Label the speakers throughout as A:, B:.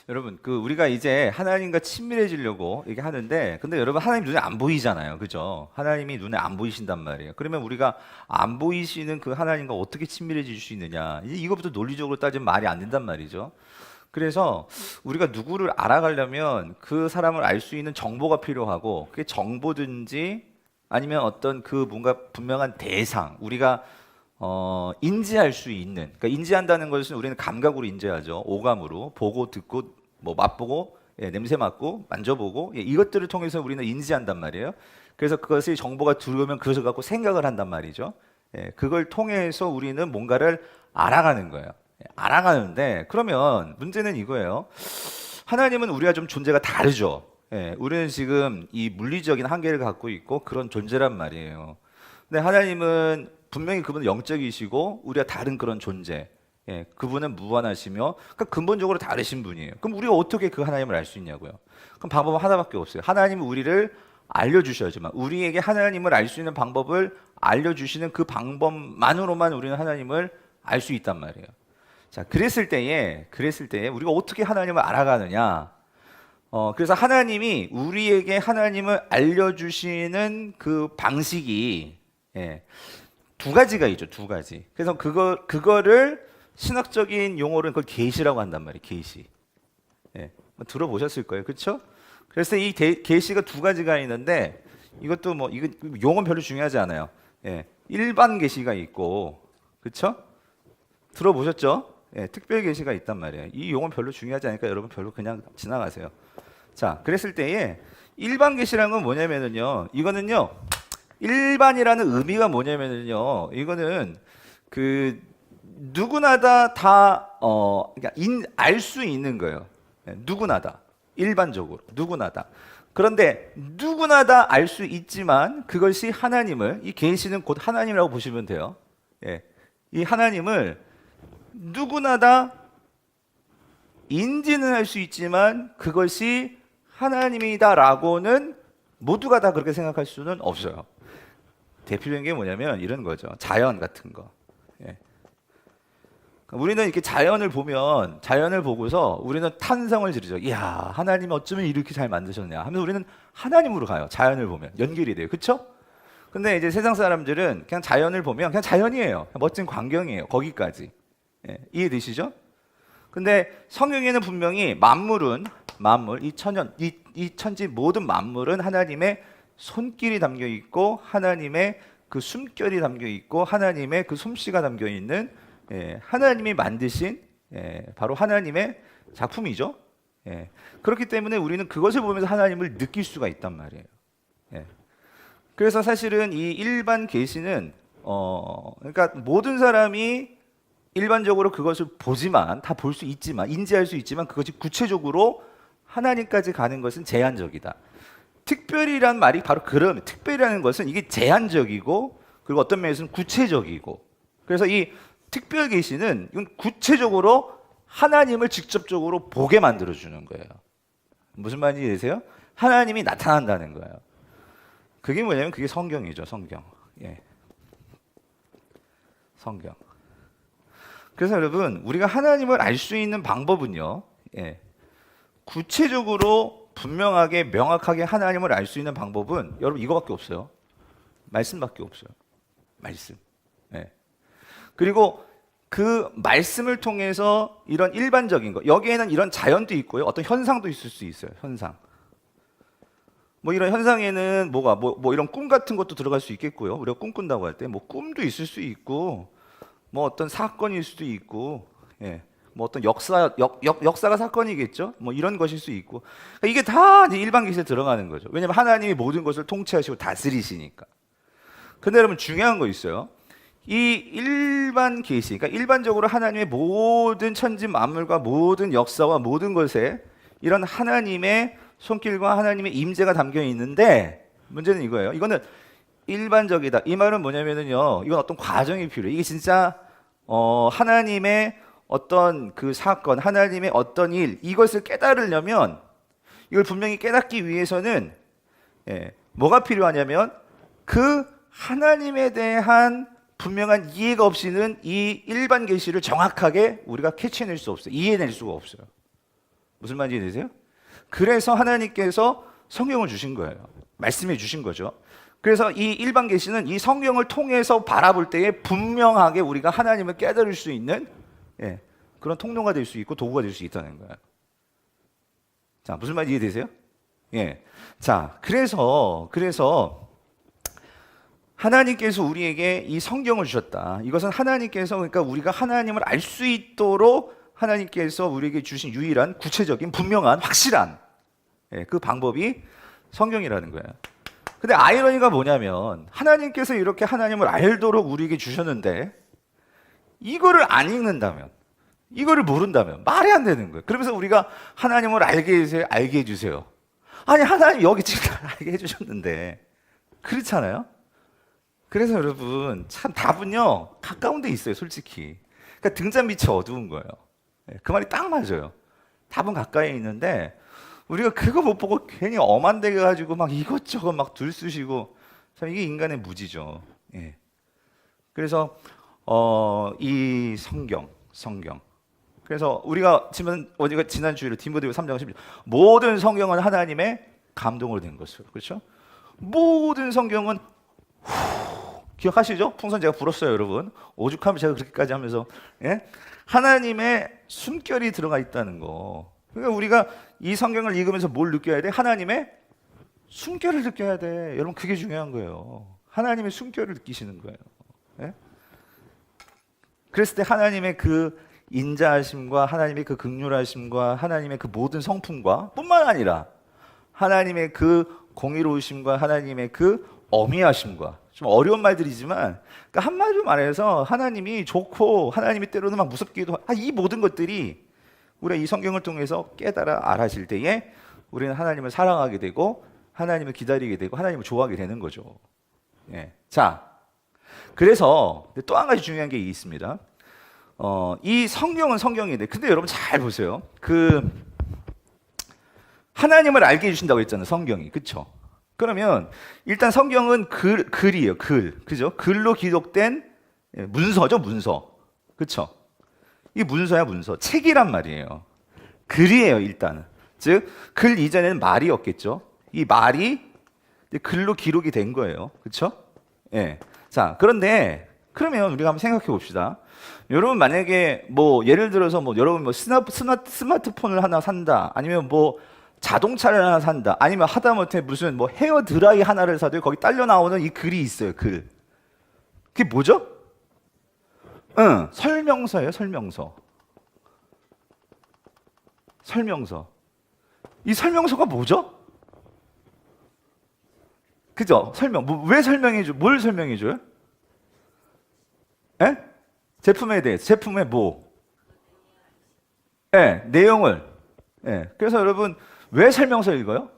A: 여러분, 우리가 이제 하나님과 친밀해지려고 이렇게 하는데, 근데 여러분 하나님 눈에 안 보이잖아요, 그죠? 하나님이 눈에 안 보이신단 말이에요. 그러면 우리가 안 보이시는 그 하나님과 어떻게 친밀해질 수 있느냐? 이제 이것부터 논리적으로 따지면 말이 안 된단 말이죠. 그래서 우리가 누구를 알아가려면 그 사람을 알 수 있는 정보가 필요하고, 그게 정보든지 아니면 어떤 그 뭔가 분명한 대상, 우리가 인지할 수 있는, 그러니까 인지한다는 것은 우리는 감각으로 인지하죠. 오감으로 보고 듣고 뭐 맛보고, 냄새 맡고 만져보고, 이것들을 통해서 우리는 인지한단 말이에요. 그래서 그것이 정보가 들어오면 그것을 갖고 생각을 한단 말이죠. 그걸 통해서 우리는 뭔가를 알아가는 거예요. 알아가는데, 그러면 문제는 이거예요. 하나님은 우리가 좀 존재가 다르죠. 우리는 지금 이 물리적인 한계를 갖고 있고 그런 존재란 말이에요. 근데 하나님은 분명히 그분은 영적이시고 우리가 다른 그런 존재. 그분은 무한하시며, 그러니까 근본적으로 다르신 분이에요. 그럼 우리가 어떻게 그 하나님을 알 수 있냐고요? 그럼 방법은 하나밖에 없어요. 하나님은 우리를 알려주셔야지만, 우리에게 하나님을 알 수 있는 방법을 알려주시는 그 방법만으로만 우리는 하나님을 알 수 있단 말이에요. 자, 그랬을 때에 우리가 어떻게 하나님을 알아가느냐? 그래서 하나님이 우리에게 하나님을 알려주시는 그 방식이 두 가지가 있죠, 두 가지. 그래서 그거를 신학적인 용어로는 그걸 계시라고 한단 말이에요, 계시. 들어보셨을 거예요, 그렇죠? 그래서 이 계시가 두 가지가 있는데, 이것도 뭐 이거 용어는 별로 중요하지 않아요. 일반 계시가 있고, 그렇죠? 들어보셨죠? 특별 계시가 있단 말이에요. 이 용어는 별로 중요하지 않으니까 여러분 별로 그냥 지나가세요. 자, 그랬을 때에 일반 계시라는 건 뭐냐면은요, 이거는요, 일반이라는 의미가 뭐냐면은요, 이거는 그 누구나 다 그러니까 알 수 있는 거예요. 누구나 다, 일반적으로 누구나 다. 그런데 누구나 다 알 수 있지만 그것이 하나님을, 이 계시는 곧 하나님이라고 보시면 돼요. 이 하나님을 누구나 다 인지는 할 수 있지만 그것이 하나님이다라고는 모두가 다 그렇게 생각할 수는 없어요. 대표적인 게 뭐냐면 이런 거죠. 자연 같은 거. 우리는 이렇게 자연을 보고서 우리는 탄성을 지르죠. 이야, 하나님이 어쩌면 이렇게 잘 만드셨냐 하면서 우리는 하나님으로 가요. 자연을 보면 연결이 돼요. 그렇죠? 근데 이제 세상 사람들은 그냥 자연을 보면 그냥 자연이에요. 그냥 멋진 광경이에요. 거기까지. 이해되시죠? 근데 성경에는 분명히 만물, 이 천지 모든 만물은 하나님의 손길이 담겨 있고 하나님의 그 숨결이 담겨 있고 하나님의 그 솜씨가 담겨 있는 하나님이 만드신 바로 하나님의 작품이죠. 그렇기 때문에 우리는 그것을 보면서 하나님을 느낄 수가 있단 말이에요. 그래서 사실은 이 일반 계시는 그러니까 모든 사람이 일반적으로 그것을 보지만, 다 볼 수 있지만, 인지할 수 있지만 그것이 구체적으로 하나님까지 가는 것은 제한적이다. 특별이란 말이 바로 그런, 특별이라는 것은 이게 제한적이고 그리고 어떤 면에서는 구체적이고, 그래서 이 특별 계시는 이건 구체적으로 하나님을 직접적으로 보게 만들어주는 거예요. 무슨 말인지 이해되세요? 하나님이 나타난다는 거예요. 그게 뭐냐면 그게 성경이죠, 성경. 성경. 그래서 여러분, 우리가 하나님을 알 수 있는 방법은요, 구체적으로 분명하게 명확하게 하나님을 알 수 있는 방법은 여러분 이거밖에 없어요. 말씀밖에 없어요. 말씀. 그리고 그 말씀을 통해서 이런 일반적인 거, 여기에는 이런 자연도 있고요, 어떤 현상도 있을 수 있어요. 현상. 뭐 이런 현상에는 뭐 이런 꿈 같은 것도 들어갈 수 있겠고요. 우리가 꿈꾼다고 할 때 뭐 꿈도 있을 수 있고, 뭐 어떤 사건일 수도 있고, 뭐 어떤 역사가 사건이겠죠. 뭐 이런 것일 수 있고, 그러니까 이게 다 이제 일반 계시에 들어가는 거죠. 왜냐하면 하나님이 모든 것을 통치하시고 다스리시니까. 근데 여러분 중요한 거 있어요. 이 일반 계시, 그러니까 일반적으로 하나님의 모든 천지 만물과 모든 역사와 모든 것에 이런 하나님의 손길과 하나님의 임재가 담겨 있는데, 문제는 이거예요. 이거는 일반적이다. 이 말은 뭐냐면은요, 이건 어떤 과정이 필요해요. 이게 진짜 하나님의 어떤 그 사건, 하나님의 어떤 일, 이것을 깨달으려면, 이걸 분명히 깨닫기 위해서는 뭐가 필요하냐면 그 하나님에 대한 분명한 이해가 없이는 이 일반 계시를 정확하게 우리가 캐치해낼 수 없어요. 이해낼 수가 없어요. 무슨 말인지 이해되세요? 그래서 하나님께서 성경을 주신 거예요. 말씀해 주신 거죠. 그래서 이 일반 계시는 이 성경을 통해서 바라볼 때에 분명하게 우리가 하나님을 깨달을 수 있는 그런 통로가 될 수 있고 도구가 될 수 있다는 거예요. 자, 무슨 말인지 이해되세요? 자, 그래서 하나님께서 우리에게 이 성경을 주셨다. 이것은 하나님께서 그러니까 우리가 하나님을 알 수 있도록 하나님께서 우리에게 주신 유일한 구체적인 분명한 확실한 그 방법이 성경이라는 거예요. 근데 아이러니가 뭐냐면 하나님께서 이렇게 하나님을 알도록 우리에게 주셨는데 이거를 안 읽는다면 이거를 모른다면 말이 안 되는 거예요. 그러면서 우리가 하나님을 알게 해주세요. 아니 하나님 여기 지금 알게 해주셨는데 그렇잖아요. 그래서 여러분 참 답은요 가까운 데 있어요. 솔직히 그러니까 등잔 밑이 어두운 거예요. 그 말이 딱 맞아요. 답은 가까이 있는데 우리가 그거 못 보고 괜히 엄한 데 가지고 막 이것저것 막 들쑤시고 참 이게 인간의 무지죠. 그래서 이 성경 그래서 우리가 지난 주일에 디모데후서 3장 16 모든 성경은 하나님의 감동으로 된 것으로 그렇죠? 모든 성경은 기억하시죠? 풍선 제가 불었어요, 여러분. 오죽하면 제가 그렇게까지 하면서 하나님의 숨결이 들어가 있다는 거. 그러니까 우리가 이 성경을 읽으면서 뭘 느껴야 돼? 하나님의 숨결을 느껴야 돼. 여러분 그게 중요한 거예요. 하나님의 숨결을 느끼시는 거예요. 그랬을 때 하나님의 그 인자하심과 하나님의 그 긍휼하심과 하나님의 그 모든 성품과 뿐만 아니라 하나님의 그 공의로우심과 하나님의 그 어미하심과 좀 어려운 말들이지만 그러니까 한마디로 말해서 하나님이 좋고 하나님이 때로는 막 무섭기도 이 모든 것들이 우리가 이 성경을 통해서 깨달아 알아질 때에 우리는 하나님을 사랑하게 되고 하나님을 기다리게 되고 하나님을 좋아하게 되는 거죠. 자, 그래서 또 한 가지 중요한 게 있습니다. 이 성경은 성경인데 근데 여러분 잘 보세요. 그 하나님을 알게 해주신다고 했잖아요. 성경이. 그렇죠? 그러면 일단 성경은 글이에요. 그죠? 글로 기록된 문서죠. 문서. 그렇죠? 이 문서야 문서. 책이란 말이에요. 글이에요. 일단은. 즉 글 이전에는 말이었겠죠. 이 말이 글로 기록이 된 거예요. 그렇죠? 자, 그런데 그러면 우리가 한번 생각해 봅시다. 여러분 만약에 뭐 예를 들어서 뭐 여러분 뭐 스마트폰을 하나 산다. 아니면 뭐 자동차를 하나 산다. 아니면 하다못해 무슨 뭐 헤어 드라이 하나를 사도 거기 딸려 나오는 이 글이 있어요. 글. 그게 뭐죠? 설명서예요. 설명서. 이 설명서가 뭐죠? 그죠? 왜 설명해줘? 뭘 설명해줘요? 제품에 대해서. 제품의 뭐? 내용을. 그래서 여러분 왜 설명서 읽어요?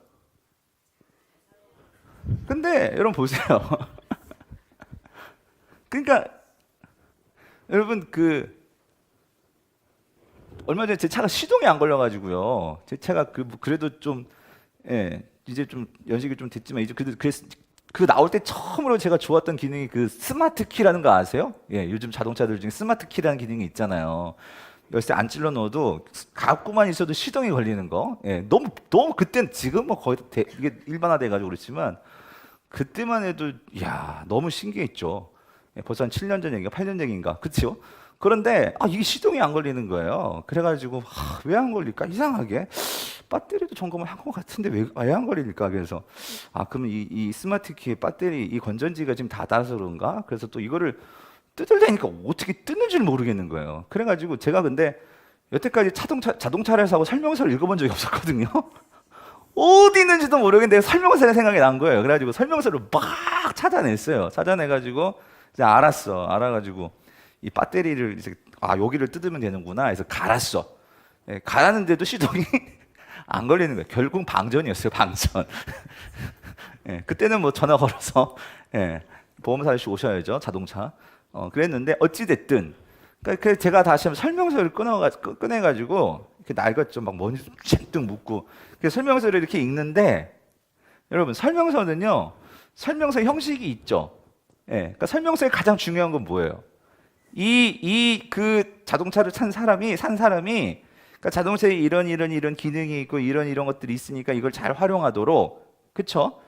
A: 근데 여러분 보세요. 그러니까 여러분 얼마 전에 제 차가 시동이 안 걸려가지고요. 제 차가 그래도 좀 이제 좀 연식이 좀 됐지만 이제 그래도 그 나올 때 처음으로 제가 좋았던 기능이 그 스마트 키라는 거 아세요? 요즘 자동차들 중에 스마트 키라는 기능이 있잖아요. 열쇠 안 찔러 넣어도 갖고만 있어도 시동이 걸리는 거. 너무 그땐 지금 뭐 거의 이게 일반화돼 가지고 그렇지만 그때만 해도 너무 신기했죠. 벌써 한 7년 전 얘기가 8년 전인가. 그렇죠? 그런데 이게 시동이 안 걸리는 거예요. 그래가지고 왜 안 걸릴까? 이상하게 배터리도 점검을 한 것 같은데 왜 안 걸릴까? 그래서 그러면 이 스마트 키의 배터리 이 건전지가 지금 닫아서 그런가? 그래서 또 이거를 뜯으려니까 어떻게 뜯는지를 모르겠는 거예요. 그래가지고 제가 근데 여태까지 자동차를 사고 설명서를 읽어본 적이 없었거든요. 어디 있는지도 모르겠는데 설명서가 생각이 난 거예요. 그래가지고 설명서를 막 찾아냈어요. 찾아내가지고 이제 알아가지고 이 배터리를 이제 여기를 뜯으면 되는구나 해서 갈았어. 갈았는데도 시동이 안 걸리는 거예요. 결국 방전이었어요. 방전. 그때는 뭐 전화 걸어서 보험사 아저씨 오셔야죠. 자동차. 그랬는데 어찌됐든 그러니까 제가 다시 한번 설명서를 꺼내가지고 이렇게 낡았죠. 막 먼지 좀 잔뜩 묻고 설명서를 이렇게 읽는데 여러분 설명서는요. 설명서 형식이 있죠. 그러니까 설명서의 가장 중요한 건 뭐예요? 그 자동차를 산 사람이 그러니까 자동차에 이런 기능이 있고 이런 것들이 있으니까 이걸 잘 활용하도록, 그쵸?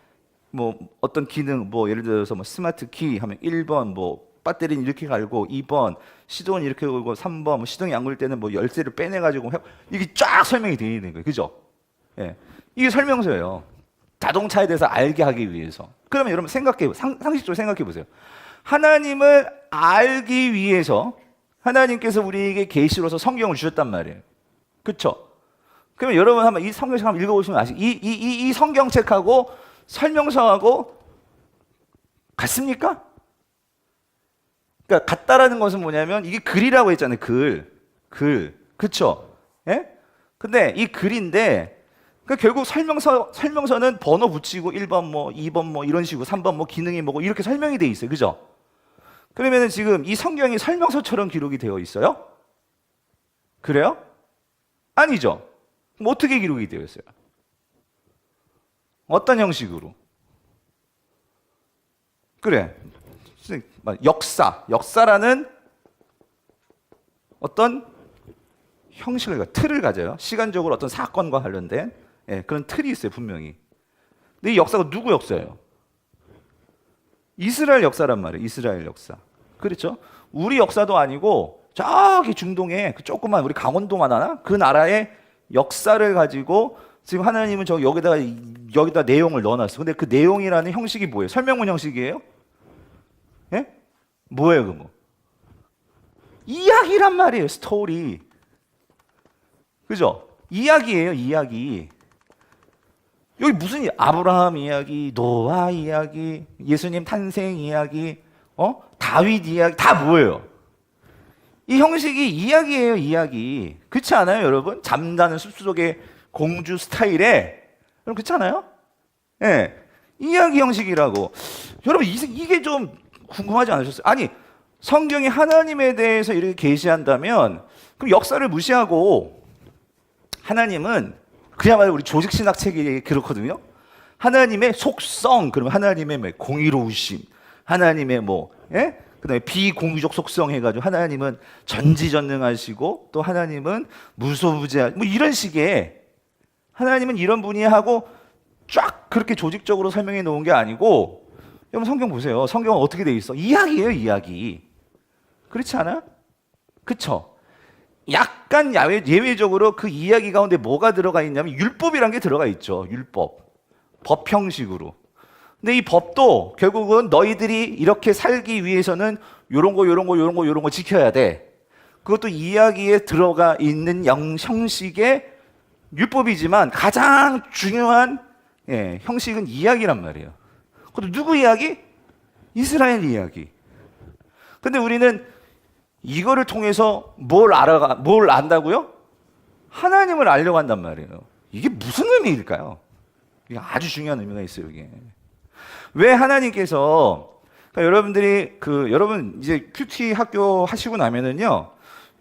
A: 뭐 어떤 기능, 뭐 예를 들어서 뭐 스마트 키 하면 1번 뭐 배터리는 이렇게 갈고, 2번 시동은 이렇게 걸고, 3번 뭐 시동이 안 걸릴 때는 뭐 열쇠를 빼내 가지고 이게 쫙 설명이 되어 있는 거예요. 그죠? 예. 이게 설명서예요. 자동차에 대해서 알게 하기 위해서. 그러면 여러분 생각해, 상식적으로 생각해 보세요. 하나님을 알기 위해서 하나님께서 우리에게 계시로서 성경을 주셨단 말이에요. 그렇죠? 그러면 여러분 한번 이 성경책 한번 읽어보시면 아시죠? 이 성경책하고 설명서하고 같습니까? 그러니까 같다라는 것은 뭐냐면 이게 글이라고 했잖아요. 글. 그렇죠? 예? 근데 이 글인데 그러니까 결국 설명서는 번호 붙이고 1번 뭐 2번 뭐 이런 식으로 3번 뭐 기능이 뭐고 이렇게 설명이 돼 있어요. 그죠? 그러면은 지금 이 성경이 설명서처럼 기록이 되어 있어요? 그래요? 아니죠. 그럼 어떻게 기록이 되어 있어요? 어떤 형식으로? 그래. 역사라는 어떤 형식을, 틀을 가져요. 시간적으로 어떤 사건과 관련된 그런 틀이 있어요, 분명히. 근데 이 역사가 누구 역사예요? 이스라엘 역사란 말이에요. 이스라엘 역사. 그렇죠? 우리 역사도 아니고 저기 중동에 그 조그만 우리 강원도만 하나? 그 나라의 역사를 가지고 지금 하나님은 여기다 내용을 넣어놨어. 근데 그 내용이라는 형식이 뭐예요? 설명문 형식이에요? 예? 뭐예요, 그 뭐? 이야기란 말이에요, 스토리. 그죠? 이야기예요, 이야기. 여기 무슨 아브라함 이야기, 노아 이야기, 예수님 탄생 이야기, 다윗 이야기, 다 뭐예요? 이 형식이 이야기예요, 이야기. 그렇지 않아요, 여러분? 잠자는 숲속의 공주 스타일에, 여러분 그렇지 않아요? 예, 이야기 형식이라고. 여러분 이게 좀 궁금하지 않으셨어요? 아니, 성경이 하나님에 대해서 이렇게 계시한다면 그럼 역사를 무시하고 하나님은 그야말로 우리 조직신학 책이 그렇거든요. 하나님의 속성, 그러면 하나님의 뭐 공의로우심, 하나님의 뭐, 예? 그다음에 비공유적 속성 해가지고 하나님은 전지전능하시고 또 하나님은 무소부재, 뭐 이런 식의 하나님은 이런 분이 하고 쫙 그렇게 조직적으로 설명해 놓은 게 아니고, 여러분 성경 보세요. 성경은 어떻게 돼 있어? 이야기예요, 이야기. 그렇지 않아? 그쵸? 약간 예외적으로 그 이야기 가운데 뭐가 들어가 있냐면 율법이란 게 들어가 있죠. 율법. 법 형식으로. 근데 이 법도 결국은 너희들이 이렇게 살기 위해서는 요런 거 지켜야 돼. 그것도 이야기에 들어가 있는 형식의 율법이지만 가장 중요한 형식은 이야기란 말이에요. 그것도 누구 이야기? 이스라엘 이야기. 근데 우리는 이거를 통해서 뭘 안다고요? 하나님을 알려고 한단 말이에요. 이게 무슨 의미일까요? 이게 아주 중요한 의미가 있어요, 이게. 왜 하나님께서, 그러니까 여러분들이 여러분 이제 큐티 학교 하시고 나면은요,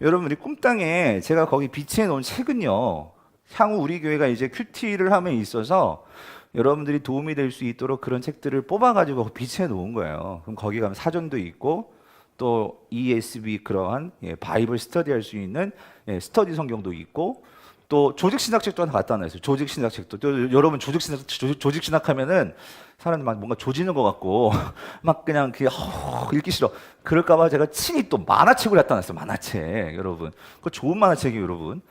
A: 여러분들이 꿈땅에 제가 거기 비치해 놓은 책은요, 향후 우리 교회가 이제 큐티를 함에 있어서 여러분들이 도움이 될 수 있도록 그런 책들을 뽑아가지고 비치해 놓은 거예요. 그럼 거기 가면 사전도 있고, 또 ESV 그러한 바이블 스터디할 수 있는 스터디 성경도 있고, 또 조직신학책도 하나 갖다 놨어요. 조직신학책도. 또 여러분 조직신학하면은 사람들 막 뭔가 조지는 것 같고 막 그냥 읽기 싫어. 그럴까봐 제가 친히 또 만화책을 갖다 놨어요. 만화책, 여러분. 그 좋은 만화책이에요, 여러분.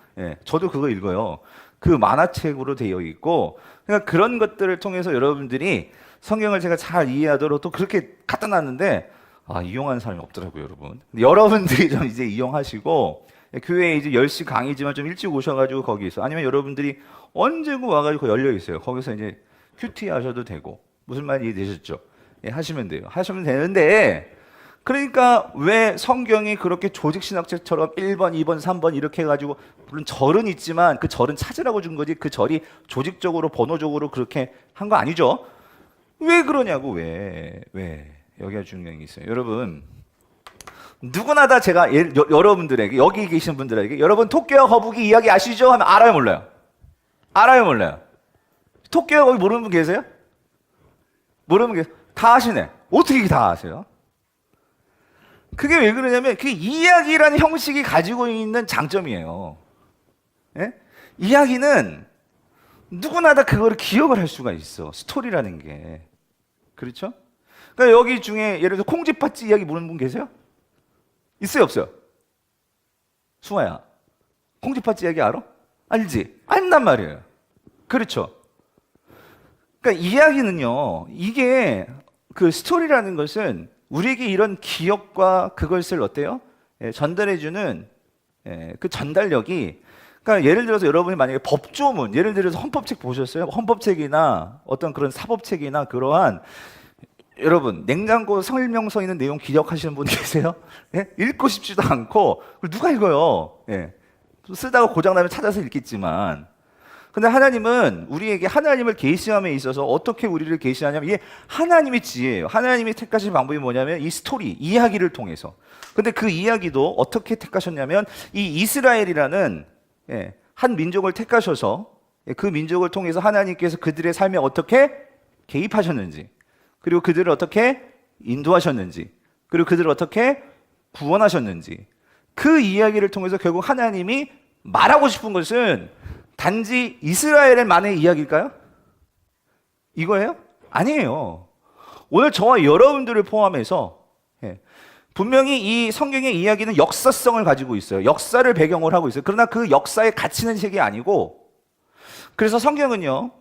A: 저도 그거 읽어요. 그 만화책으로 되어 있고, 그러니까 그런 것들을 통해서 여러분들이 성경을 제가 잘 이해하도록 또 그렇게 갖다 놨는데, 이용하는 사람이 없더라고요, 여러분. 여러분들이 좀 이제 이용하시고, 교회에 이제 10시 강의지만 좀 일찍 오셔가지고 거기서, 아니면 여러분들이 언제고 와가지고 열려 있어요. 거기서 이제 큐티 하셔도 되고, 무슨 말인지 이해되셨죠? 하시면 돼요. 하시면 되는데, 그러니까 왜 성경이 그렇게 조직신학책처럼 1번, 2번, 3번 이렇게 해가지고, 물론 절은 있지만 그 절은 찾으라고 준 거지, 그 절이 조직적으로, 번호적으로 그렇게 한 거 아니죠? 왜 그러냐고, 왜? 여기가 중요한 게 있어요. 여러분, 누구나 다 제가 여러분들에게, 여기 계신 분들에게, 여러분 토끼와 거북이 이야기 아시죠? 하면 알아요, 몰라요? 알아요, 몰라요? 토끼와 거북이 모르는 분 계세요? 모르는 분 계세요? 다 아시네. 어떻게 다 아세요? 그게 왜 그러냐면 그 이야기라는 형식이 가지고 있는 장점이에요. 예? 이야기는 누구나 다 그거를 기억을 할 수가 있어. 스토리라는 게. 그렇죠? 그러니까 여기 중에 예를 들어 콩쥐팥쥐 이야기 모르는 분 계세요? 있어요, 없어요? 수아야, 콩쥐팥쥐 이야기 알아? 알지? 안단 말이에요. 그렇죠? 그러니까 이야기는요, 이게 그 스토리라는 것은 우리에게 이런 기억과 그것을 어때요? 전달해주는 그 전달력이, 그러니까 예를 들어서 여러분이 만약에 법조문, 예를 들어서 헌법책 보셨어요? 헌법책이나 어떤 그런 사법책이나 그러한, 여러분 냉장고 설명서 있는 내용 기억하시는 분 계세요? 예? 읽고 싶지도 않고 누가 읽어요? 예. 쓰다가 고장나면 찾아서 읽겠지만, 근데 하나님은 우리에게 하나님을 계시함에 있어서 어떻게 우리를 계시하냐면 이게 하나님의 지혜예요. 하나님이 택하신 방법이 뭐냐면 이 스토리, 이야기를 통해서. 근데 그 이야기도 어떻게 택하셨냐면 이 이스라엘이라는 한 민족을 택하셔서 그 민족을 통해서 하나님께서 그들의 삶에 어떻게 개입하셨는지, 그리고 그들을 어떻게 인도하셨는지, 그리고 그들을 어떻게 구원하셨는지, 그 이야기를 통해서 결국 하나님이 말하고 싶은 것은 단지 이스라엘만의 이야기일까요? 이거예요? 아니에요. 오늘 저와 여러분들을 포함해서 분명히 이 성경의 이야기는 역사성을 가지고 있어요. 역사를 배경으로 하고 있어요. 그러나 그 역사에 갇히는 책이 아니고, 그래서 성경은요,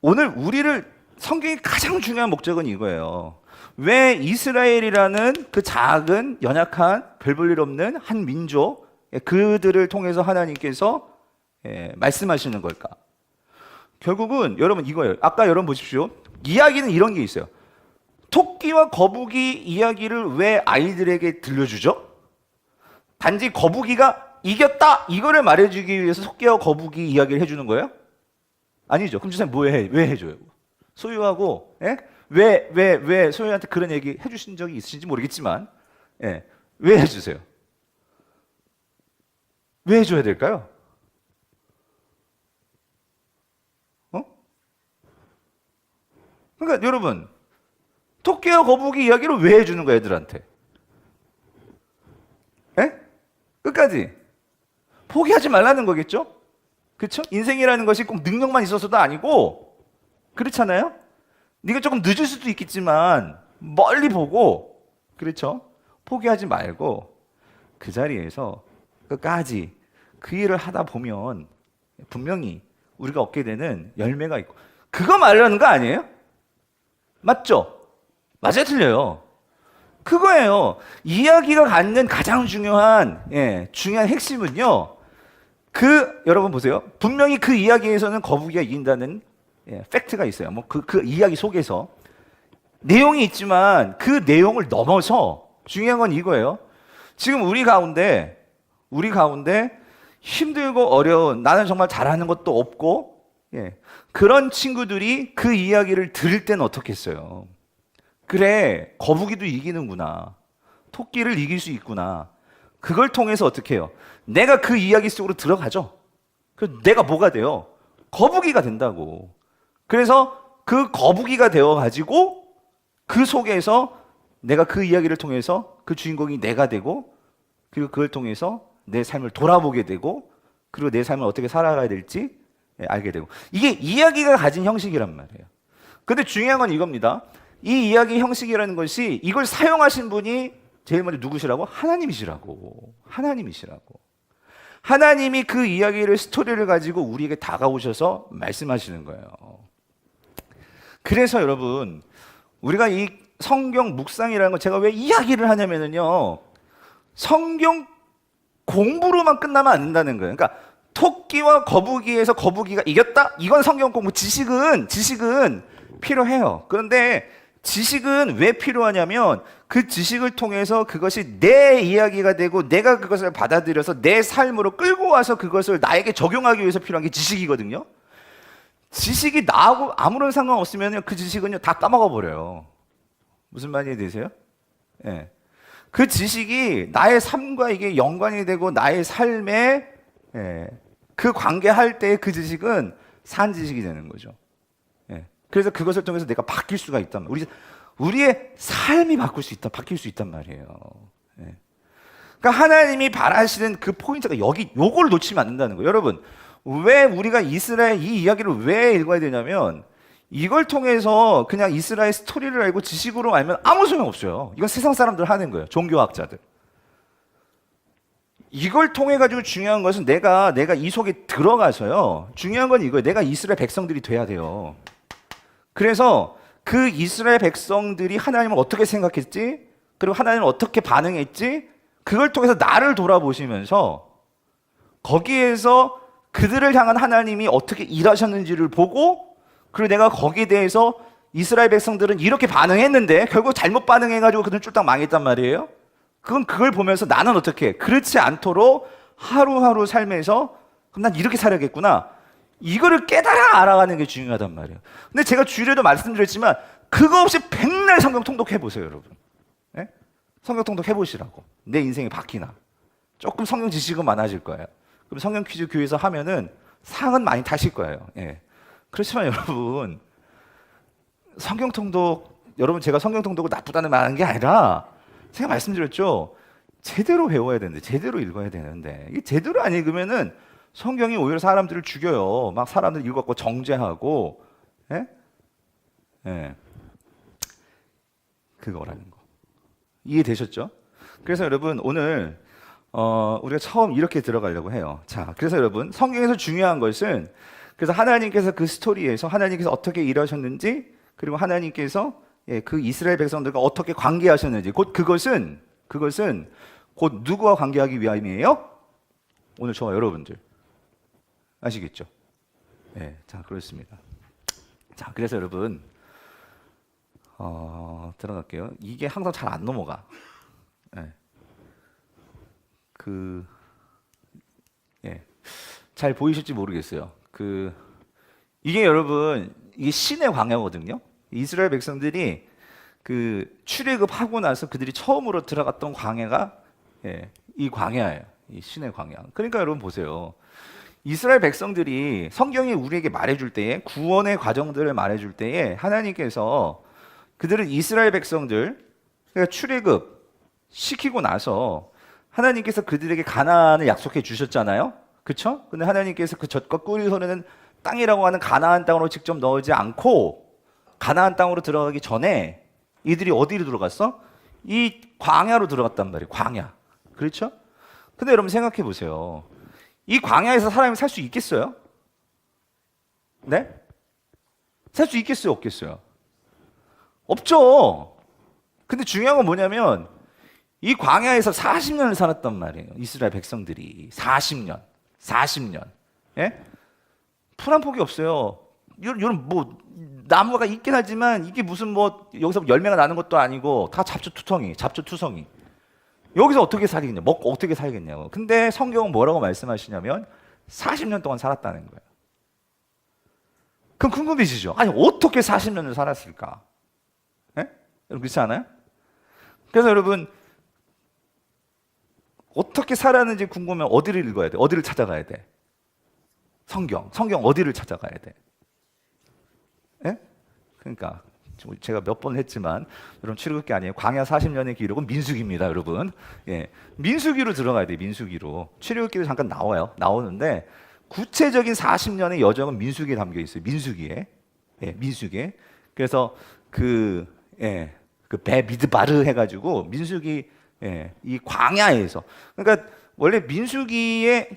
A: 오늘 우리를, 성경의 가장 중요한 목적은 이거예요. 왜 이스라엘이라는 그 작은 연약한 별 볼 일 없는 한 민족, 그들을 통해서 하나님께서 말씀하시는 걸까? 결국은 여러분 이거예요. 아까 여러분 보십시오. 이야기는 이런 게 있어요. 토끼와 거북이 이야기를 왜 아이들에게 들려주죠? 단지 거북이가 이겼다 이거를 말해주기 위해서 토끼와 거북이 이야기를 해주는 거예요? 아니죠. 그럼 주사님 왜 해줘요? 소유하고 왜 소유한테 그런 얘기 해주신 적이 있으신지 모르겠지만 왜 해주세요? 왜 해줘야 될까요? 그러니까 여러분, 토끼와 거북이 이야기를 왜 해주는 거야, 애들한테? 끝까지 포기하지 말라는 거겠죠? 그렇죠? 인생이라는 것이 꼭 능력만 있어서도 아니고, 그렇잖아요? 네가 조금 늦을 수도 있겠지만 멀리 보고, 그렇죠? 포기하지 말고 그 자리에서 끝까지 그 일을 하다 보면 분명히 우리가 얻게 되는 열매가 있고, 그거 말하는 거 아니에요? 맞죠? 맞아요, 틀려요? 그거예요. 이야기가 갖는 가장 중요한 중요한 핵심은요, 여러분 보세요. 분명히 그 이야기에서는 거북이가 이긴다는 팩트가 있어요. 뭐 그 이야기 속에서 내용이 있지만 그 내용을 넘어서 중요한 건 이거예요. 지금 우리 가운데 힘들고 어려운, 나는 정말 잘하는 것도 없고 그런 친구들이 그 이야기를 들을 때는 어떻겠어요? 그래, 거북이도 이기는구나, 토끼를 이길 수 있구나. 그걸 통해서 어떻게 해요? 내가 그 이야기 속으로 들어가죠. 그래서 내가 뭐가 돼요? 거북이가 된다고. 그래서 그 거북이가 되어가지고 그 속에서 내가 그 이야기를 통해서 그 주인공이 내가 되고, 그리고 그걸 통해서 내 삶을 돌아보게 되고, 그리고 내 삶을 어떻게 살아가야 될지 알게 되고. 이게 이야기가 가진 형식이란 말이에요. 근데 중요한 건 이겁니다. 이 이야기 형식이라는 것이, 이걸 사용하신 분이 제일 먼저 누구시라고? 하나님이시라고. 하나님이 그 이야기를, 스토리를 가지고 우리에게 다가오셔서 말씀하시는 거예요. 그래서 여러분, 우리가 이 성경 묵상이라는 거, 제가 왜 이야기를 하냐면요, 성경 공부로만 끝나면 안 된다는 거예요. 그러니까 토끼와 거북이에서 거북이가 이겼다? 이건 성경 공부, 지식은 필요해요. 그런데 지식은 왜 필요하냐면, 그 지식을 통해서 그것이 내 이야기가 되고 내가 그것을 받아들여서 내 삶으로 끌고 와서 그것을 나에게 적용하기 위해서 필요한 게 지식이거든요. 지식이 나하고 아무런 상관없으면 그 지식은요 다 까먹어 버려요. 무슨 말인지 되세요? 그 지식이 나의 삶과 이게 연관이 되고 나의 삶에 그 관계할 때 그 지식은 산 지식이 되는 거죠. 그래서 그것을 통해서 내가 바뀔 수가 있단 말이에요. 우리의 삶이 바뀔 수 있단 말이에요. 그러니까 하나님이 바라시는 그 포인트가 여기 요걸 놓치면 안 된다는 거예요. 여러분, 왜 우리가 이스라엘 이 이야기를 왜 읽어야 되냐면 이걸 통해서 그냥 이스라엘 스토리를 알고 지식으로 알면 아무 소용 없어요. 이건 세상 사람들 하는 거예요. 종교학자들. 이걸 통해 가지고 중요한 것은 내가 이 속에 들어가서요. 중요한 건 이거예요. 내가 이스라엘 백성들이 돼야 돼요. 그래서 그 이스라엘 백성들이 하나님을 어떻게 생각했지? 그리고 하나님을 어떻게 반응했지? 그걸 통해서 나를 돌아보시면서 거기에서 그들을 향한 하나님이 어떻게 일하셨는지를 보고, 그리고 내가 거기에 대해서 이스라엘 백성들은 이렇게 반응했는데 결국 잘못 반응해가지고 그들은 쫄딱 망했단 말이에요. 그걸 보면서 나는 어떻게 그렇지 않도록 하루하루 삶에서 그럼 난 이렇게 살아야겠구나, 이거를 깨달아 알아가는 게 중요하단 말이에요. 근데 제가 주일에도 말씀드렸지만 그거 없이 백날 성경 통독해 보세요, 여러분. 네? 성경 통독 해보시라고. 내 인생이 바뀌나. 조금 성경 지식은 많아질 거예요. 그럼 성경 퀴즈 교회에서 하면은 상은 많이 타실 거예요. 예. 그렇지만 여러분, 성경 통독, 여러분 제가 성경 통독을 나쁘다는 말하는 게 아니라 제가 말씀드렸죠. 제대로 배워야 되는데, 제대로 읽어야 되는데, 이게 제대로 안 읽으면은 성경이 오히려 사람들을 죽여요. 막 사람들 읽어갖고 정죄하고, 예? 예. 그거라는 거. 이해되셨죠? 그래서 여러분 오늘 우리가 처음 이렇게 들어가려고 해요. 자, 그래서 여러분 성경에서 중요한 것은, 그래서 하나님께서 그 스토리에서 하나님께서 어떻게 일하셨는지, 그리고 하나님께서 그 이스라엘 백성들과 어떻게 관계하셨는지, 곧 그것은 곧 누구와 관계하기 위함이에요? 오늘 저와 여러분들 아시겠죠? 네, 자 그렇습니다. 자, 그래서 여러분 들어갈게요. 이게 항상 잘 안 넘어가. 네. 잘 보이실지 모르겠어요. 이게 여러분, 이게 신의 광야거든요. 이스라엘 백성들이 출애굽하고 나서 그들이 처음으로 들어갔던 광야가 이 광야예요. 이 신의 광야. 그러니까 여러분 보세요. 이스라엘 백성들이 성경이 우리에게 말해줄 때에, 구원의 과정들을 말해줄 때에 하나님께서 그들은 이스라엘 백성들, 그러니까 출애굽 시키고 나서 하나님께서 그들에게 가나안을 약속해 주셨잖아요. 그렇죠? 근데 하나님께서 그 젖과 꿀이 흐르는 땅이라고 하는 가나안 땅으로 직접 넣지 않고 가나안 땅으로 들어가기 전에 이들이 어디로 들어갔어? 이 광야로 들어갔단 말이에요. 광야. 그렇죠? 근데 여러분 생각해 보세요. 이 광야에서 사람이 살 수 있겠어요? 네? 살 수 있겠어요? 없겠어요? 없죠. 근데 중요한 건 뭐냐면 이 광야에서 40년을 살았단 말이에요. 이스라엘 백성들이 40년. 예? 풀 한 폭이 없어요. 이런 뭐 나무가 있긴 하지만 이게 무슨 뭐 여기서 열매가 나는 것도 아니고 다 잡초투성이. 여기서 어떻게 살겠냐? 먹고 어떻게 살겠냐고. 근데 성경은 뭐라고 말씀하시냐면 40년 동안 살았다는 거예요. 그럼 궁금해지죠? 아니 어떻게 40년을 살았을까? 예? 여러분 그렇지 않아요? 그래서 여러분 어떻게 살았는지 궁금하면 어디를 읽어야 돼? 어디를 찾아가야 돼? 성경 어디를 찾아가야 돼? 예? 그러니까 제가 몇 번 했지만 여러분 출애굽기 아니에요. 광야 40년의 기록은 민수기입니다, 여러분. 예, 민수기로 들어가야 돼. 민수기로. 출애굽기도 잠깐 나오는데 구체적인 40년의 여정은 민수기에 담겨 있어요. 민수기에. 예, 민수기에. 그래서 베미드바르 해가지고 민수기, 이 광야에서, 그러니까 원래 민수기의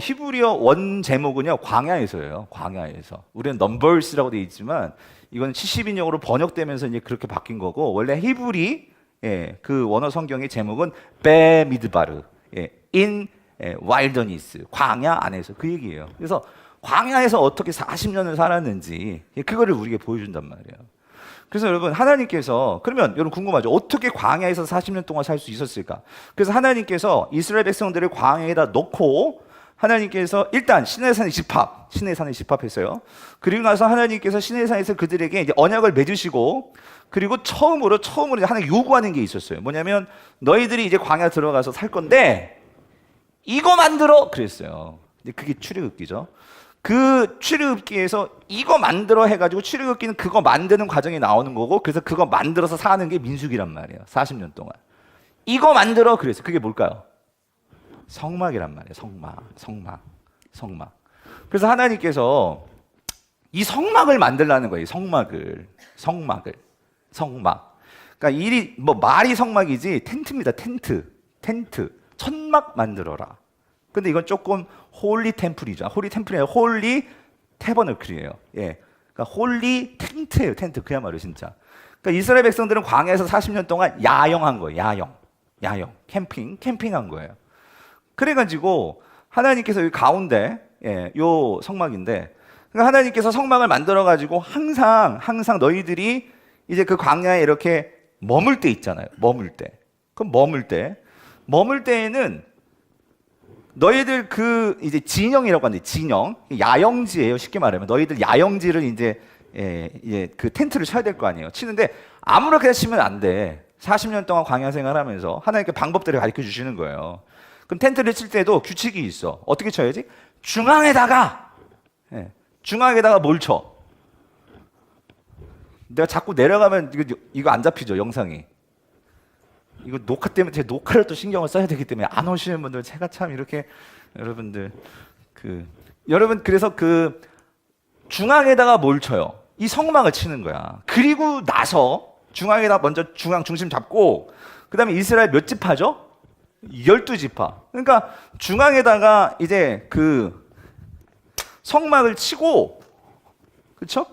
A: 히브리어 원 제목은요 광야에서예요. 광야에서. 우리는 넘버스라고 되어 있지만 이건 70인용으로 번역되면서 이제 그렇게 바뀐 거고, 원래 히브리 그 원어 성경의 제목은 베미드바르, in wilderness, 광야 안에서, 그 얘기예요. 그래서 광야에서 어떻게 40년을 살았는지 그거를 우리에게 보여준단 말이에요. 그래서 여러분 하나님께서, 그러면 여러분 궁금하죠? 어떻게 광야에서 40년 동안 살 수 있었을까? 그래서 하나님께서 이스라엘 백성들을 광야에다 놓고 하나님께서 일단 시내산에 집합했어요. 그리고 나서 하나님께서 시내산에서 그들에게 이제 언약을 맺으시고, 그리고 처음으로 하나님 요구하는 게 있었어요. 뭐냐면 너희들이 이제 광야 들어가서 살 건데 이거 만들어 그랬어요. 이제 그게 출애굽기죠. 그 출애굽기에서 이거 만들어 해가지고, 출애굽기는 그거 만드는 과정이 나오는 거고, 그래서 그거 만들어서 사는 게 민수기란 말이에요. 40년 동안 이거 만들어 그랬어요. 그게 뭘까요? 성막이란 말이에요. 성막. 그래서 하나님께서 이 성막을 만들라는 거예요. 성막을. 그러니까 말이 성막이지 텐트입니다. 텐트. 천막 만들어라. 근데 이건 조금 홀리 템플이죠. 홀리 템플이 아니라 홀리 태버너클이에요. 예. 그러니까 홀리 텐트예요. 텐트. 그야말로 진짜. 그러니까 이스라엘 백성들은 광야에서 40년 동안 야영한 거예요. 야영. 캠핑한 거예요. 그래가지고 하나님께서 여기 가운데 요 성막인데, 그러니까 하나님께서 성막을 만들어가지고 항상 너희들이 이제 그 광야에 이렇게 머물 때 있잖아요. 그럼 머물 때에는 너희들 그 이제 진영이라고 하는데, 진영 야영지예요. 쉽게 말하면 너희들 야영지를 이제 그 텐트를 쳐야 될 거 아니에요. 치는데 아무렇게나 치면 안 돼. 40년 동안 광야 생활하면서 하나님께 방법들을 가르쳐 주시는 거예요. 그럼 텐트를 칠 때도 규칙이 있어. 어떻게 쳐야지? 중앙에다가 뭘 쳐? 내가 자꾸 내려가면 이거 안 잡히죠, 영상이. 이거 녹화 때문에 제 녹화를 또 신경을 써야 되기 때문에 안 오시는 분들, 제가 참 이렇게 여러분 그래서 그 중앙에다가 뭘 쳐요? 이 성막을 치는 거야. 그리고 나서 중앙에다 먼저 중심 잡고, 그 다음에 이스라엘 몇 지파죠? 12지파. 그러니까 중앙에다가 이제 그 성막을 치고, 그렇죠?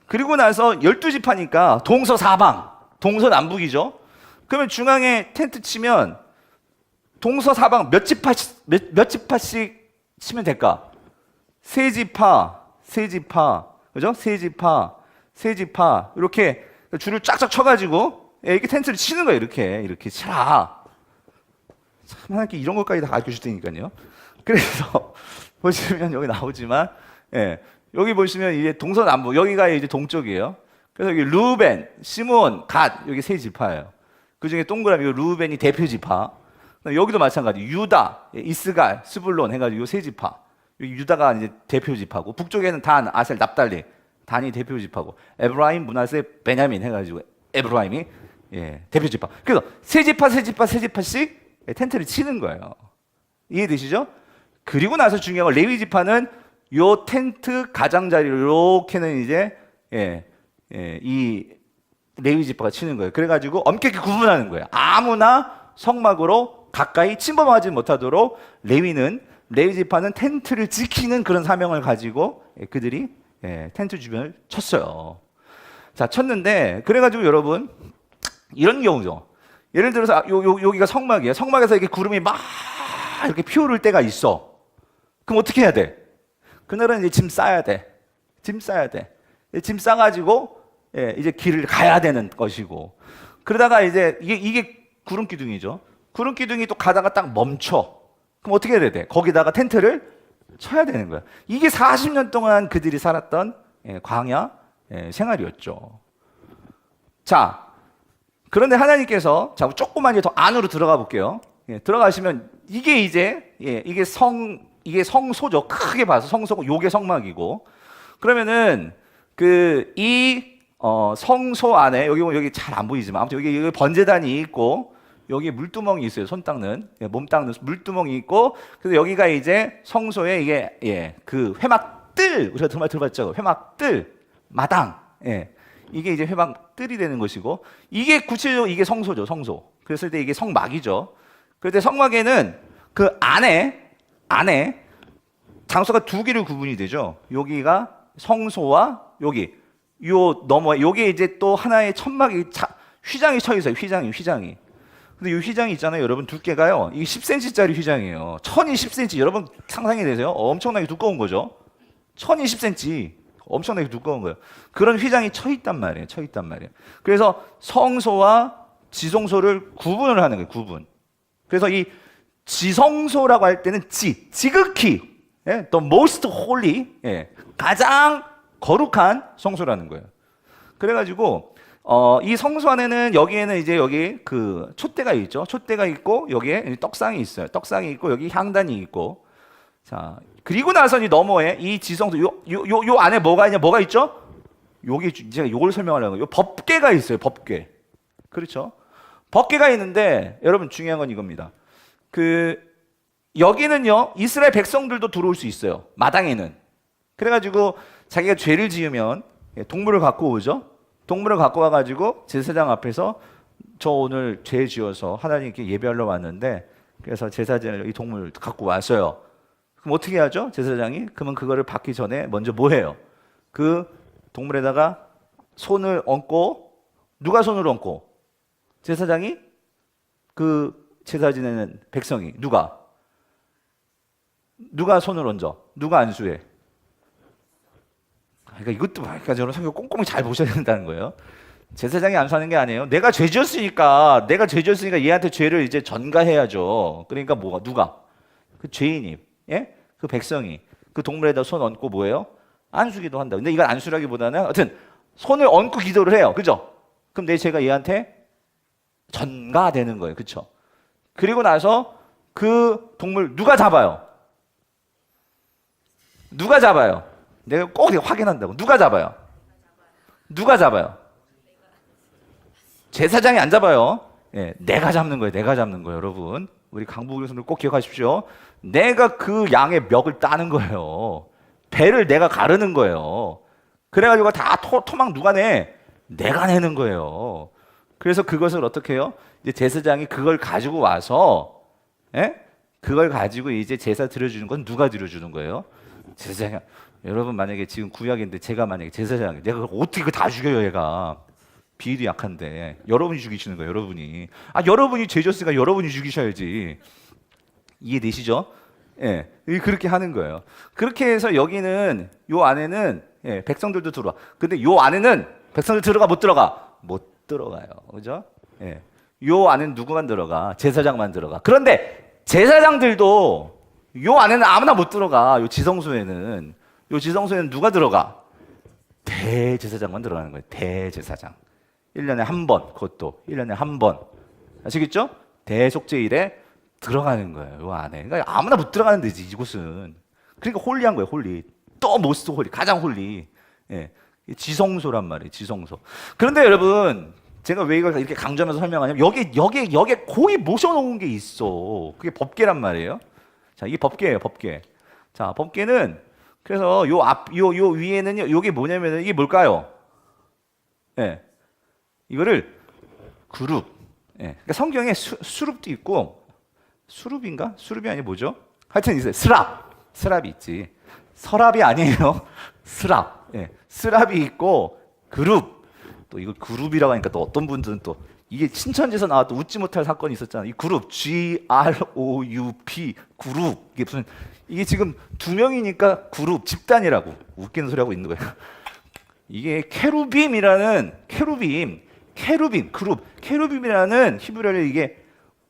A: 그리고 나서 12지파니까 동서사방, 동서남북이죠. 그러면 중앙에 텐트 치면 동서사방 몇 지파씩 치면 될까? 세 지파, 그죠? 세 지파 이렇게 줄을 쫙쫙 쳐가지고 이렇게 텐트를 치는 거예요. 이렇게 치라. 참 하나님께 이런 것까지 다 가르쳐 주시니까요. 그래서 보시면 여기 나오지만, 여기 보시면 이제 동서남북, 여기가 이제 동쪽이에요. 그래서 여기 루벤, 시므온, 갓, 여기 세 지파예요. 그 중에 동그라미 루벤이 대표 지파. 여기도 마찬가지. 유다, 이스갈, 스불론 해가지고 세 지파. 여기 유다가 이제 대표 지파고, 북쪽에는 단, 아셀, 납달리, 단이 대표 지파고, 에브라임, 므낫세, 베냐민 해가지고 에브라임이 대표 지파. 그래서 세 지파씩 텐트를 치는 거예요. 이해되시죠? 그리고 나서 중요한 건 레위 지파는 요 텐트 가장자리를 이렇게는 이제 이 레위 지파가 치는 거예요. 그래가지고 엄격히 구분하는 거예요. 아무나 성막으로 가까이 침범하지 못하도록 레위 지파는 텐트를 지키는 그런 사명을 가지고 그들이 텐트 주변을 쳤어요. 자, 쳤는데 그래가지고 여러분 이런 경우죠. 예를 들어서 여기가 성막이에요. 성막에서 이렇게 구름이 막 이렇게 피오를 때가 있어. 그럼 어떻게 해야 돼? 그날은 이제 짐 싸야 돼. 짐 싸가지고 이제 길을 가야 되는 것이고, 그러다가 이제 이게 구름 기둥이죠. 구름 기둥이 또 가다가 딱 멈춰. 그럼 어떻게 해야 돼? 거기다가 텐트를 쳐야 되는 거야. 이게 40년 동안 그들이 살았던 광야 생활이었죠. 자, 그런데 하나님께서 조금만 이제 더 안으로 들어가 볼게요. 들어가시면 이게 이제 이게 성소죠. 크게 봐서 성소고 요게 성막이고, 그러면은 성소 안에 여기 잘 안 보이지만 아무튼 여기 번제단이 있고, 여기 물두멍이 있어요. 손 닦는, 몸 닦는 물두멍이 있고, 그래서 여기가 이제 성소에 이게 그 회막뜰, 우리가 정말 들어봤죠. 회막뜰, 마당, 이게 이제 회막뜰이 되는 것이고, 이게 구체적으로 이게 성소죠. 성소. 그랬을 때 이게 성막이죠. 그럴 때 성막에는 그 안에 장소가 두 개로 구분이 되죠. 여기가 성소와 요 너머에 요게 이제 또 하나의 천막이 휘장이 쳐 있어요. 휘장이. 근데 이 휘장이 있잖아요. 여러분 두께가요. 이게 10cm짜리 휘장이에요. 천이 10cm. 여러분 상상이 되세요? 엄청나게 두꺼운 거죠. 천이 10cm. 엄청나게 두꺼운 거예요. 그런 휘장이 쳐 있단 말이에요. 그래서 성소와 지성소를 구분을 하는 거예요. 구분. 그래서 이 지성소라고 할 때는 지극히 the most holy, 가장 거룩한 성소라는 거예요. 그래가지고 이 성소 안에는 여기에는 이제 여기 그 촛대가 있죠. 촛대가 있고 여기에 떡상이 있어요. 떡상이 있고 여기 향단이 있고. 자, 그리고 나서 이 너머에 이 지성소 요 안에 뭐가 있죠? 여기 제가 요걸 설명하려고 해요. 법궤가 있어요. 법궤. 그렇죠? 법궤가 있는데 여러분 중요한 건 이겁니다. 여기는요 이스라엘 백성들도 들어올 수 있어요. 마당에는. 그래가지고 자기가 죄를 지으면 동물을 갖고 오죠. 동물을 갖고 와가지고 제사장 앞에서 저 오늘 죄 지어서 하나님께 예배하러 왔는데 그래서 제사장을 이 동물 갖고 왔어요. 그럼 어떻게 하죠? 제사장이? 그러면 그거를 받기 전에 먼저 뭐 해요? 그 동물에다가 손을 얹고, 누가 손을 얹고? 제사장이? 그 제사 지내는 백성이. 누가 손을 얹어? 누가 안수해? 그러니까 이것도 그러니까 여러분 성경 꼼꼼히 잘 보셔야 된다는 거예요. 제사장이 안수하는 게 아니에요. 내가 죄 지었으니까 얘한테 죄를 이제 전가해야죠. 그러니까 뭐가 누가? 그 죄인이, 예? 그 백성이 그 동물에다 손 얹고 뭐예요? 안수기도 한다. 근데 이건 안수라기보다는 하여튼 손을 얹고 기도를 해요. 그죠? 그럼 내 죄가 얘한테 전가되는 거예요. 그렇죠? 그리고 나서 그 동물 누가 잡아요? 누가 잡아요? 내가 꼭 확인한다고. 누가 잡아요? 누가 잡아요? 제사장이 안 잡아요. 예, 내가 잡는 거예요. 내가 잡는 거예요, 여러분. 우리 강북 교수님들 꼭 기억하십시오. 내가 그 양의 멱을 따는 거예요. 배를 내가 가르는 거예요. 그래가지고 다 토막 누가 내? 내가 내는 거예요. 그래서 그것을 어떻게 해요? 이제 제사장이 그걸 가지고 와서, 예? 그걸 가지고 이제 제사 드려주는 건 누가 드려주는 거예요? 제사장. 여러분 만약에 지금 구약인데 제가 만약에 제사장이 내가 어떻게 그거 다 죽여요, 얘가. 비위도 약한데 여러분이 죽이시는 거예요. 여러분이 죄 졌으니까 여러분이 죽이셔야지. 이해되시죠? 예, 그렇게 하는 거예요. 그렇게 해서 여기는 요 안에는 예, 백성들도 들어와. 근데 요 안에는 백성들 들어가 못 들어가? 못 들어가요. 그죠? 예. 요 안에는 누구만 들어가? 제사장만 들어가. 그런데 제사장들도 요 안에는 아무나 못 들어가. 요 지성소에는 누가 들어가? 대제사장만 들어가는 거예요. 대제사장. 1년에 한 번, 그것도 1년에 한 번. 아시겠죠? 대속죄일에 들어가는 거예요. 요 안에. 그러니까 아무나 못 들어가는 데지, 이곳은. 그러니까 홀리한 거예요, 홀리. 더 모스트 홀리, 가장 홀리. 예. 지성소란 말이에요, 지성소. 그런데 여러분, 제가 왜 이걸 이렇게 강조하면서 설명하냐면, 여기에 거의 모셔놓은 게 있어. 그게 법궤란 말이에요. 자, 이게 법궤예요, 법궤. 자, 법궤는, 그래서 요 위에는요, 요게 뭐냐면은, 이게 뭘까요? 예. 이거를 그룹. 예. 그러니까 성경에 수룹도 있고, 수룹인가? 수룹이 아니 뭐죠? 하여튼 있어요. 스랍이 있지. 서랍이 아니에요. 스랍. 예. 스랍이 있고 그룹. 또 이거 그룹이라고 하니까 또 어떤 분들은 또 이게 신천지에서 나왔던 웃지 못할 사건이 있었잖아요. 이 그룹 GROUP 그룹. 이게 지금 2명이니까 그룹 집단이라고 웃기는 소리 하고 있는 거예요. 이게 케루빔이라는 히브리어를 이게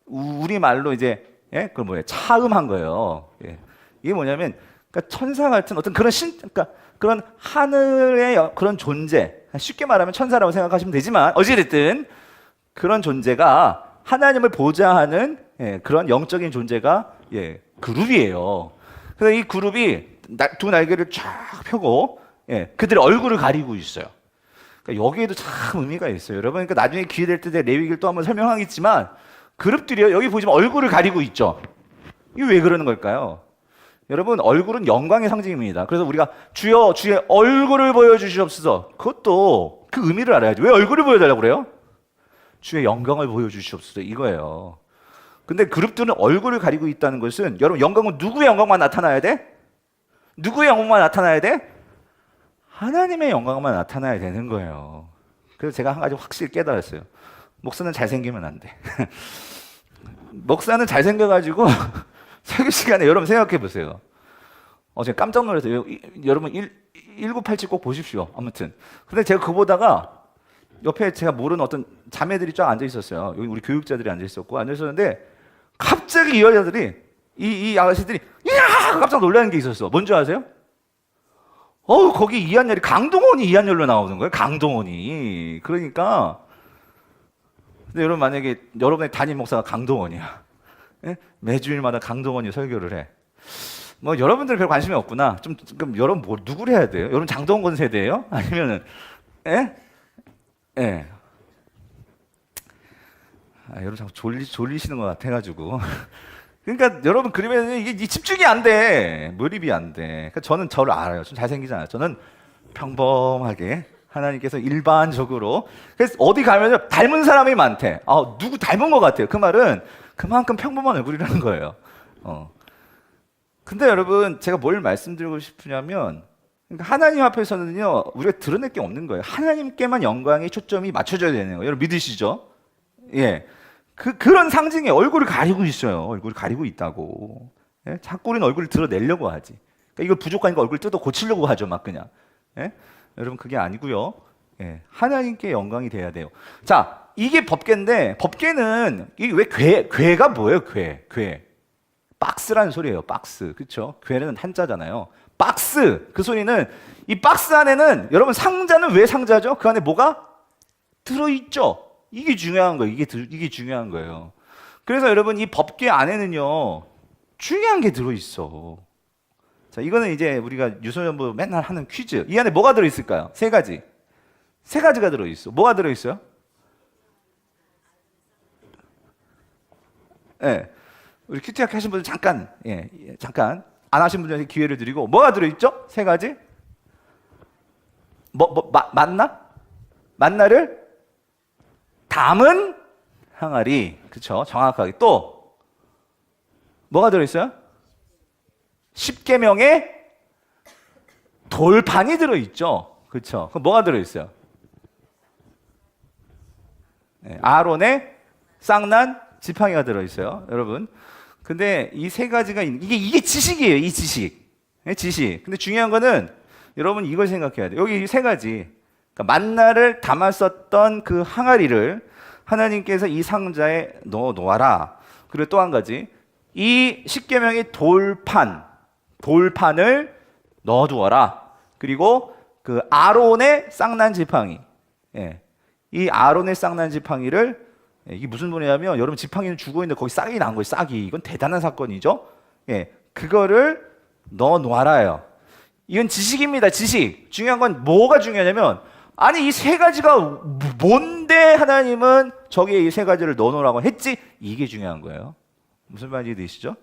A: 우리 말로 이제 예? 그걸 뭐예요? 차음한 거예요. 예. 이게 뭐냐면 그러니까 천사 같은 어떤 그런 그러니까 그런 하늘의 그런 존재, 쉽게 말하면 천사라고 생각하시면 되지만 어찌됐든 그런 존재가 하나님을 보좌하는 예, 그런 영적인 존재가 예, 그룹이에요. 그래서 이 그룹이 두 날개를 쫙 펴고 예, 그들의 얼굴을 가리고 있어요. 그러니까 여기에도 참 의미가 있어요. 여러분, 그러니까 나중에 기회 될 때 레위기를 또 한번 설명하겠지만 그룹들이요, 여기 보시면 얼굴을 가리고 있죠. 이게 왜 그러는 걸까요? 여러분, 얼굴은 영광의 상징입니다. 그래서 우리가 주여 주의 얼굴을 보여주시옵소서. 그것도 그 의미를 알아야죠. 왜 얼굴을 보여달라고 그래요? 주의 영광을 보여주시옵소서 이거예요. 근데 그룹들은 얼굴을 가리고 있다는 것은 여러분, 영광은 누구의 영광만 나타나야 돼? 누구의 영광만 나타나야 돼? 하나님의 영광만 나타나야 되는 거예요. 그래서 제가 한 가지 확실히 깨달았어요. 목사는 잘생기면 안 돼. 목사는 잘생겨가지고 설교 시간에 여러분 생각해 보세요. 제가 깜짝 놀랐어요. 여러분 1987 꼭 보십시오. 아무튼. 근데 제가 그거 보다가 옆에 제가 모르는 어떤 자매들이 쫙 앉아 있었어요. 여기 우리 교육자들이 앉아 있었고 앉아 있었는데 갑자기 이 여자들이 이 아가씨들이 이야 깜짝 놀라는 게 있었어. 뭔지 아세요? 거기 이한열이 강동원이 이한열로 나오는 거예요. 강동원이. 그러니까 근데 여러분 만약에 여러분의 담임 목사가 강동원이야. 예? 매주일마다 강동원이 설교를 해. 뭐 여러분들 별 관심이 없구나. 그럼 여러분 뭐 누구를 해야 돼요? 여러분 장동건 세대예요? 아니면은 예? 예. 여러분 자꾸 졸리시는 것 같아가지고 그러니까 여러분 그러면 이게 집중이 안 돼. 몰입이 안 돼. 그러니까 저는 저를 알아요. 좀 잘생기잖아요. 저는 평범하게 하나님께서 일반적으로 그래서 어디 가면 닮은 사람이 많대. 누구 닮은 것 같아요. 그 말은 그만큼 평범한 얼굴이라는 거예요. 근데 여러분 제가 뭘 말씀드리고 싶으냐면 그러니까 하나님 앞에서는요 우리가 드러낼 게 없는 거예요. 하나님께만 영광의 초점이 맞춰져야 되는 거예요. 여러분 믿으시죠? 예. 그런 상징이 얼굴을 가리고 있어요. 얼굴을 가리고 있다고. 예? 자꾸 우리는 얼굴을 드러내려고 하지. 그러니까 이거 부족하니까 얼굴 뜯어 고치려고 하죠, 막 그냥. 예? 여러분 그게 아니고요. 예. 하나님께 영광이 돼야 돼요. 자, 이게 법궤인데 법궤는 이게 왜 궤가 뭐예요? 궤. 박스라는 소리예요. 박스. 그렇죠? 궤는 한자잖아요. 박스. 그 소리는 이 박스 안에는 여러분 상자는 왜 상자죠? 그 안에 뭐가 들어 있죠. 이게 중요한 거예요. 이게 중요한 거예요. 그래서 여러분 이 법궤 안에는요 중요한 게 들어 있어. 자, 이거는 이제 우리가 유소년부 맨날 하는 퀴즈. 이 안에 뭐가 들어 있을까요? 세 가지가 들어 있어. 뭐가 들어 있어요? 예. 우리 큐티학 하신 분들 잠깐 잠깐 안 하신 분들에게 기회를 드리고 뭐가 들어 있죠? 세 가지? 만나? 만나를 담은 항아리. 그렇죠? 정확하게. 또 뭐가 들어 있어요? 십계명의 돌판이 들어 있죠. 그렇죠? 그럼 뭐가 들어 있어요? 아론의 쌍난 지팡이가 들어 있어요. 여러분. 근데 이 세 가지가 이게 지식이에요. 이 지식. 지식. 근데 중요한 거는 여러분 이걸 생각해야 돼요. 여기 세 가지. 그러니까 만나를 담았었던 그 항아리를 하나님께서 이 상자에 넣어 놓아라. 그리고 또 한 가지. 이 십계명의 돌판을 넣어 두어라. 그리고 그 아론의 쌍난 지팡이. 이 아론의 쌍난 지팡이를 이게 무슨 소리냐면 여러분 지팡이는 죽어 있는데 거기 싹이 난 거예요. 싹이. 이건 대단한 사건이죠. 그거를 넣어 놓아라요. 이건 지식입니다. 지식. 중요한 건 뭐가 중요하냐면 아니 이 세 가지가 뭔데 하나님은 저기에 이 세 가지를 넣어 놓으라고 했지? 이게 중요한 거예요. 무슨 말인지 되시죠?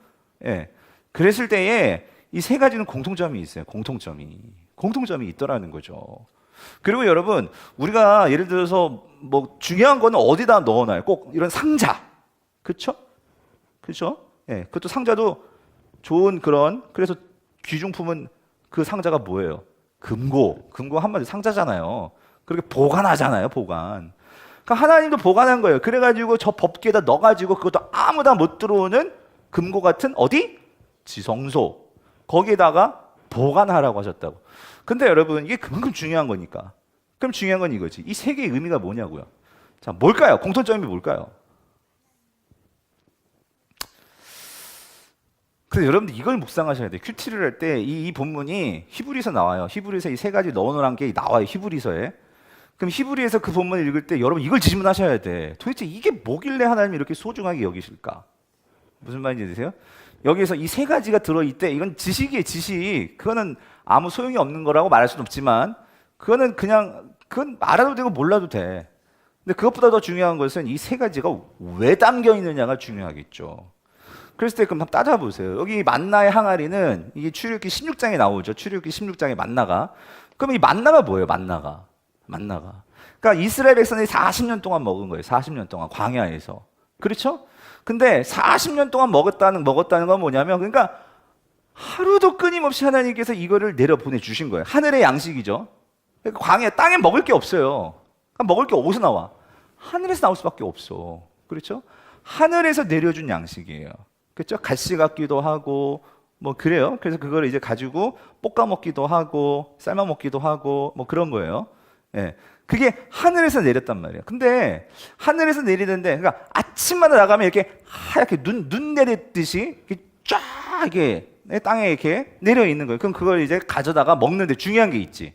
A: 그랬을 때에 이 세 가지는 공통점이 있어요. 공통점이 있더라는 거죠. 그리고 여러분 우리가 예를 들어서 뭐 중요한 거는 어디다 넣어놔요? 꼭 이런 상자, 그렇죠? 그것도 상자도 좋은 그래서 귀중품은 그 상자가 뭐예요? 금고 한마디 상자잖아요. 그렇게 보관하잖아요, 보관. 그러니까 하나님도 보관한 거예요. 그래가지고 저 법궤에다 넣어가지고 그것도 아무나 못 들어오는 금고 같은 어디? 지성소. 거기에다가 보관하라고 하셨다고. 근데 여러분 이게 그만큼 중요한 거니까. 그럼 중요한 건 이거지. 이 세 개의 의미가 뭐냐고요. 자, 뭘까요? 공통점이 뭘까요? 그래서 여러분들 이걸 묵상하셔야 돼요. 큐티를 할 때 이 본문이 히브리서 나와요. 히브리서 이 세 가지 넣어놓은 게 나와요. 히브리서에. 그럼 히브리에서 그 본문을 읽을 때 여러분 이걸 질문하셔야 돼. 도대체 이게 뭐길래 하나님이 이렇게 소중하게 여기실까? 무슨 말인지 아세요? 여기에서 이 세 가지가 들어있대. 이건 지식이에요. 지식. 그거는 아무 소용이 없는 거라고 말할 수는 없지만 그건 알아도 되고 몰라도 돼. 근데 그것보다 더 중요한 것은 이 세 가지가 왜 담겨 있느냐가 중요하겠죠. 그랬을 때 그럼 한번 따져보세요. 여기 만나의 항아리는 이게 출애굽기 16장에 나오죠. 출애굽기 16장에 만나가. 그럼 이 만나가 뭐예요? 만나가. 그러니까 이스라엘 백성이 40년 동안 먹은 거예요. 40년 동안 광야에서. 그렇죠? 근데 40년 동안 먹었다는 건 뭐냐면 그러니까 하루도 끊임없이 하나님께서 이거를 내려 보내 주신 거예요. 하늘의 양식이죠. 그러니까 광야 땅에 먹을 게 없어요. 그러니까 먹을 게 어디서 나와? 하늘에서 나올 수밖에 없어. 그렇죠? 하늘에서 내려준 양식이에요. 그렇죠? 가시 같기도 하고 뭐 그래요. 그래서 그걸 이제 가지고 볶아 먹기도 하고 삶아 먹기도 하고 뭐 그런 거예요. 그게 하늘에서 내렸단 말이에요. 근데 하늘에서 내리는데 그러니까 아침마다 나가면 이렇게 하얗게 눈 내리듯이 이렇게 쫙 이렇게 땅에 이렇게 내려 있는 거예요. 그럼 그걸 이제 가져다가 먹는데 중요한 게 있지.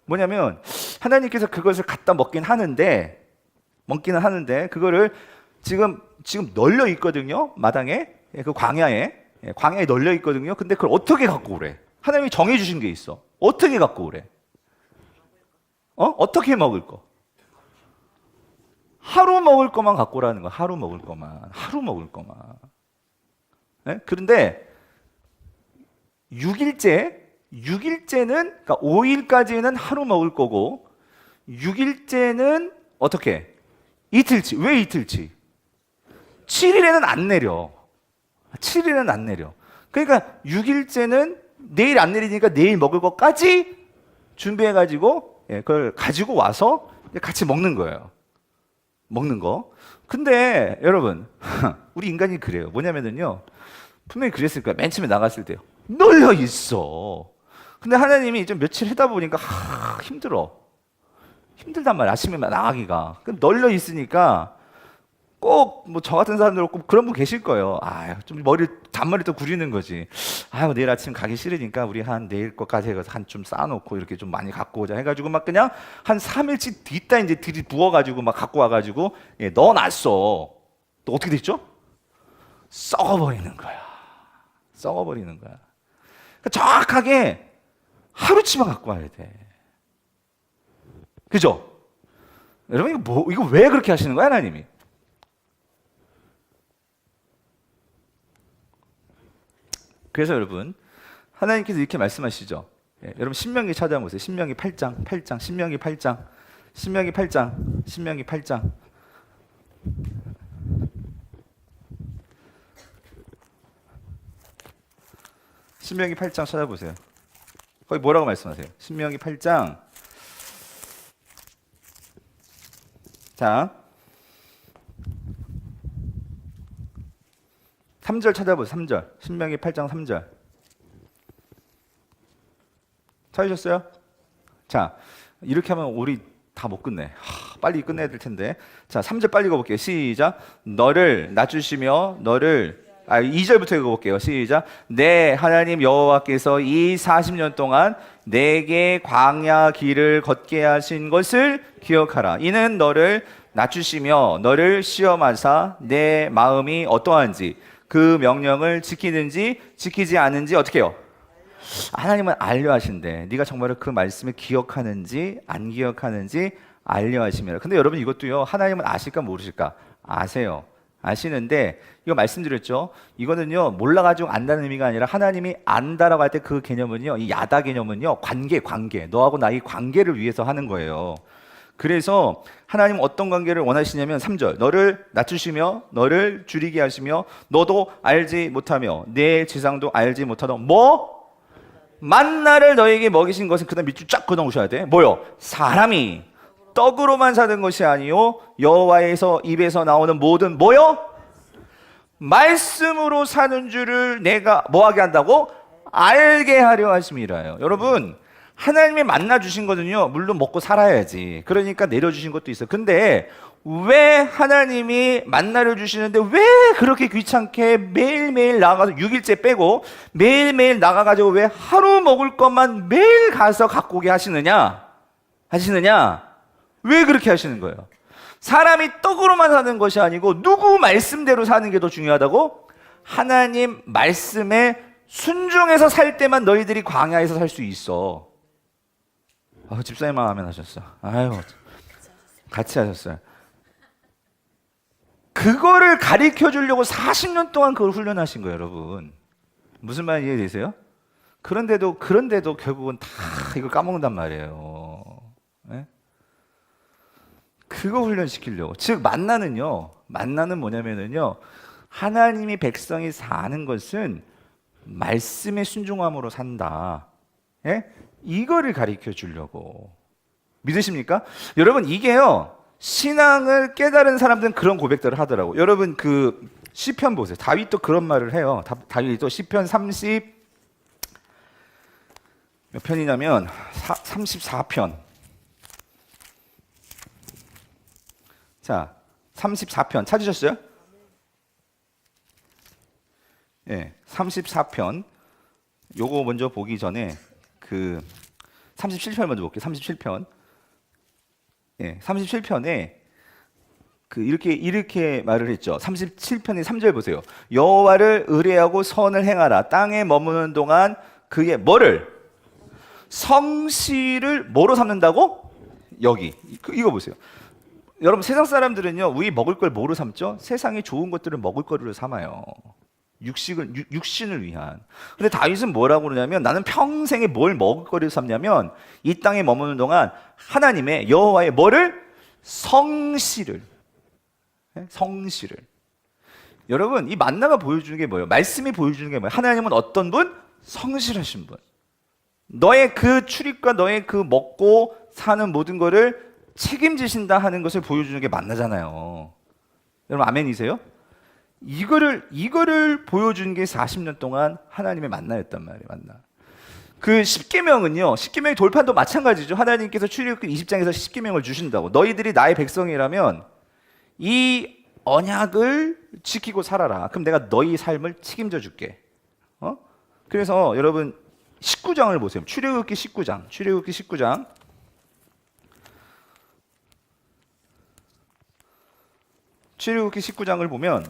A: 뭐냐면 하나님께서 그것을 갖다 먹기는 하는데 그거를 지금 널려 있거든요. 마당에 그 광야에 널려 있거든요. 근데 그걸 어떻게 갖고 오래? 하나님이 정해 주신 게 있어. 어떻게 갖고 오래? 어떻게 먹을 거? 하루 먹을 거만 갖고 오라는 거야. 하루 먹을 거만. 예? 그런데 6일째는 그러니까 5일까지는 하루 먹을 거고 6일째는 어떻게? 이틀치. 왜 이틀치? 7일에는 안 내려. 7일에는 안 내려. 그러니까 6일째는 내일 안 내리니까 내일 먹을 것까지 준비해가지고 그걸 가지고 와서 같이 먹는 거예요. 먹는 거. 근데 여러분 우리 인간이 그래요. 뭐냐면은요. 분명히 그랬을 거야. 맨 처음에 나갔을 때요. 널려 있어. 근데 하나님이 좀 며칠 하다 보니까 힘들단 말이야. 아침에 나가기가. 그럼 널려 있으니까 꼭 뭐 저 같은 사람들 꼭 그런 분 계실 거예요. 좀 잔머리 또 구리는 거지. 내일 아침 가기 싫으니까 우리 한 내일 것까지 해서 한 좀 쌓아놓고 이렇게 좀 많이 갖고 오자 해가지고 막 그냥 한 3일치 뒤따 이제 들이 부어가지고 막 갖고 와가지고 넣어놨어. 또 어떻게 됐죠? 썩어버리는 거야. 그러니까 정확하게 하루치만 갖고 와야 돼. 그죠? 여러분 이거 왜 그렇게 하시는 거야 하나님이? 그래서 여러분 하나님께서 이렇게 말씀하시죠. 여러분 신명기 찾아보세요. 신명기 8장, 신명기 8장. 신명기 8장 찾아보세요. 거기 뭐라고 말씀하세요? 신명기 8장. 자, 3절 찾아보세요. 3절. 신명기 8장 3절. 찾으셨어요? 자, 이렇게 하면 우리 다 못 끝내. 빨리 끝내야 될 텐데. 자, 3절 빨리 읽어볼게요. 시작. 너를 낮추시며 2절부터 읽어볼게요. 시작. 내 하나님 여호와께서 이 40년 동안 내게 광야 길을 걷게 하신 것을 기억하라. 이는 너를 낮추시며 너를 시험하사 내 마음이 어떠한지 그 명령을 지키는지 지키지 않는지 어떻게 해요? 하나님은 알려 하신대. 네가 정말 그 말씀을 기억하는지 안 기억하는지 알려 하심이라. 근데 여러분 이것도요. 하나님은 아실까 모르실까? 아세요. 아시는데 이거 말씀드렸죠. 이거는요. 몰라가지고 안다는 의미가 아니라 하나님이 안다라고 할 때 그 개념은요. 이 야다 개념은요. 관계. 너하고 나의 관계를 위해서 하는 거예요. 그래서 하나님은 어떤 관계를 원하시냐면 3절 너를 낮추시며 너를 줄이게 하시며 너도 알지 못하며 내 지상도 알지 못하던 만나를 너에게 먹이신 것은 그 다음 밑줄 쫙 그어놓으셔야 돼. 뭐요? 사람이 떡으로만 사는 것이 아니요 여호와에서 입에서 나오는 모든 말씀으로 사는 줄을 내가 뭐하게 한다고? 알게 하려 하심이라요. 여러분 하나님이 만나 주신 거는요 물론 먹고 살아야지. 그러니까 내려주신 것도 있어요. 근데 왜 하나님이 만나려 주시는데 왜 그렇게 귀찮게 매일매일 나가서 6일째 빼고 매일매일 나가가지고 왜 하루 먹을 것만 매일 가서 갖고 오게 하시느냐? 왜 그렇게 하시는 거예요? 사람이 떡으로만 사는 것이 아니고 누구 말씀대로 사는 게 더 중요하다고? 하나님 말씀에 순종해서 살 때만 너희들이 광야에서 살 수 있어. 집사님만 아멘 하셨어. 같이 하셨어요. 그거를 가르쳐 주려고 40년 동안 그걸 훈련하신 거예요, 여러분. 무슨 말인지 이해되세요? 그런데도 결국은 다 이걸 까먹는단 말이에요. 네? 그거 훈련시키려고. 즉 만나는 뭐냐면은요. 하나님이 백성이 사는 것은 말씀의 순종함으로 산다. 예? 이거를 가르쳐 주려고. 믿으십니까? 여러분 이게요. 신앙을 깨달은 사람들은 그런 고백들을 하더라고. 여러분 그 시편 보세요. 다윗도 그런 말을 해요. 다윗도 시편 30 몇 편이냐면 34편. 자, 34편 찾으셨어요? 예, 34편. 요거 먼저 보기 전에 그 37편 먼저 볼게요. 37편. 예, 37편에 그 이렇게 말을 했죠. 37편의 3절 보세요. 여호와를 의뢰하고 선을 행하라. 땅에 머무는 동안 그의 뭐를? 성실을 뭐로 삼는다고? 여기. 이거 보세요. 여러분 세상 사람들은요. 우리 먹을 걸 뭐로 삼죠? 세상에 좋은 것들을 먹을 거리로 삼아요. 육신을 위한. 근데 다윗은 뭐라고 그러냐면 나는 평생에 뭘 먹을거리를 삼냐면 이 땅에 머무는 동안 하나님의 여호와의 뭐를? 성실을. 성실을. 여러분 이 만나가 보여주는 게 뭐예요? 말씀이 보여주는 게 뭐예요? 하나님은 어떤 분? 성실하신 분. 너의 그 출입과 너의 그 먹고 사는 모든 거를 책임지신다 하는 것을 보여주는 게 만나잖아요. 여러분 아멘이세요? 이거를 보여준 게 40년 동안 하나님의 만나였단 말이에요. 만나. 그 십계명은요. 십계명의 돌판도 마찬가지죠. 하나님께서 출애굽기 20장에서 십계명을 주신다고. 너희들이 나의 백성이라면 이 언약을 지키고 살아라. 그럼 내가 너희 삶을 책임져 줄게. 그래서 여러분 19장을 보세요. 출애굽기 19장. 출애굽기 19장. 출애굽기 19장을 보면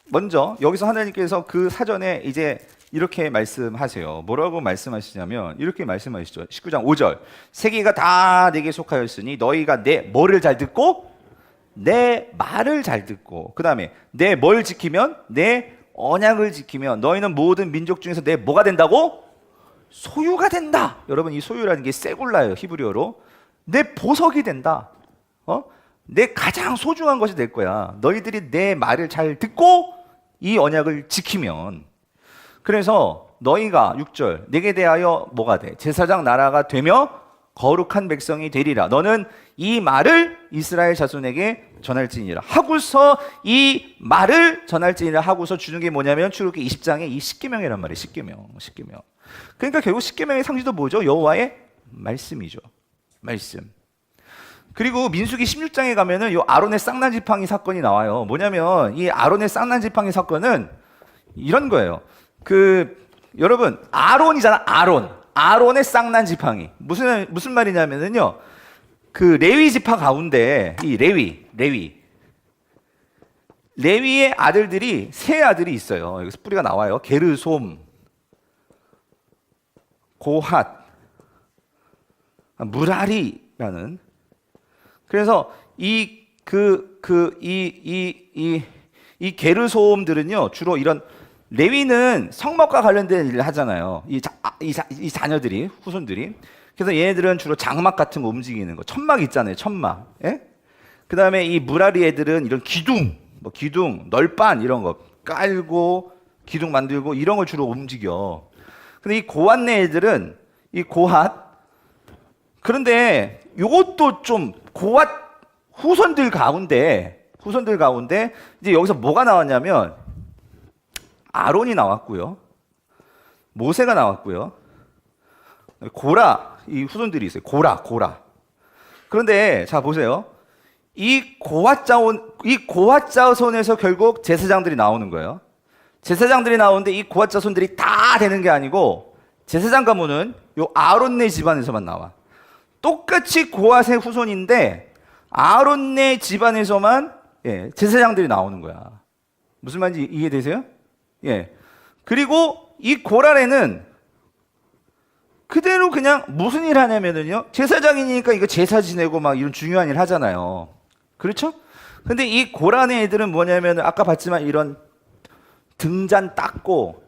A: 먼저 여기서 하나님께서 그 사전에 이제 이렇게 말씀하세요. 뭐라고 말씀하시냐면 이렇게 말씀하시죠. 19장 5절. 세계가 다 내게 속하였으니 너희가 내 뭐를 잘 듣고 내 말을 잘 듣고 그 다음에 내 뭘 지키면 내 언약을 지키면 너희는 모든 민족 중에서 내 뭐가 된다고? 소유가 된다. 여러분 이 소유라는 게 세굴라예요. 히브리어로. 내 보석이 된다. 내 가장 소중한 것이 될 거야. 너희들이 내 말을 잘 듣고 이 언약을 지키면. 그래서 너희가 6절 내게 대하여 뭐가 돼? 제사장 나라가 되며 거룩한 백성이 되리라. 너는 이 말을 이스라엘 자손에게 전할지니라 하고서 이 말을 전할지니라 하고서 주는 게 뭐냐면 출애굽기 20장에 이 십계명이란 말이에요. 십계명. 그러니까 결국 십계명의 상징도 뭐죠? 여호와의 말씀이죠. 말씀. 그리고 민수기 16장에 가면은 요 아론의 쌍난 지팡이 사건이 나와요. 뭐냐면 이 아론의 쌍난 지팡이 사건은 이런 거예요. 여러분 아론이잖아. 아론의 쌍난 지팡이. 무슨 말이냐면은요. 그 레위 지파 가운데 이 레위의 아들들이 세 아들이 있어요. 여기서 뿌리가 나와요. 게르솜, 고핫, 무라리라는. 그래서 이 게르솜들은요 주로 이런 레위는 성막과 관련된 일을 하잖아요. 이 자녀들이 후손들이. 그래서 얘네들은 주로 장막 같은 거 움직이는 거, 천막 있잖아요, 천막. 예? 그 다음에 이 무라리 애들은 이런 기둥, 널반 이런 거 깔고 기둥 만들고 이런 걸 주로 움직여. 근데 이 고핫네 애들은 이 고핫. 그런데 요것도 좀 고핫 후손들 가운데 이제 여기서 뭐가 나왔냐면 아론이 나왔고요, 모세가 나왔고요, 고라 이 후손들이 있어요. 고라. 그런데 자 보세요. 이 고핫 자손에서 결국 제사장들이 나오는 거예요. 제사장들이 나오는데 이 고핫 자손들이 다 되는 게 아니고 제사장 가문은 요 아론네 집안에서만 나와. 똑같이 고핫의 후손인데 아론네 집안에서만 제사장들이 나오는 거야. 무슨 말인지 이해되세요? 예. 그리고 이 고라레는 그대로 그냥 무슨 일 하냐면은요, 제사장이니까 이거 제사 지내고 막 이런 중요한 일 하잖아요. 그렇죠? 근데 이 고라네 애들은 뭐냐면 아까 봤지만 이런 등잔 닦고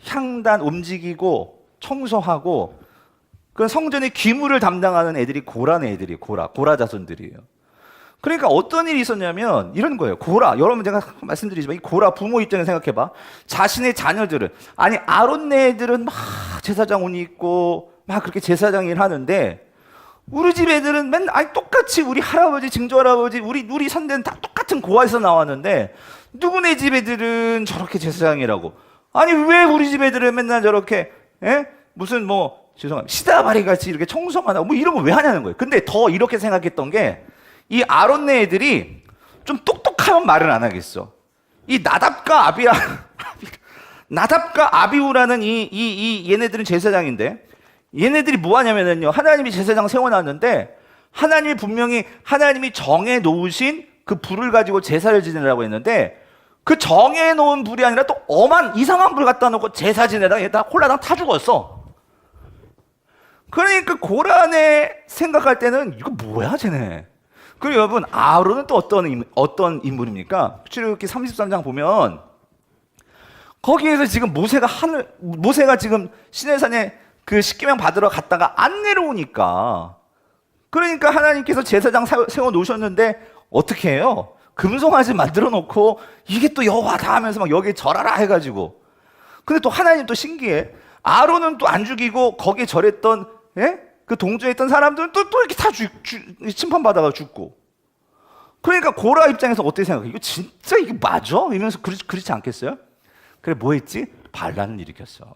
A: 향단 움직이고 청소하고 그런 성전의 기물을 담당하는 애들이 고라네 애들이 고라 자손들이에요. 그러니까 어떤 일이 있었냐면 이런 거예요. 고라, 여러분 제가 말씀드리지만 이 고라 부모 입장에서 생각해봐. 자신의 자녀들은, 아니 아론네 애들은 막 제사장 옷 입고 막 그렇게 제사장 일 하는데 우리 집 애들은 맨날 똑같이 우리 할아버지, 증조할아버지, 우리 선대는 다 똑같은 고아에서 나왔는데 누구네 집 애들은 저렇게 제사장이라고. 아니 왜 우리 집 애들은 맨날 저렇게 무슨 죄송합니다, 시다바리 같이 이렇게 청소만 하고 이런 거 왜 하냐는 거예요. 근데 더 이렇게 생각했던 게 이 아론네 애들이 좀 똑똑하면 말을 안 하겠어. 이 나답과 아비후라는 얘네들은 제사장인데 얘네들이 뭐 하냐면요, 하나님이 제사장 세워놨는데 하나님이 정해 놓으신 그 불을 가지고 제사를 지내라고 했는데 그 정해 놓은 불이 아니라 또 이상한 불 갖다 놓고 제사 지내다가 얘 다 홀라당 타 죽었어. 그러니까 고란에 생각할 때는 이거 뭐야 쟤네. 그리고 여러분 아론은 또 어떤 인물입니까? 출애굽기 33장 보면 거기에서 지금 모세가 지금 시내산에 그 십계명 받으러 갔다가 안 내려오니까, 그러니까 하나님께서 제사장 세워 놓으셨는데 어떻게 해요? 금송아지 만들어 놓고 이게 또 여호와다 하면서 막 여기에 절하라 해가지고. 근데 또 하나님 또 신기해. 아론은 또 안 죽이고 거기에 절했던, 예? 그 동조에 있던 사람들은 또 이렇게 다 심판받아가 죽고. 그러니까 고라 입장에서 어떻게 생각해? 이거 진짜 이게 맞아? 이러면서 그렇지 않겠어요? 그래 뭐 했지? 반란을 일으켰어.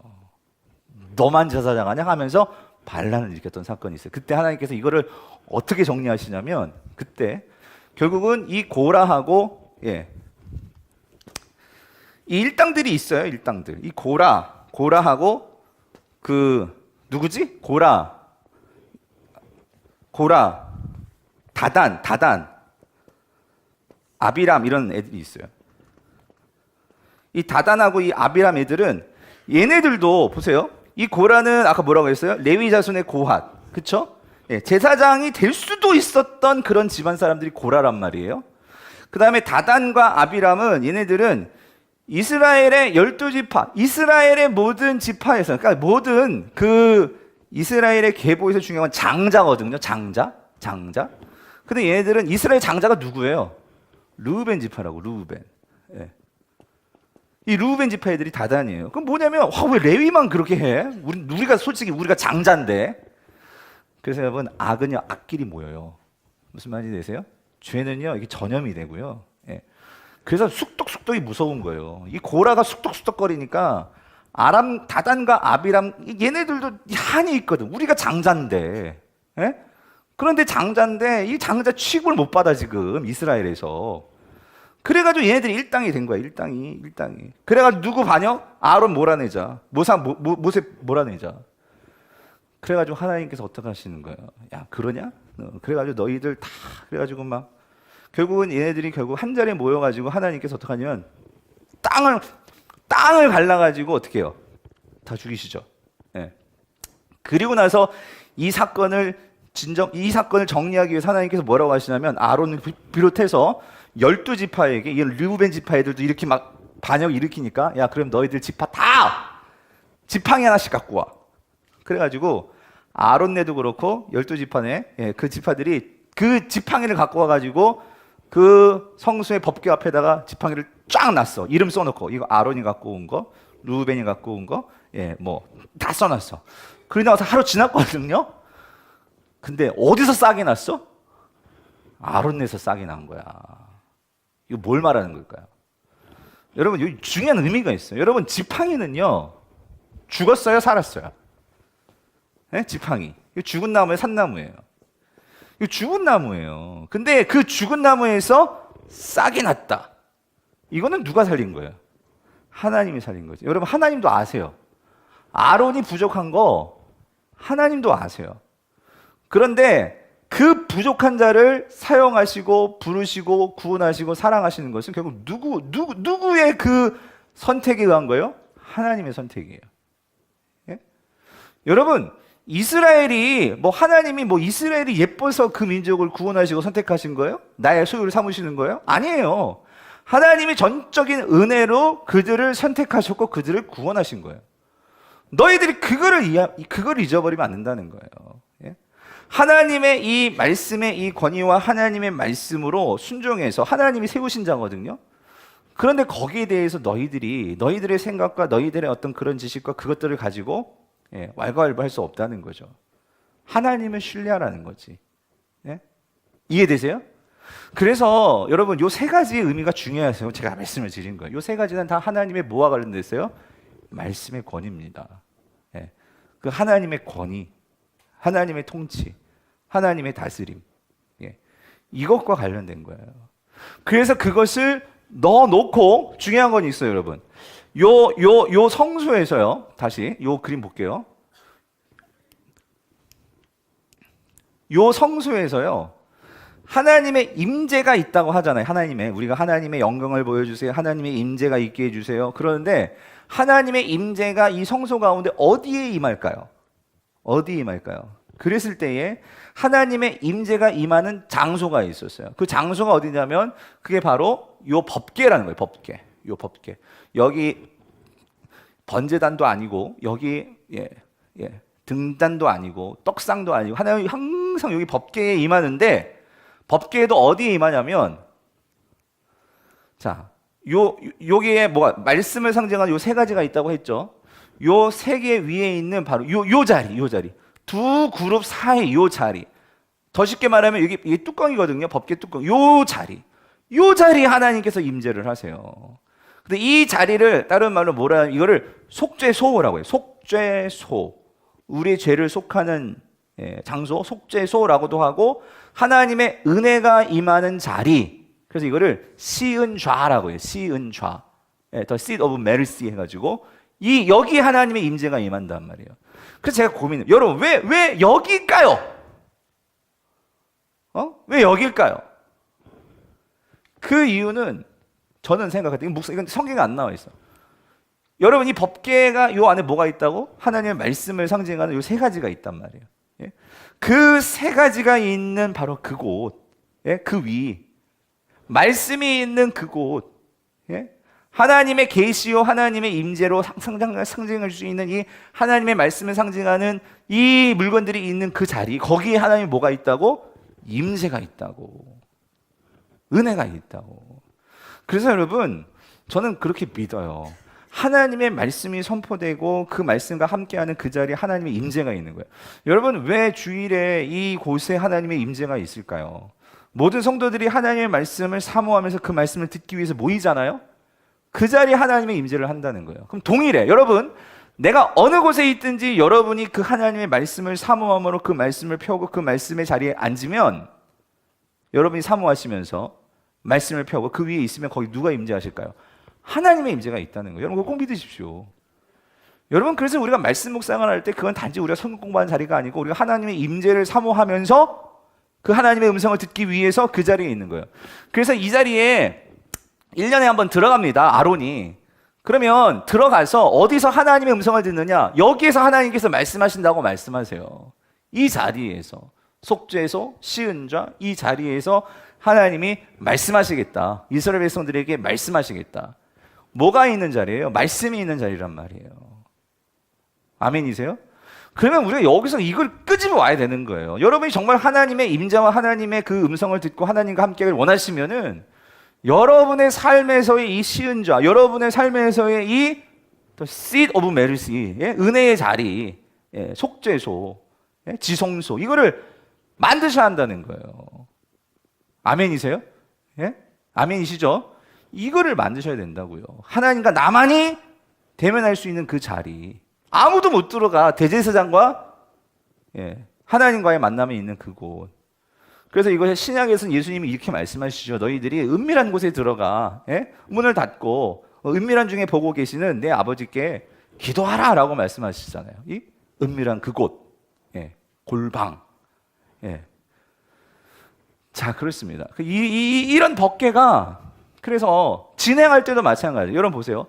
A: 너만 제사장 하냐 하면서 반란을 일으켰던 사건이 있어요. 그때 하나님께서 이거를 어떻게 정리하시냐면, 그때 결국은 이 고라하고, 이 일당들이 있어요. 일당들. 이 고라하고 그 누구지? 다단, 아비람 이런 애들이 있어요. 이 다단하고 이 아비람 애들은 얘네들도 보세요. 이 고라는 아까 뭐라고 했어요? 레위 자손의 고핫, 그렇죠? 제사장이 될 수도 있었던 그런 집안 사람들이 고라란 말이에요. 그 다음에 다단과 아비람은 얘네들은 이스라엘의 12지파, 이스라엘의 모든 지파에서, 그러니까 모든 그 이스라엘의 계보에서 중요한 건 장자거든요. 장자. 근데 얘네들은 이스라엘 장자가 누구예요? 르우벤 지파라고, 르우벤. 이 르우벤 지파 애들이 다단이에요. 그럼 뭐냐면, 왜 레위만 그렇게 해? 우리가 솔직히 우리가 장자인데. 그래서 여러분, 악은요, 악끼리 모여요. 무슨 말인지 되세요? 죄는요, 이게 전염이 되고요. 그래서 쑥덕쑥덕이 무서운 거예요. 이 고라가 쑥덕쑥덕거리니까 다단과 아비람, 얘네들도 한이 있거든. 우리가 장자인데. 그런데 장자인데 이 장자 취급을 못 받아 지금 이스라엘에서. 그래가지고 얘네들이 일당이 된 거야. 일당이. 그래가지고 누구 반역? 아론 몰아내자. 모세 몰아내자. 그래가지고 하나님께서 어떻게 하시는 거예요? 야, 그러냐? 그래가지고 너희들 다, 그래가지고 막 결국은 얘네들이 결국 한 자리에 모여가지고 하나님께서 어떻게 하냐면 땅을 갈라가지고 어떻게 해요? 다 죽이시죠. 그리고 나서 이 사건을 정리하기 위해서 하나님께서 뭐라고 하시냐면, 아론을 비롯해서 12지파에게, 이 르우벤 지파애들도 이렇게 막 반역 일으키니까, 야, 그럼 너희들 지파 다 지팡이 하나씩 갖고 와. 그래가지고 아론네도 그렇고 12지파네, 그 지파들이 그 지팡이를 갖고 와가지고 그 성소의 법궤 앞에다가 지팡이를 쫙 놨어. 이름 써놓고, 이거 아론이 갖고 온 거, 르우벤이 갖고 온 거, 뭐 다 써놨어. 그러고 나서 하루 지났거든요. 근데 어디서 싸게 났어? 아론네에서 싸게 난 거야. 이거 뭘 말하는 걸까요? 여러분, 여기 중요한 의미가 있어요. 여러분, 지팡이는요, 죽었어요, 살았어요? 지팡이. 이거 죽은 나무에 산 나무예요. 이거 죽은 나무예요. 근데 그 죽은 나무에서 싹이 났다. 이거는 누가 살린 거예요? 하나님이 살린 거죠. 여러분, 하나님도 아세요. 아론이 부족한 거 하나님도 아세요. 그런데 그 부족한 자를 사용하시고 부르시고 구원하시고 사랑하시는 것은 결국 누구의 그 선택에 의한 거예요? 하나님의 선택이에요. 여러분, 하나님이 이스라엘이 예뻐서 그 민족을 구원하시고 선택하신 거예요? 나의 소유를 삼으시는 거예요? 아니에요. 하나님이 전적인 은혜로 그들을 선택하셨고 그들을 구원하신 거예요. 너희들이 그걸 잊어버리면 안 된다는 거예요. 하나님의 이 말씀의 이 권위와 하나님의 말씀으로 순종해서 하나님이 세우신 자거든요. 그런데 거기에 대해서 너희들의 생각과 너희들의 어떤 그런 지식과 그것들을 가지고 왈가왈부할 수 없다는 거죠. 하나님을 신뢰하라는 거지. 이해되세요? 그래서 여러분, 요 세 가지의 의미가 중요해서 제가 말씀을 드린 거예요. 요 세 가지는 다 하나님의 뭐와 관련됐어요? 말씀의 권위입니다. 그 하나님의 권위, 하나님의 통치, 하나님의 다스림, 이것과 관련된 거예요. 그래서 그것을 넣어놓고, 중요한 건 있어요, 여러분. 요 성소에서요, 다시 요 그림 볼게요. 요 성소에서요, 하나님의 임재가 있다고 하잖아요. 우리가 하나님의 영광을 보여주세요. 하나님의 임재가 있게 해주세요. 그런데 하나님의 임재가 이 성소 가운데 어디에 임할까요? 어디에 임할까요? 그랬을 때에 하나님의 임재가 임하는 장소가 있었어요. 그 장소가 어디냐면 그게 바로 요 법궤라는 거예요. 법궤. 요 법궤. 여기 번제단도 아니고 여기 등단도 아니고 떡상도 아니고 하나님이 항상 여기 법궤에 임하는데 법궤도 어디에 임하냐면 자, 여기에 뭐가 말씀을 상징하는 요 세 가지가 있다고 했죠. 요 세 개 위에 있는 바로 요 자리. 두 그룹 사이 요 자리. 더 쉽게 말하면 이게 뚜껑이거든요. 법궤 뚜껑. 요 자리에 하나님께서 임재를 하세요. 근데 이 자리를 다른 말로 뭐라 이거를 속죄소라고 해요. 속죄소. 우리의 죄를 속하는 장소, 속죄소라고도 하고 하나님의 은혜가 임하는 자리. 그래서 이거를 시은좌라고 해요. 시은좌. The seat of mercy 해가지고 여기 하나님의 임재가 임한단 말이에요. 그래서 제가 고민해요. 여러분 왜 여기일까요? 왜 여기일까요? 그 이유는 저는 생각할 때 이건 성경에 안 나와 있어. 여러분 이 법궤가 요 안에 뭐가 있다고? 하나님의 말씀을 상징하는 요 세 가지가 있단 말이에요. 그 세 가지가 있는 바로 그곳, 그 위, 말씀이 있는 그곳, 하나님의 계시요 하나님의 임재로 상징할 수 있는 이 하나님의 말씀을 상징하는 이 물건들이 있는 그 자리, 거기에 하나님이 뭐가 있다고? 임재가 있다고, 은혜가 있다고. 그래서 여러분 저는 그렇게 믿어요. 하나님의 말씀이 선포되고 그 말씀과 함께하는 그 자리에 하나님의 임재가 있는 거예요. 여러분 왜 주일에 이곳에 하나님의 임재가 있을까요? 모든 성도들이 하나님의 말씀을 사모하면서 그 말씀을 듣기 위해서 모이잖아요. 그 자리에 하나님의 임재를 한다는 거예요. 그럼 동일해. 여러분 내가 어느 곳에 있든지 여러분이 그 하나님의 말씀을 사모함으로 그 말씀을 펴고 그 말씀의 자리에 앉으면 여러분이 사모하시면서 말씀을 펴고 그 위에 있으면 거기 누가 임재하실까요? 하나님의 임재가 있다는 거예요. 여러분 그거 꼭 믿으십시오. 여러분 그래서 우리가 말씀 묵상을 할 때 그건 단지 우리가 성경 공부하는 자리가 아니고 우리가 하나님의 임재를 사모하면서 그 하나님의 음성을 듣기 위해서 그 자리에 있는 거예요. 그래서 이 자리에 1년에 한번 들어갑니다. 아론이. 그러면 들어가서 어디서 하나님의 음성을 듣느냐? 여기에서 하나님께서 말씀하신다고 말씀하세요. 이 자리에서 속죄소, 시은좌 이 자리에서 하나님이 말씀하시겠다. 이스라엘 백성들에게 말씀하시겠다. 뭐가 있는 자리예요? 말씀이 있는 자리란 말이에요. 아멘이세요? 그러면 우리가 여기서 이걸 끄집어 와야 되는 거예요. 여러분이 정말 하나님의 임재와 하나님의 그 음성을 듣고 하나님과 함께를 원하시면은 여러분의 삶에서의 이 시은좌, 여러분의 삶에서의 이 The seat of mercy, 은혜의 자리, 속죄소, 지성소 이거를 만드셔야 한다는 거예요. 아멘이세요? 아멘이시죠? 이거를 만드셔야 된다고요. 하나님과 나만이 대면할 수 있는 그 자리. 아무도 못 들어가. 대제사장과 하나님과의 만남이 있는 그곳. 그래서 이것이 신약에서는 예수님이 이렇게 말씀하시죠. 너희들이 은밀한 곳에 들어가 문을 닫고 은밀한 중에 보고 계시는 내 아버지께 기도하라 라고 말씀하시잖아요. 이 은밀한 그곳, 골방. 자, 그렇습니다. 이런 법궤가 그래서 진행할 때도 마찬가지예요. 여러분 보세요.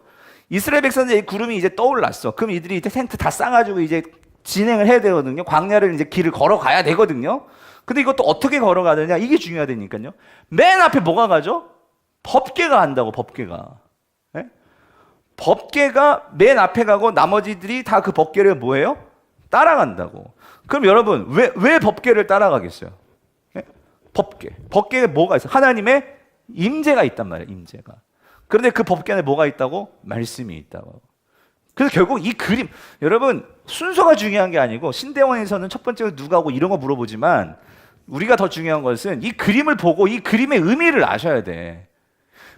A: 이스라엘 백성들의 구름이 이제 떠올랐어. 그럼 이들이 이제 텐트 다 쌓아가지고 이제 진행을 해야 되거든요. 광야를 이제 길을 걸어가야 되거든요. 근데 이것도 어떻게 걸어가느냐? 이게 중요하다니까요. 맨 앞에 뭐가 가죠? 법궤가 간다고, 법궤가. 법궤가 맨 앞에 가고 나머지들이 다 그 법궤를 뭐예요? 따라간다고. 그럼 여러분, 왜 법궤를 따라가겠어요? 법궤에 뭐가 있어요? 하나님의 임재가 있단 말이에요, 임재가. 그런데 그 법궤 안에 뭐가 있다고? 말씀이 있다고. 그래서 결국 이 그림, 여러분, 순서가 중요한 게 아니고, 신대원에서는 첫 번째로 누가 하고 이런 거 물어보지만, 우리가 더 중요한 것은 이 그림을 보고 이 그림의 의미를 아셔야 돼.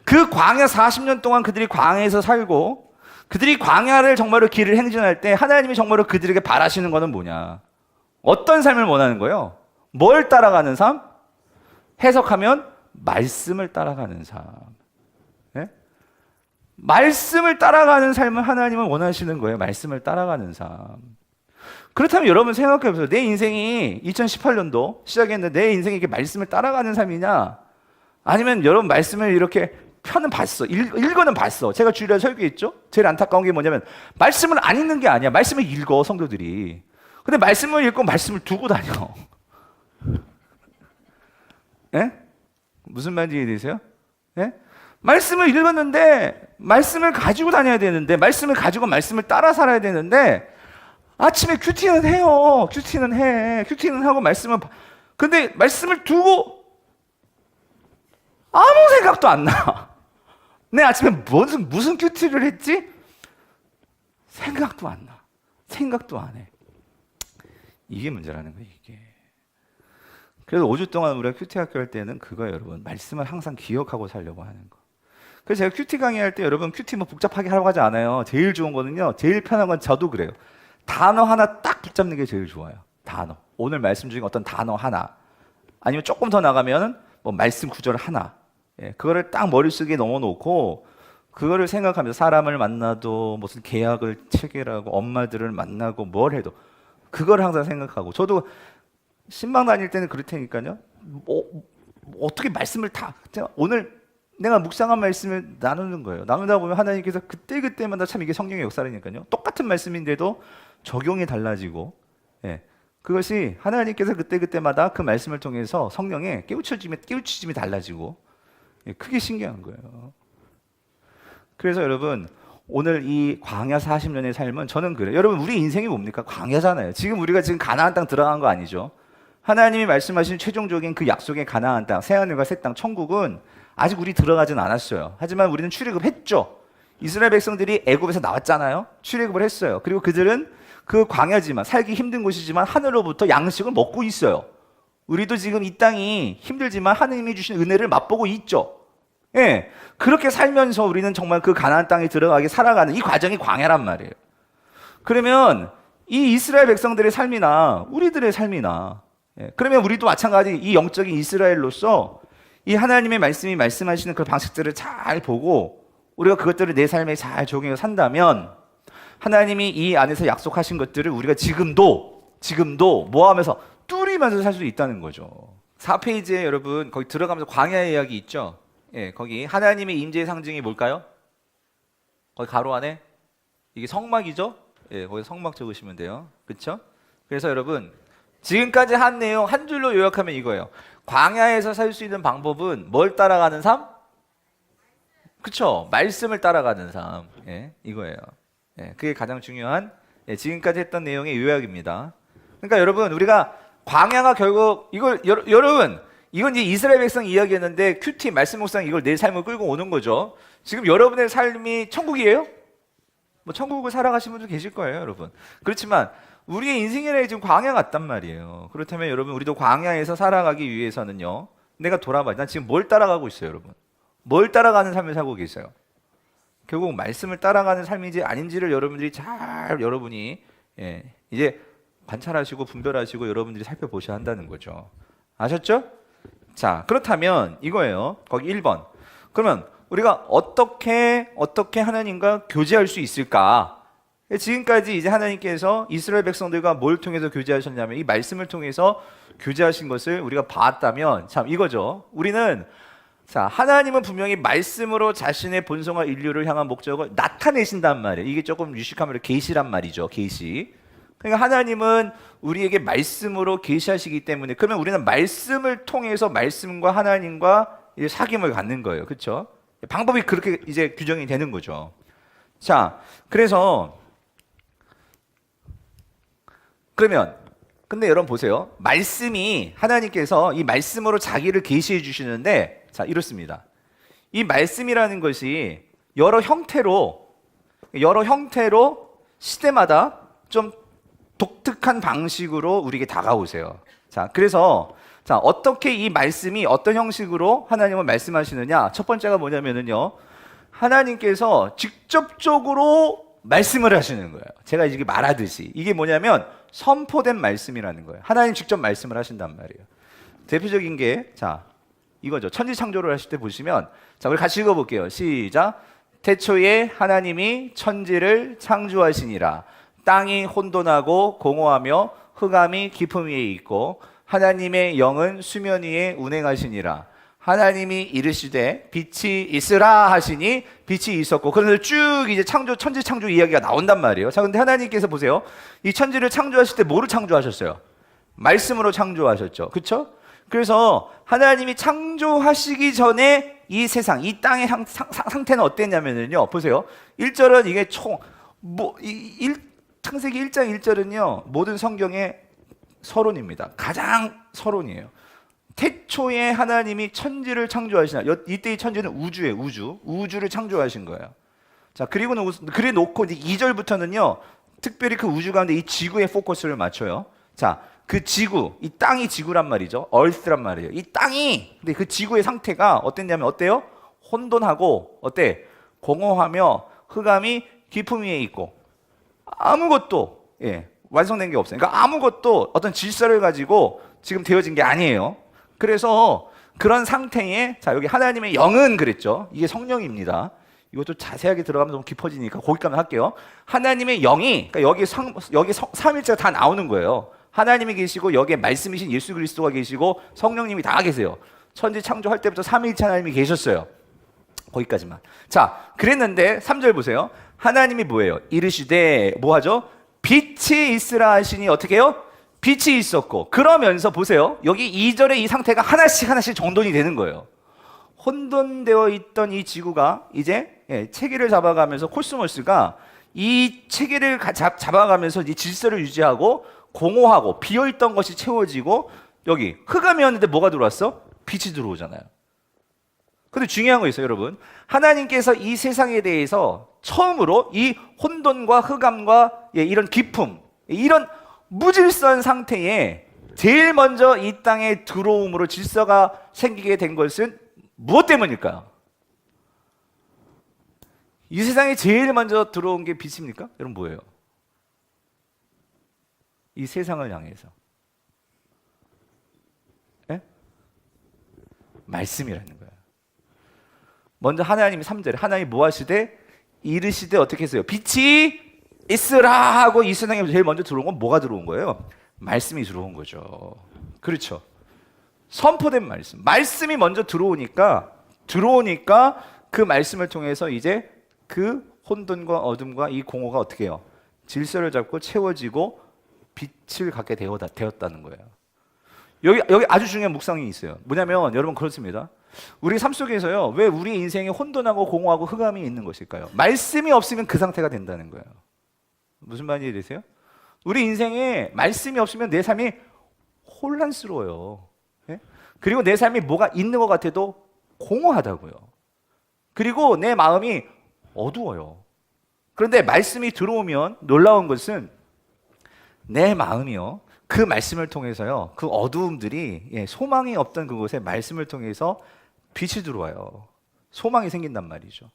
A: 그 광야 40년 동안 그들이 광야에서 살고, 그들이 광야를 정말로 길을 행진할 때, 하나님이 정말로 그들에게 바라시는 것은 뭐냐? 어떤 삶을 원하는 거예요? 뭘 따라가는 삶? 해석하면 말씀을 따라가는 삶. 말씀을 따라가는 삶을 하나님은 원하시는 거예요. 말씀을 따라가는 삶. 그렇다면 여러분 생각해 보세요. 내 인생이 2018년도 시작했는데 내 인생이 이렇게 말씀을 따라가는 삶이냐? 아니면 여러분 말씀을 이렇게 편은 봤어. 읽어는 봤어. 제가 주일에 설교했죠? 제일 안타까운 게 뭐냐면 말씀을 안 읽는 게 아니야. 말씀을 읽어, 성도들이. 근데 말씀을 읽고 말씀을 두고 다녀. 예? 무슨 말인지 이해되세요? 예? 말씀을 읽었는데 말씀을 가지고 다녀야 되는데 말씀을 가지고 말씀을 따라 살아야 되는데 아침에 큐티는 해요. 큐티는 해. 큐티는 하고 말씀을 근데 말씀을 두고 아무 생각도 안 나. 내 아침에 무슨 큐티를 했지? 생각도 안 나. 생각도 안 해. 이게 문제라는 거예요, 이게. 그래서 5주 동안 우리가 큐티 학교 할 때는 그거예요, 여러분. 말씀을 항상 기억하고 살려고 하는 거. 그래서 제가 큐티 강의할 때 여러분 큐티 뭐 복잡하게 하라고 하지 않아요. 제일 좋은 거는요. 제일 편한 건 저도 그래요. 단어 하나 딱 붙잡는 게 제일 좋아요. 단어. 오늘 말씀 중에 어떤 단어 하나. 아니면 조금 더 나가면 뭐 말씀 구절 하나. 예, 그거를 딱 머릿속에 넣어놓고 그거를 생각하면서 사람을 만나도 무슨 계약을 체결하고 엄마들을 만나고 뭘 해도 그걸 항상 생각하고 저도 신방 다닐 때는 그럴 테니까요. 어떻게 말씀을 다 오늘 내가 묵상한 말씀을 나누는 거예요. 나누다 보면 하나님께서 그때그때마다 참 이게 성령의 역사라니까요. 똑같은 말씀인데도 적용이 달라지고 예, 그것이 하나님께서 그때그때마다 그 말씀을 통해서 성령의 깨우치심이 달라지고 예, 크게 신기한 거예요. 그래서 여러분 오늘 이 광야 40년의 삶은 저는 그래요. 여러분 우리 인생이 뭡니까? 광야잖아요. 우리가 지금 가나안 땅 들어간 거 아니죠? 하나님이 말씀하신 최종적인 그 약속의 가나안 땅, 새하늘과 새 땅, 천국은 아직 우리 들어가진 않았어요. 하지만 우리는 출애굽했죠. 이스라엘 백성들이 애굽에서 나왔잖아요. 출애굽을 했어요. 그리고 그들은 그 광야지만 살기 힘든 곳이지만 하늘로부터 양식을 먹고 있어요. 우리도 지금 이 땅이 힘들지만 하나님이 주신 은혜를 맛보고 있죠. 예, 그렇게 살면서 우리는 정말 그 가나안 땅에 들어가게 살아가는 이 과정이 광야란 말이에요. 그러면 이 이스라엘 백성들의 삶이나 우리들의 삶이나 예, 그러면 우리도 마찬가지 이 영적인 이스라엘로서 이 하나님의 말씀이 말씀하시는 그 방식들을 잘 보고 우리가 그것들을 내 삶에 잘 적용해서 산다면 하나님이 이 안에서 약속하신 것들을 우리가 지금도 뭐 하면서 뚫으면서 살 수 있다는 거죠. 4페이지에 여러분 거기 들어가면서 광야의 이야기 있죠. 예, 거기 하나님의 임재의 상징이 뭘까요? 거기 가로 안에 이게 성막이죠. 예, 거기 성막 적으시면 돼요. 그렇죠? 그래서 여러분 지금까지 한 내용 한 줄로 요약하면 이거예요. 광야에서 살 수 있는 방법은 뭘 따라가는 삶? 그렇죠? 말씀을 따라가는 삶. 예, 이거예요. 예, 그게 가장 중요한 예, 지금까지 했던 내용의 요약입니다. 그러니까 여러분 우리가 광야가 결국 이걸 여러분 이건 이제 이스라엘 백성 이야기였는데 큐티 말씀 묵상 이걸 내 삶을 끌고 오는 거죠. 지금 여러분의 삶이 천국이에요? 뭐 천국을 살아가신 분도 계실 거예요, 여러분. 그렇지만 우리의 인생이라는 지금 광야 같단 말이에요. 그렇다면 여러분 우리도 광야에서 살아가기 위해서는요. 내가 돌아봐요. 난 지금 뭘 따라가고 있어요, 여러분? 뭘 따라가는 삶을 살고 계세요? 결국 말씀을 따라가는 삶인지 아닌지를 여러분들이 여러분이 예, 이제 관찰하시고 분별하시고 여러분들이 살펴보셔야 한다는 거죠. 아셨죠? 자, 그렇다면 이거예요. 거기 1번. 그러면 우리가 어떻게 하나님과 교제할 수 있을까? 지금까지 이제 하나님께서 이스라엘 백성들과 뭘 통해서 교제하셨냐면 이 말씀을 통해서 교제하신 것을 우리가 봤다면 참 이거죠. 우리는 자, 하나님은 분명히 말씀으로 자신의 본성과 인류를 향한 목적을 나타내신단 말이에요. 이게 조금 유식하면 계시란 말이죠. 계시. 그러니까 하나님은 우리에게 말씀으로 계시하시기 때문에 그러면 우리는 말씀을 통해서 말씀과 하나님과 이제 사귐을 갖는 거예요. 그렇죠? 방법이 그렇게 이제 규정이 되는 거죠. 자, 그래서 그러면 근데 여러분 보세요. 말씀이 하나님께서 이 말씀으로 자기를 계시해 주시는데 자, 이렇습니다. 이 말씀이라는 것이 여러 형태로 시대마다 좀 독특한 방식으로 우리에게 다가오세요. 자, 그래서 자, 어떻게 이 말씀이 어떤 형식으로 하나님은 말씀하시느냐? 첫 번째가 뭐냐면은요. 하나님께서 직접적으로 말씀을 하시는 거예요. 제가 이게 말하듯이. 이게 뭐냐면 선포된 말씀이라는 거예요. 하나님 직접 말씀을 하신단 말이에요. 대표적인 게 자, 이거죠. 천지 창조를 하실 때 보시면 자, 우리 같이 읽어 볼게요. 시작. 태초에 하나님이 천지를 창조하시니라. 땅이 혼돈하고 공허하며 흑암이 깊음 위에 있고 하나님의 영은 수면 위에 운행하시니라. 하나님이 이르시되 빛이 있으라 하시니 빛이 있었고, 그래서 쭉 이제 창조, 천지 창조 이야기가 나온단 말이에요. 자, 근데 하나님께서 보세요. 이 천지를 창조하실 때 뭐로 창조하셨어요? 말씀으로 창조하셨죠. 그렇죠? 그래서 하나님이 창조하시기 전에 이 세상, 이 땅의 상태는 어땠냐면요. 보세요. 1절은 이게 창세기 1장 1절은요. 모든 성경의 서론입니다. 가장 서론이에요. 태초에 하나님이 천지를 창조하시나. 이때 이 천지는 우주예요. 우주를 창조하신 거예요. 자, 그래 놓고 이제 2절부터는요. 특별히 그 우주 가운데 이 지구에 포커스를 맞춰요. 자, 그 지구, 이 땅이 지구란 말이죠. 얼스란 말이에요. 이 땅이, 근데 그 지구의 상태가 어땠냐면 어때요? 혼돈하고 어때? 공허하며 흑암이 깊음 위에 있고 아무것도 완성된 게 없어요. 그러니까 아무것도 어떤 질서를 가지고 지금 되어진 게 아니에요. 그래서 그런 상태에, 자, 여기 하나님의 영은 그랬죠. 이게 성령입니다. 이것도 자세하게 들어가면 너무 깊어지니까 거기까지 할게요. 하나님의 영이, 그러니까 여기 삼위일체가 다 나오는 거예요. 하나님이 계시고 여기에 말씀이신 예수 그리스도가 계시고 성령님이 다 계세요. 천지 창조할 때부터 삼위일체 하나님이 계셨어요. 거기까지만. 자, 그랬는데 3절 보세요. 하나님이 뭐예요? 이르시되 뭐하죠? 빛이 있으라 하시니 어떻게 해요? 빛이 있었고. 그러면서 보세요. 여기 2절에 이 상태가 하나씩 정돈이 되는 거예요. 혼돈되어 있던 이 지구가 이제 체계를 잡아가면서, 코스모스가 이 체계를 잡아가면서 이 질서를 유지하고 공허하고 비어있던 것이 채워지고, 여기 흑암이었는데 뭐가 들어왔어? 빛이 들어오잖아요. 근데 중요한 거 있어요, 여러분. 하나님께서 이 세상에 대해서 처음으로 이 혼돈과 흑암과 이런 깊음, 이런 무질서한 상태에 제일 먼저 이 땅에 들어옴으로 질서가 생기게 된 것은 무엇 때문일까요? 이 세상에 제일 먼저 들어온 게 빛입니까? 여러분 뭐예요? 이 세상을 향해서 말씀이라는 거예요. 먼저 하나님이 3절에 하나님이 뭐 하시되 이르시되 어떻게 했어요? 빛이 있으라 하고 이 세상에 제일 먼저 들어온 건 뭐가 들어온 거예요? 말씀이 들어온 거죠. 그렇죠. 선포된 말씀이 먼저 들어오니까 그 말씀을 통해서 이제 그 혼돈과 어둠과 이 공허가 어떻게 해요? 질서를 잡고 채워지고 빛을 갖게 되었다는 거예요. 여기 아주 중요한 묵상이 있어요. 뭐냐면 여러분 그렇습니다. 우리 삶 속에서요, 왜 우리 인생에 혼돈하고 공허하고 흑암이 있는 것일까요? 말씀이 없으면 그 상태가 된다는 거예요. 무슨 말인지 이해되세요? 우리 인생에 말씀이 없으면 내 삶이 혼란스러워요. 그리고 내 삶이 뭐가 있는 것 같아도 공허하다고요. 그리고 내 마음이 어두워요. 그런데 말씀이 들어오면 놀라운 것은 내 마음이요, 그 말씀을 통해서요, 그 어두움들이 소망이 없던 그곳에 말씀을 통해서 빛이 들어와요. 소망이 생긴단 말이죠.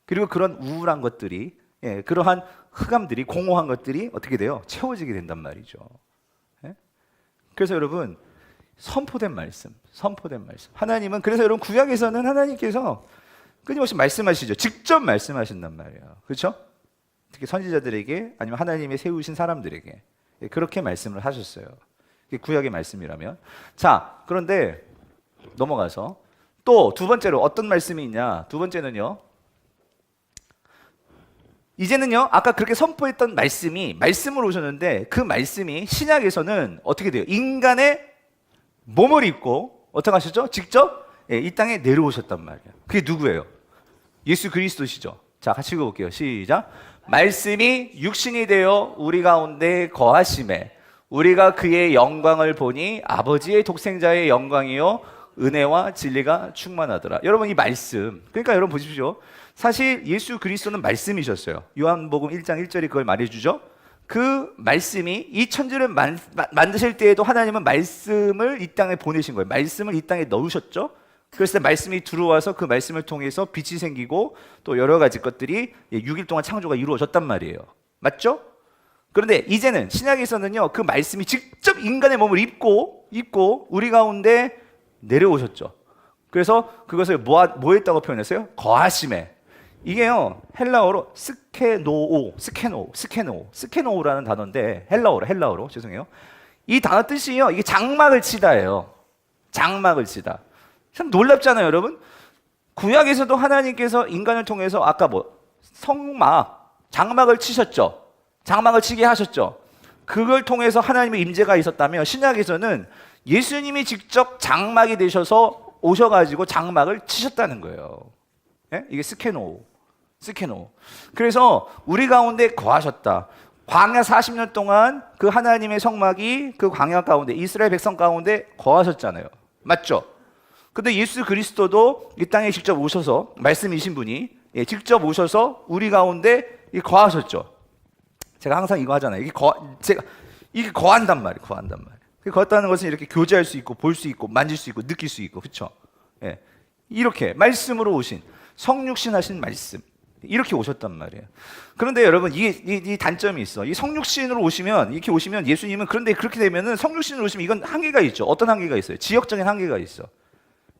A: 그리고 그런 우울한 것들이, 그러한 흑암들이, 공허한 것들이 어떻게 돼요? 채워지게 된단 말이죠. 그래서 여러분, 선포된 말씀. 하나님은, 그래서 여러분 구약에서는 하나님께서 끊임없이 말씀하시죠. 직접 말씀하신단 말이에요. 그렇죠? 특히 선지자들에게, 아니면 하나님의 세우신 사람들에게 그렇게 말씀을 하셨어요. 이게 구약의 말씀이라면. 자, 그런데 넘어가서 또 두 번째로 어떤 말씀이 있냐? 두 번째는요, 이제는요, 아까 그렇게 선포했던 말씀이 말씀으로 오셨는데, 그 말씀이 신약에서는 어떻게 돼요? 인간의 몸을 입고 어떻게 하셨죠? 직접 이 땅에 내려오셨단 말이에요. 그게 누구예요? 예수 그리스도시죠. 자, 같이 읽어볼게요. 시작. 말씀이 육신이 되어 우리 가운데 거하심에 우리가 그의 영광을 보니 아버지의 독생자의 영광이요 은혜와 진리가 충만하더라. 여러분, 이 말씀, 그러니까 여러분 보십시오. 사실 예수 그리스도는 말씀이셨어요. 요한복음 1장 1절이 그걸 말해주죠. 그 말씀이 이 천지를 만드실 때에도 하나님은 말씀을 이 땅에 보내신 거예요. 말씀을 이 땅에 넣으셨죠. 그래서 말씀이 들어와서 그 말씀을 통해서 빛이 생기고 또 여러 가지 것들이 6일 동안 창조가 이루어졌단 말이에요. 맞죠? 그런데 이제는 신약에서는요, 그 말씀이 직접 인간의 몸을 입고 우리 가운데 내려오셨죠. 그래서 그것을 뭐 했다고 표현했어요? 거하심에. 이게요, 헬라어로 스케노우라는 단어인데, 헬라어로 죄송해요. 이 단어 뜻이요, 이게 장막을 치다예요. 장막을 치다. 참 놀랍잖아요, 여러분. 구약에서도 하나님께서 인간을 통해서 아까 장막을 치셨죠. 장막을 치게 하셨죠. 그걸 통해서 하나님의 임재가 있었다면 신약에서는 예수님이 직접 장막이 되셔서 오셔가지고 장막을 치셨다는 거예요. 예? 이게 스케노. 그래서 우리 가운데 거하셨다. 광야 40년 동안 그 하나님의 성막이 그 광야 가운데 이스라엘 백성 가운데 거하셨잖아요. 맞죠? 근데 예수 그리스도도 이 땅에 직접 오셔서 말씀이신 분이 직접 오셔서 우리 가운데 거하셨죠. 제가 항상 이거 하잖아요. 이게 거한단 말이에요. 거한다는 것은 이렇게 교제할 수 있고 볼 수 있고 만질 수 있고 느낄 수 있고 그렇죠? 예. 이렇게 말씀으로 오신 성육신 하신 말씀 이렇게 오셨단 말이에요. 그런데 여러분 이 단점이 있어. 이 성육신으로 오시면 이렇게 오시면 예수님은 그런데 그렇게 되면은 성육신으로 오시면 이건 한계가 있죠. 어떤 한계가 있어요? 지역적인 한계가 있어.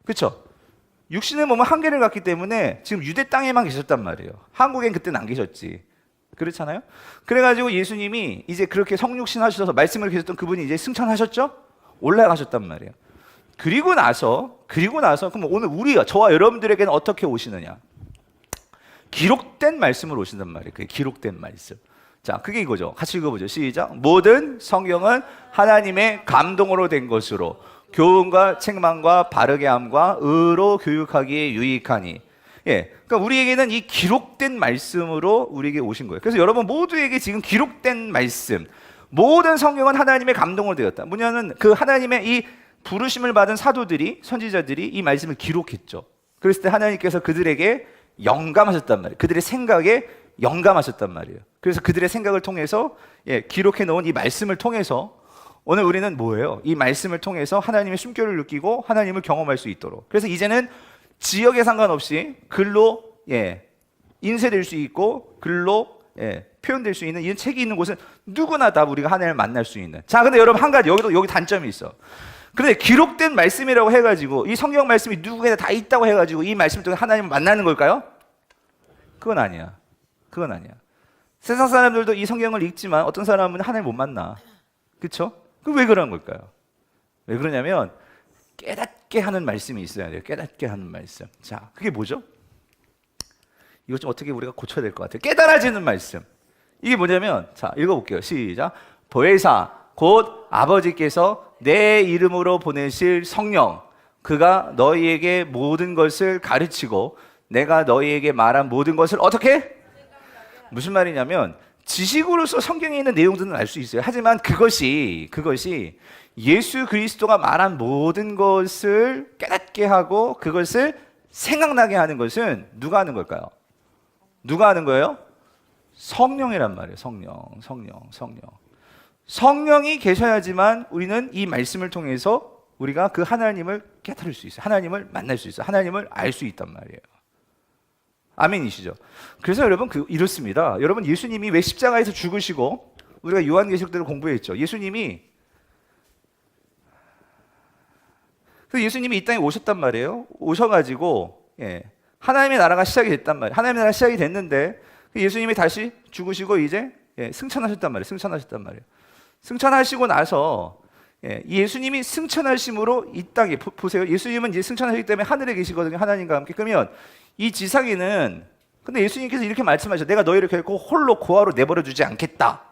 A: 그렇죠? 육신의 몸은 한계를 갖기 때문에 지금 유대 땅에만 계셨단 말이에요. 한국엔 그때는 안 계셨지. 그렇잖아요? 그래가지고 예수님이 이제 그렇게 성육신 하셔서 말씀을 계셨던 그분이 이제 승천하셨죠? 올라가셨단 말이에요. 그리고 나서 그럼 오늘 저와 여러분들에게는 어떻게 오시느냐? 기록된 말씀으로 오신단 말이에요. 그게 기록된 말씀. 자, 그게 이거죠. 같이 읽어보죠. 시작. 모든 성경은 하나님의 감동으로 된 것으로 교훈과 책망과 바르게 함과 의로 교육하기에 유익하니. 예, 그러니까 우리에게는 이 기록된 말씀으로 우리에게 오신 거예요. 그래서 여러분 모두에게 지금 기록된 말씀, 모든 성경은 하나님의 감동으로 되었다. 뭐냐면 그 하나님의 이 부르심을 받은 사도들이, 선지자들이 이 말씀을 기록했죠. 그랬을 때 하나님께서 그들에게 영감하셨단 말이에요. 그들의 생각에 영감하셨단 말이에요. 그래서 그들의 생각을 통해서 기록해 놓은 이 말씀을 통해서 오늘 우리는 뭐예요? 이 말씀을 통해서 하나님의 숨결을 느끼고 하나님을 경험할 수 있도록. 그래서 이제는 지역에 상관없이 글로 인쇄될 수 있고 글로 표현될 수 있는 이런 책이 있는 곳은 누구나 다 우리가 하나님을 만날 수 있는. 자, 근데 여러분 한 가지 여기 단점이 있어. 그런데 기록된 말씀이라고 해가지고 이 성경 말씀이 누구에나 다 있다고 해가지고 이 말씀을 통해 하나님을 만나는 걸까요? 그건 아니야. 세상 사람들도 이 성경을 읽지만 어떤 사람은 하나님을 못 만나. 그렇죠? 그 왜 그런 걸까요? 왜 그러냐면 깨닫게 하는 말씀이 있어야 돼요. 깨닫게 하는 말씀. 자, 그게 뭐죠? 이것 좀 어떻게 우리가 고쳐야 될 것 같아요. 깨달아지는 말씀. 이게 뭐냐면 자, 읽어볼게요. 시작. 보혜사 곧 아버지께서 내 이름으로 보내실 성령 그가 너희에게 모든 것을 가르치고 내가 너희에게 말한 모든 것을 어떻게? 무슨 말이냐면 지식으로서 성경에 있는 내용들은 알 수 있어요. 하지만 그것이 예수 그리스도가 말한 모든 것을 깨닫게 하고 그것을 생각나게 하는 것은 누가 하는 걸까요? 누가 하는 거예요? 성령이란 말이에요. 성령이 계셔야지만 우리는 이 말씀을 통해서 우리가 그 하나님을 깨달을 수 있어요. 하나님을 만날 수 있어요. 하나님을 알 수 있단 말이에요. 아멘이시죠? 그래서 여러분 이렇습니다. 여러분 예수님이 왜 십자가에서 죽으시고 우리가 요한계시록대로 공부했죠. 예수님이 이 땅에 오셨단 말이에요. 오셔가지고 하나님의 나라가 시작이 됐단 말이에요. 하나님의 나라가 시작이 됐는데 예수님이 다시 죽으시고 이제 승천하셨단 말이에요. 승천하시고 나서 예수님이 승천하심으로 이 땅에 보세요. 예수님은 이제 승천하시기 때문에 하늘에 계시거든요. 하나님과 함께. 그러면 이 지상에는 근데 예수님께서 이렇게 말씀하셨죠. 내가 너희를 결코 홀로 고아로 내버려 두지 않겠다.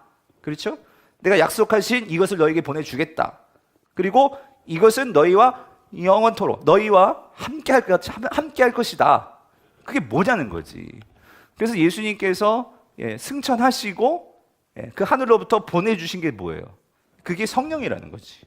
A: 그렇죠? 내가 약속하신 이것을 너희에게 보내주겠다. 그리고 이것은 너희와 영원토록 너희와 함께 할 것이다. 그게 뭐냐는 거지. 그래서 예수님께서 승천하시고 그 하늘로부터 보내주신 게 뭐예요? 그게 성령이라는 거지.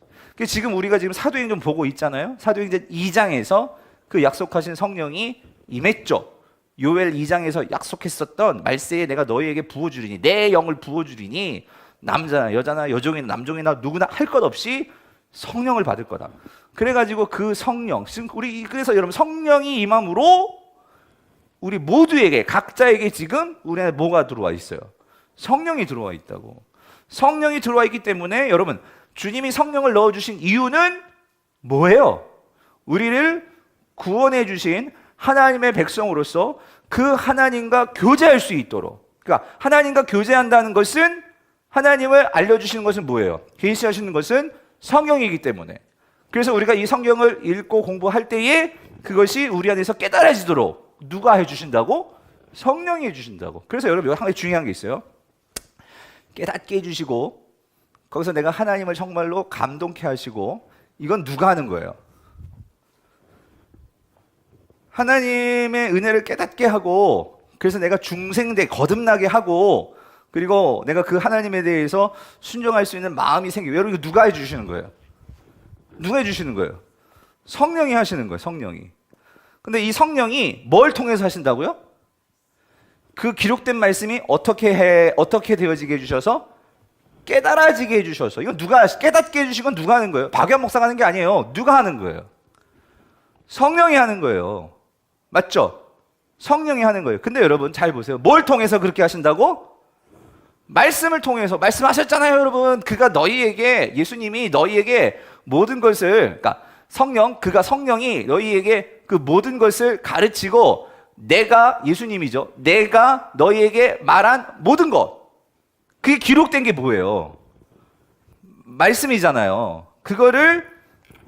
A: 지금 우리가 지금 사도행전 보고 있잖아요. 사도행전 2장에서 그 약속하신 성령이 임했죠. 요엘 2장에서 약속했었던 말세에 내가 너희에게 부어주리니 내 영을 부어주리니 남자나 여자나 여종이나 남종이나 누구나 할 것 없이 성령을 받을 거다. 그래가지고 그 성령 지금 그래서 여러분 성령이 임함으로 우리 모두에게 각자에게 지금 우리 안에 뭐가 들어와 있어요? 성령이 들어와 있다고. 성령이 들어와 있기 때문에 여러분 주님이 성령을 넣어주신 이유는 뭐예요? 우리를 구원해 주신 하나님의 백성으로서 그 하나님과 교제할 수 있도록. 그러니까 하나님과 교제한다는 것은 하나님을 알려주시는 것은 뭐예요? 계시하시는 것은 성령이기 때문에. 그래서 우리가 이 성경을 읽고 공부할 때에 그것이 우리 안에서 깨달아지도록 누가 해주신다고? 성령이 해주신다고. 그래서 여러분 여기 한 가지 중요한 게 있어요. 깨닫게 해주시고 거기서 내가 하나님을 정말로 감동케 하시고, 이건 누가 하는 거예요? 하나님의 은혜를 깨닫게 하고, 그래서 내가 중생돼 거듭나게 하고, 그리고 내가 그 하나님에 대해서 순종할 수 있는 마음이 생기고. 여러분 이거 누가 해주시는 거예요? 누가 해주시는 거예요? 성령이 하시는 거예요. 성령이. 근데 이 성령이 뭘 통해서 하신다고요? 그 기록된 말씀이 어떻게 되어지게 해주셔서? 깨달아지게 해주셔서. 이건 누가 깨닫게 해주신 건 누가 하는 거예요? 박연 목사가 하는 게 아니에요. 누가 하는 거예요? 성령이 하는 거예요. 맞죠? 성령이 하는 거예요. 근데 여러분 잘 보세요. 뭘 통해서 그렇게 하신다고? 말씀을 통해서. 말씀하셨잖아요, 여러분. 예수님이 너희에게 모든 것을, 그러니까 성령이 너희에게 그 모든 것을 가르치고, 예수님이죠. 내가 너희에게 말한 모든 것. 그게 기록된 게 뭐예요? 말씀이잖아요. 그거를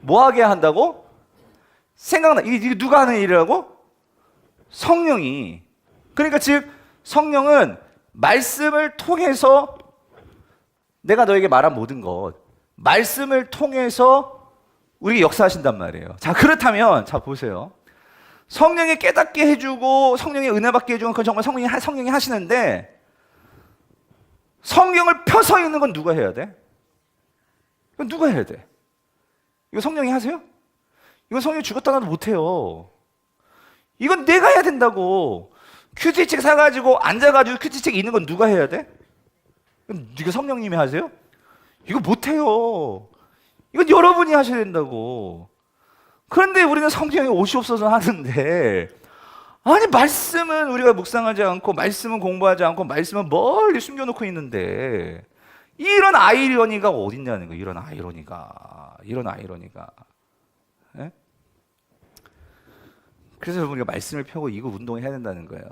A: 뭐 하게 한다고? 이게 누가 하는 일이라고? 성령이. 그러니까 즉 성령은 말씀을 통해서, 내가 너에게 말한 모든 것, 말씀을 통해서 우리에게 역사하신단 말이에요. 자, 그렇다면 자 보세요. 성령이 깨닫게 해주고 성령의 은혜 받게 해주는 건 정말 성령이 하시는데, 성경을 펴서 읽는 건 누가 해야 돼? 이건 누가 해야 돼? 이거 성령이 하세요? 이건 성령이 죽었다 나도 못해요. 이건 내가 해야 된다고. 큐티책 사가지고 앉아가지고 큐티책 읽는 건 누가 해야 돼? 이거 성령님이 하세요? 이거 못해요. 이건 여러분이 하셔야 된다고. 그런데 우리는 성경에 옷이 없어서 하는데, 아니 말씀은 우리가 묵상하지 않고, 말씀은 공부하지 않고, 말씀은 멀리 숨겨놓고 있는데, 이런 아이러니가 어딨냐는 거예요. 이런 아이러니가. 예? 그래서 여러분 우리가 말씀을 펴고 이거 운동을 해야 된다는 거예요.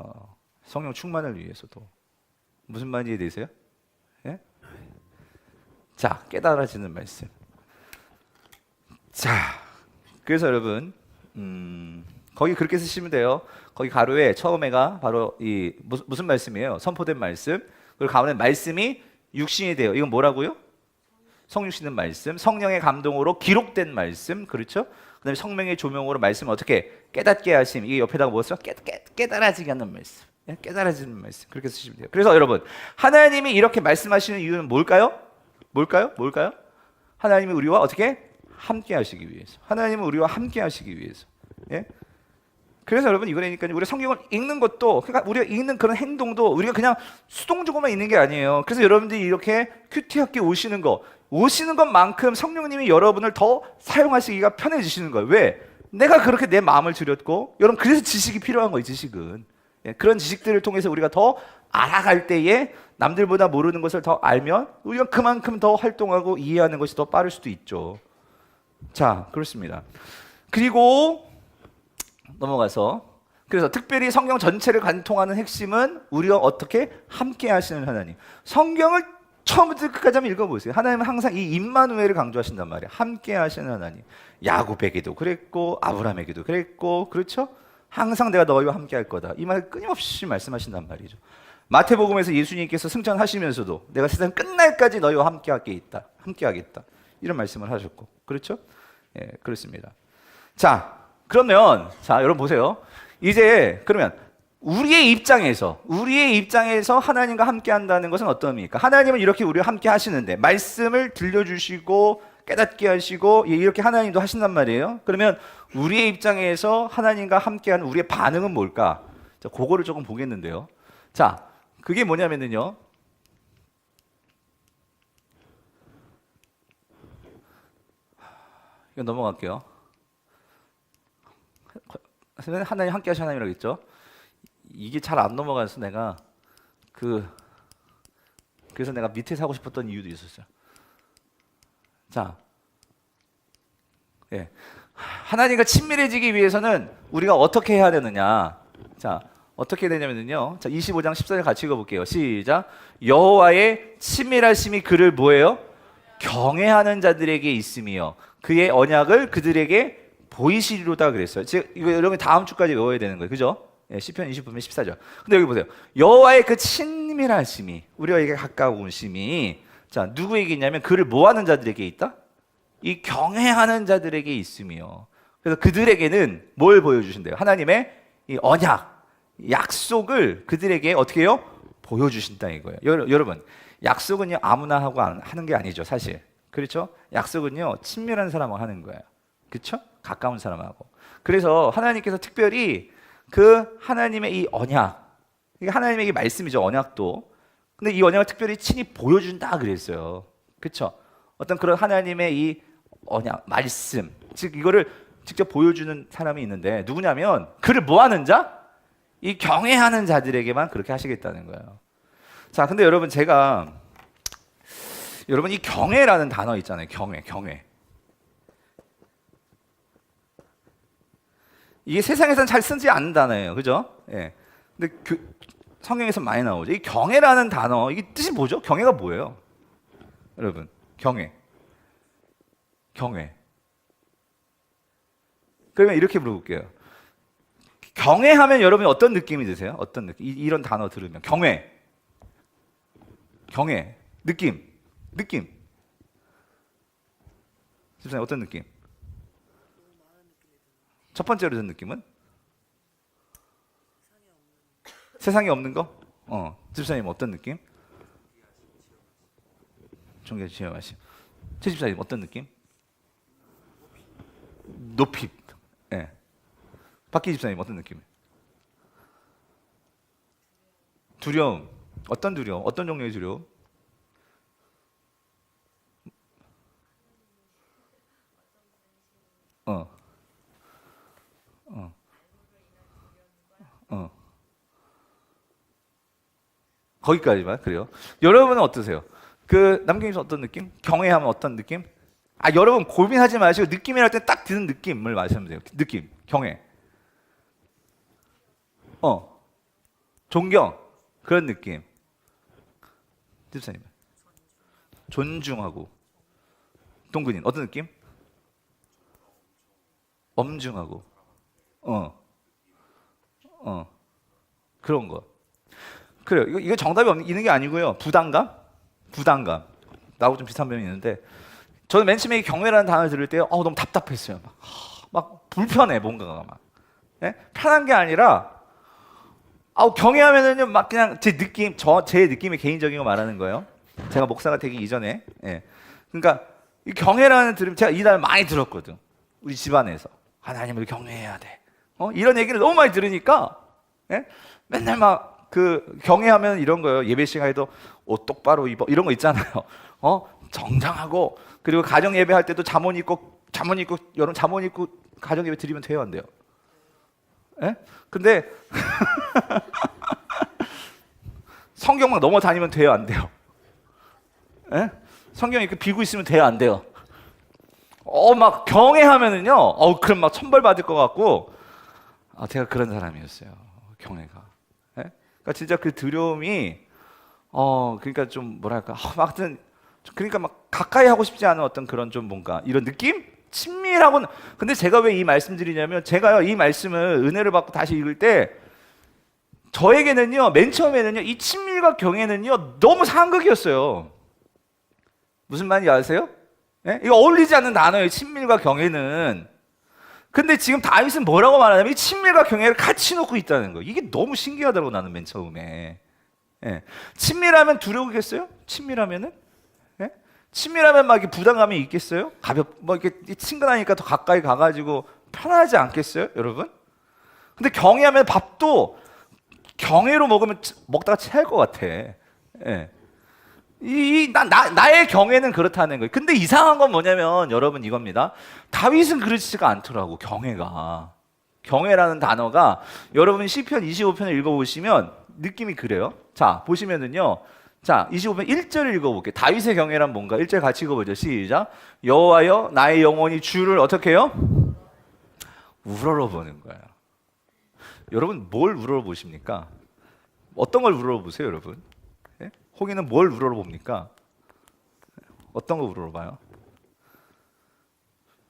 A: 성령 충만을 위해서도. 무슨 말인지 이해되세요? 예? 자, 깨달아지는 말씀. 자, 그래서 여러분 거기 그렇게 쓰시면 돼요. 거기 가로에 처음에가 바로 이 무슨 말씀이에요? 선포된 말씀. 그리고 가운데 말씀이 육신이 돼요. 이건 뭐라고요? 성육신은 말씀. 성령의 감동으로 기록된 말씀. 그렇죠? 그 다음에 성령의 조명으로 말씀을 어떻게 깨닫게 하심. 이게 옆에다가 뭐 써? 깨달아지게 하는 말씀. 깨달아지는 말씀. 그렇게 쓰시면 돼요. 그래서 여러분 하나님이 이렇게 말씀하시는 이유는 뭘까요? 하나님이 우리와 어떻게? 함께 하시기 위해서. 하나님은 우리와 함께 하시기 위해서. 예? 그래서 여러분 이거라니까요. 우리가 성경을 읽는 것도, 그러니까 우리가 읽는 그런 행동도 우리가 그냥 수동적으로만 있는 게 아니에요. 그래서 여러분들이 이렇게 큐티 학교 오시는 것만큼 성령님이 여러분을 더 사용하시기가 편해지시는 거예요. 왜? 내가 그렇게 내 마음을 들였고, 여러분 그래서 지식이 필요한 거예요. 지식은. 예, 그런 지식들을 통해서 우리가 더 알아갈 때에 남들보다 모르는 것을 더 알면 우리가 그만큼 더 활동하고 이해하는 것이 더 빠를 수도 있죠. 자, 그렇습니다. 그리고 넘어가서, 그래서 특별히 성경 전체를 관통하는 핵심은 우리가 어떻게 함께 하시는 하나님. 성경을 처음부터 끝까지 한번 읽어보세요. 하나님은 항상 이 임마누엘을 강조하신단 말이에요. 함께 하시는 하나님. 야곱에게도 그랬고 아브라함에게도 그랬고, 그렇죠? 항상 내가 너희와 함께 할 거다. 이 말을 끊임없이 말씀하신단 말이죠. 마태복음에서 예수님께서 승천하시면서도 내가 세상 끝날까지 너희와 함께 하겠다. 이런 말씀을 하셨고, 그렇죠? 예, 그렇습니다. 자, 그러면 여러분 보세요. 이제 그러면 우리의 입장에서 하나님과 함께 한다는 것은 어떤 의미입니까? 하나님은 이렇게 우리와 함께 하시는데 말씀을 들려주시고 깨닫게 하시고 이렇게 하나님도 하신단 말이에요. 그러면 우리의 입장에서 하나님과 함께하는 우리의 반응은 뭘까? 자, 그거를 조금 보겠는데요. 자, 그게 뭐냐면요. 이거 넘어갈게요. 하나님 함께 하신 하나님이라고 했죠. 이게 잘 안 넘어가서 그래서 내가 밑에 사고 싶었던 이유도 있었어요. 자, 예, 하나님과 친밀해지기 위해서는 우리가 어떻게 해야 되느냐? 자, 어떻게 되냐면요. 자, 25장 14절 같이 읽어볼게요. 시작. 여호와의 친밀하심이 그를 뭐예요? 경외하는 자들에게 있으며 그의 언약을 그들에게 보이시리로다 그랬어요. 이거 여러분 다음 주까지 외워야 되는 거예요. 그죠? 예, 시편 20편 14절. 근데 여기 보세요. 여호와의 그 친밀하심이, 우리에게 가까우심이, 자, 누구에게 있냐면 그를 모하는 자들에게 있다? 이 경외하는 자들에게 있으며. 그래서 그들에게는 뭘 보여주신대요? 하나님의 이 언약, 약속을 그들에게 어떻게 해요? 보여주신다 이거예요. 여러분, 약속은요 아무나 하고 하는 게 아니죠, 사실. 그렇죠? 약속은요 친밀한 사람하고 하는 거예요. 그렇죠? 가까운 사람하고. 그래서 하나님께서 특별히 그 하나님의 이 언약, 이게 하나님의 이 말씀이죠, 언약도. 근데 이 언약을 특별히 친히 보여준다 그랬어요. 그렇죠? 어떤 그런 하나님의 이 언약, 말씀, 즉 이거를 직접 보여주는 사람이 있는데 누구냐면 그를 뭐하는 자? 이 경외하는 자들에게만 그렇게 하시겠다는 거예요. 자, 근데 여러분 여러분 이 경외라는 단어 있잖아요. 경외. 이게 세상에서는 잘 쓰지 않는 단어예요. 그죠? 예. 근데 성경에서 많이 나오죠. 이 경외라는 단어, 이게 뜻이 뭐죠? 경외가 뭐예요? 여러분, 경외. 그러면 이렇게 물어볼게요. 경외하면 여러분이 어떤 느낌이 드세요? 어떤 느낌? 이런 단어 들으면 경외, 느낌. 집사님 어떤 느낌? 첫 번째로 드는 느낌은? 세상에 없는 거? 집사님 어떤 느낌? 존귀하신 지혜하심. 최 집사님 어떤 느낌? 높이. 예. 박기 집사님 어떤 느낌? 두려움. 어떤 두려움? 어떤 종류의 두려움? 어. 어. 어. 거기까지만 그래요. 여러분은 어떠세요? 그 남경님 어떤 느낌? 경외하면 어떤 느낌? 여러분 고민하지 마시고 느낌이랄 때 딱 드는 느낌을 말하시면 돼요. 느낌, 경외. 존경. 그런 느낌. 집사님. 존중하고. 동근인 어떤 느낌? 엄중하고. 그런 거. 그래요. 이거 정답이 있는 게 아니고요. 부담감. 나하고 좀 비슷한 면이 있는데, 저는 맨 처음에 경외라는 단어를 들을 때 너무 답답했어요. 막 불편해, 뭔가가 막. 예? 편한 게 아니라 경외하면은요 막 그냥 제 느낌이 개인적인 거 말하는 거예요. 제가 목사가 되기 이전에. 예. 그러니까 이 경외라는 들으면 제가 이 단어 많이 들었거든. 우리 집안에서 하나님을 경외해야 돼. 이런 얘기를 너무 많이 들으니까, 예? 맨날 막 그 경외하면 이런 거예요. 예배 시간에도 옷 똑바로 입어 이런 거 있잖아요. 정장하고, 그리고 가정 예배할 때도 잠옷 입고 여러분 잠옷 입고 가정 예배 드리면 돼요, 안 돼요? 예? 근데 성경만 넘어 다니면 돼요, 안 돼요? 예? 성경 이렇게 비고 있으면 돼요, 안 돼요? 막 경외하면은요, 그럼 막 천벌 받을 것 같고, 제가 그런 사람이었어요, 경외가. 예? 그러니까 진짜 그 두려움이, 그러니까 좀 뭐랄까, 하여튼 그러니까 막 가까이 하고 싶지 않은 어떤 그런 좀 뭔가 이런 느낌? 친밀하고는. 근데 제가 왜 이 말씀드리냐면, 제가요 이 말씀을 은혜를 받고 다시 읽을 때 저에게는요 맨 처음에는요 이 친밀과 경외는요 너무 상극이었어요. 무슨 말인지 아세요? 예? 이거 어울리지 않는 단어예요, 친밀과 경외는. 근데 지금 다윗은 뭐라고 말하냐면 이 친밀과 경외를 같이 놓고 있다는 거예요. 이게 너무 신기하더라고, 나는 맨 처음에. 예. 친밀하면 두려우겠어요? 친밀하면은? 예? 친밀하면 막 이렇게 부담감이 있겠어요? 뭐 이렇게 친근하니까 더 가까이 가가지고 편하지 않겠어요, 여러분? 근데 경외하면 밥도 경외로 먹다가 체할 것 같아. 예. 나의 경외는 그렇다는 거예요. 근데 이상한 건 뭐냐면 여러분 이겁니다. 다윗은 그렇지가 않더라고, 경외라는 단어가. 여러분 시편 25편을 읽어보시면 느낌이 그래요. 자, 보시면은요. 자, 25편 1절을 읽어볼게요. 다윗의 경외란 뭔가? 1절 같이 읽어보죠. 시작. 여호와여, 나의 영혼이 주를 어떻게 해요? 우러러보는 거예요. 여러분 뭘 우러러보십니까? 어떤 걸 우러러보세요, 여러분? 예? 홍이는 뭘 우러러봅니까? 어떤 거 우러러봐요?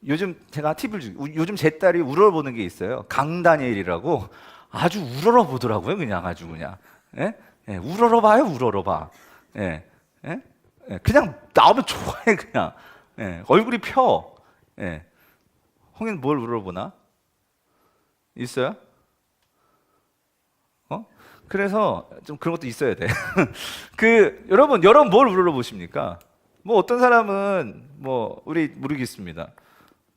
A: 요즘 제가 팁을 요즘 제 딸이 우러러보는 게 있어요. 강다니엘이라고 아주 우러러보더라고요. 그냥 아주 그냥. 예? 예, 우러러봐요, 우러러봐. 예. 예? 예, 그냥 나오면 좋아해 그냥. 예, 얼굴이 펴. 예. 홍인 뭘 우러러보나? 있어요? 어? 그래서 좀 그런 것도 있어야 돼. 여러분 뭘 우러러보십니까? 뭐 어떤 사람은 뭐 우리 모르겠습니다.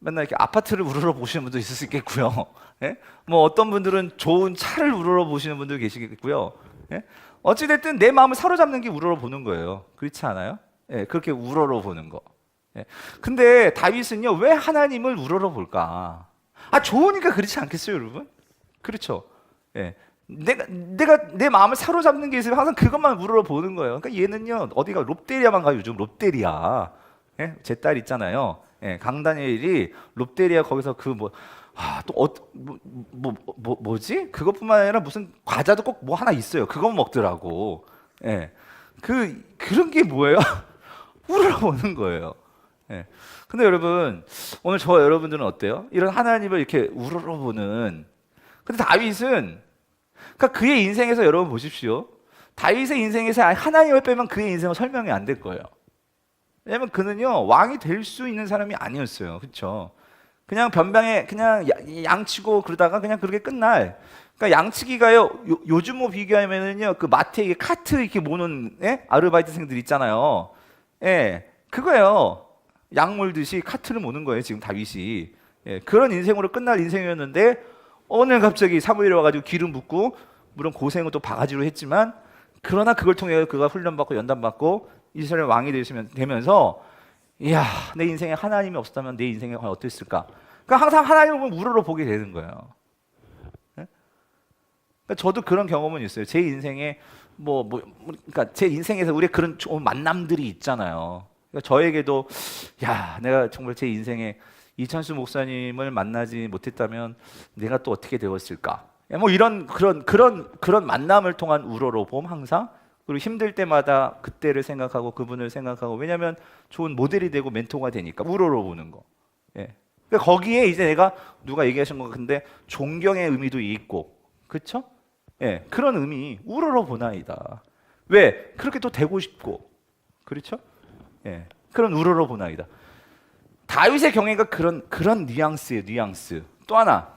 A: 맨날 이렇게 아파트를 우러러 보시는 분도 있을 수 있겠고요. 예? 뭐 어떤 분들은 좋은 차를 우러러 보시는 분도 계시겠고요. 예? 어찌됐든 내 마음을 사로잡는 게 우러러 보는 거예요. 그렇지 않아요? 예, 그렇게 우러러 보는 거. 예. 근데 다윗은요, 왜 하나님을 우러러 볼까? 아, 좋으니까 그렇지 않겠어요, 여러분? 그렇죠. 예. 내가 내 마음을 사로잡는 게 있으면 항상 그것만 우러러 보는 거예요. 그러니까 얘는요, 어디가 롯데리아만 가요, 요즘 롯데리아. 예? 제 딸 있잖아요. 예, 강다니엘이 롯데리아 거기서 뭐지? 그것뿐만 아니라 무슨 과자도 꼭 뭐 하나 있어요. 그것 먹더라고. 예. 그런 게 뭐예요? 우러러보는 거예요. 예. 근데 여러분, 오늘 저와 여러분들은 어때요? 이런 하나님을 이렇게 우러러보는. 근데 다윗은, 그러니까 그의 인생에서 여러분 보십시오. 다윗의 인생에서 하나님을 빼면 그의 인생은 설명이 안 될 거예요. 왜냐면 그는요, 왕이 될 수 있는 사람이 아니었어요. 그렇죠? 그냥 변방에 그냥 양치고 그러다가 그냥 그렇게 끝날. 그러니까 양치기가요, 요즘 뭐 비교하면은요, 그 마트에 카트 이렇게 모는, 예? 아르바이트생들 있잖아요. 예, 그거예요. 양 몰듯이 카트를 모는 거예요, 지금 다윗이. 예, 그런 인생으로 끝날 인생이었는데, 오늘 갑자기 사무엘이 와가지고 기름 붓고, 물론 고생은 또 바가지로 했지만, 그러나 그걸 통해 그가 훈련받고 연단받고, 이스라엘 왕이 되면서, 이야, 내 인생에 하나님이 없었다면 내 인생이 과연 어땠을까? 그러니까 항상 하나님을 우러러 보게 되는 거예요. 예? 그러니까 저도 그런 경험은 있어요. 제 인생에 그러니까 제 인생에서 우리 그런 좋은 만남들이 있잖아요. 그러니까 저에게도 야, 내가 정말 제 인생에 이찬수 목사님을 만나지 못했다면 내가 또 어떻게 되었을까? 뭐 이런 그런 만남을 통한 우러러봄 항상. 그리고 힘들 때마다 그때를 생각하고 그분을 생각하고, 왜냐하면 좋은 모델이 되고 멘토가 되니까 우러러보는 거. 예. 그러니까 거기에 이제 내가 누가 얘기하신 것 같은데 존경의 의미도 있고, 그렇죠? 예, 그런 의미 우러러보나이다. 왜? 그렇게 또 되고 싶고, 그렇죠? 예, 그런 우러러보나이다. 다윗의 경애가 그런 뉘앙스예요, 뉘앙스. 또 하나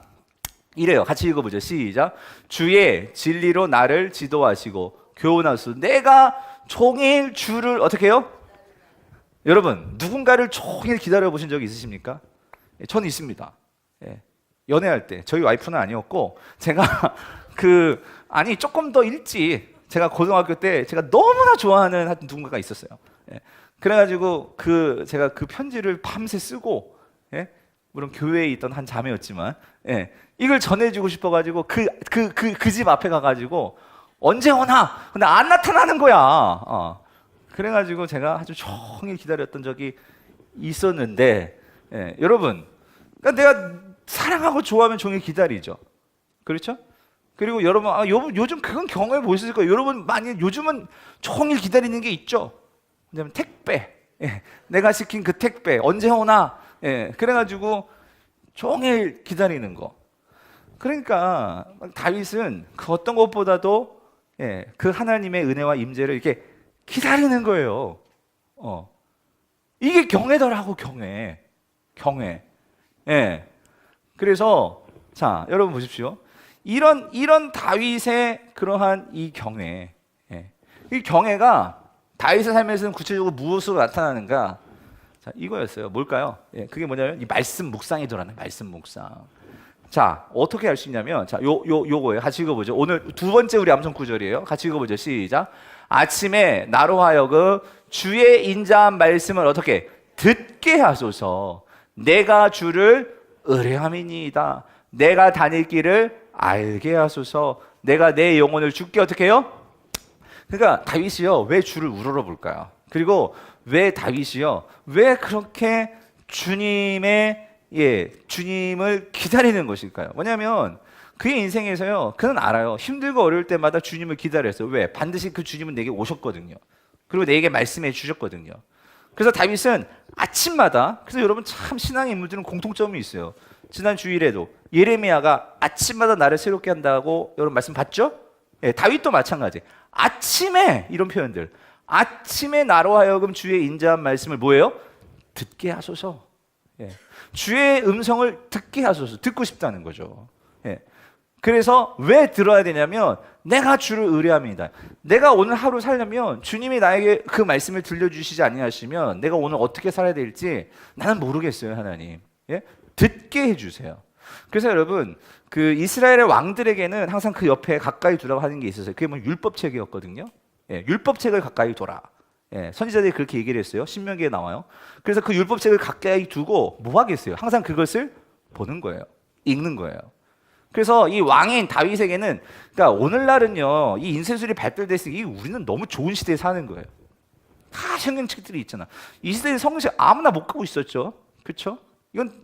A: 이래요. 같이 읽어보죠. 시작. 주의 진리로 나를 지도하시고 교훈하소서. 내가 종일 주를 어떻게 해요? 여러분, 누군가를 종일 기다려 보신 적이 있으십니까? 예, 저는 있습니다. 예, 연애할 때 저희 와이프는 아니었고, 제가 조금 더 일찍, 제가 고등학교 때 제가 너무나 좋아하는 하여튼 누군가가 있었어요. 예, 그래가지고 제가 그 편지를 밤새 쓰고, 예, 물론 교회에 있던 한 자매였지만, 예, 이걸 전해주고 싶어가지고 그 집 앞에 가가지고 언제 오나? 근데 안 나타나는 거야. 그래가지고 제가 아주 종일 기다렸던 적이 있었는데, 예, 여러분, 그러니까 내가 사랑하고 좋아하면 종일 기다리죠. 그렇죠? 그리고 여러분, 요즘 그건 경험해 보셨을 거예요. 여러분 많이 요즘은 종일 기다리는 게 있죠. 왜냐면 택배, 예, 내가 시킨 그 택배 언제 오나? 예, 그래가지고 종일 기다리는 거. 그러니까 다윗은 그 어떤 것보다도, 예, 그 하나님의 은혜와 임재를 이렇게 기다리는 거예요. 이게 경외더라고, 경외. 예. 그래서 자, 여러분 보십시오. 이런 다윗의 그러한 이 경외, 예, 이 경외가 다윗의 삶에서는 구체적으로 무엇으로 나타나는가? 자, 이거였어요. 뭘까요? 예, 그게 뭐냐면 이 말씀 묵상이 들어가는 말씀 묵상. 자, 어떻게 할 수 있냐면, 자, 요거예요. 같이 읽어보죠. 오늘 두 번째 우리 암송 구절이에요. 같이 읽어보죠. 시작. 아침에 나로 하여금 주의 인자한 말씀을 어떻게 듣게 하소서. 내가 주를 의뢰함이니이다. 내가 다닐 길을 알게 하소서. 내가 내 영혼을 주께 어떻게 해요? 그러니까 다윗이요, 왜 주를 우러러 볼까요? 그리고 왜 다윗이요, 왜 그렇게 주님을 기다리는 것일까요? 뭐냐면 그의 인생에서요, 그는 알아요. 힘들고 어려울 때마다 주님을 기다렸어요. 왜? 반드시 그 주님은 내게 오셨거든요. 그리고 내게 말씀해 주셨거든요. 그래서 다윗은 아침마다. 그래서 여러분 참 신앙의 인물들은 공통점이 있어요. 지난 주일에도 예레미야가 아침마다 나를 새롭게 한다고 여러분 말씀 봤죠? 예, 다윗도 마찬가지. 아침에 이런 표현들. 아침에 나로 하여금 주의 인자한 말씀을 뭐예요? 듣게 하소서. 예. 주의 음성을 듣게 하소서. 듣고 싶다는 거죠. 예. 그래서 왜 들어야 되냐면 내가 주를 의뢰합니다. 내가 오늘 하루 살려면 주님이 나에게 그 말씀을 들려주시지 아니하시면 내가 오늘 어떻게 살아야 될지 나는 모르겠어요, 하나님. 예? 듣게 해주세요. 그래서 여러분 그 이스라엘의 왕들에게는 항상 그 옆에 가까이 두라고 하는 게 있었어요. 그게 뭐 율법책이었거든요. 예, 율법책을 가까이 둬라. 예, 선지자들이 그렇게 얘기를 했어요. 신명기에 나와요. 그래서 그 율법책을 가까이 두고 뭐 하겠어요? 항상 그것을 보는 거예요. 읽는 거예요. 그래서 이 왕인 다윗에게는, 그러니까 오늘날은요 이 인쇄술이 발달됐으니 우리는 너무 좋은 시대에 사는 거예요. 다 성경책들이 있잖아. 이 시대에 성경책 아무나 못 갖고 있었죠. 그렇죠?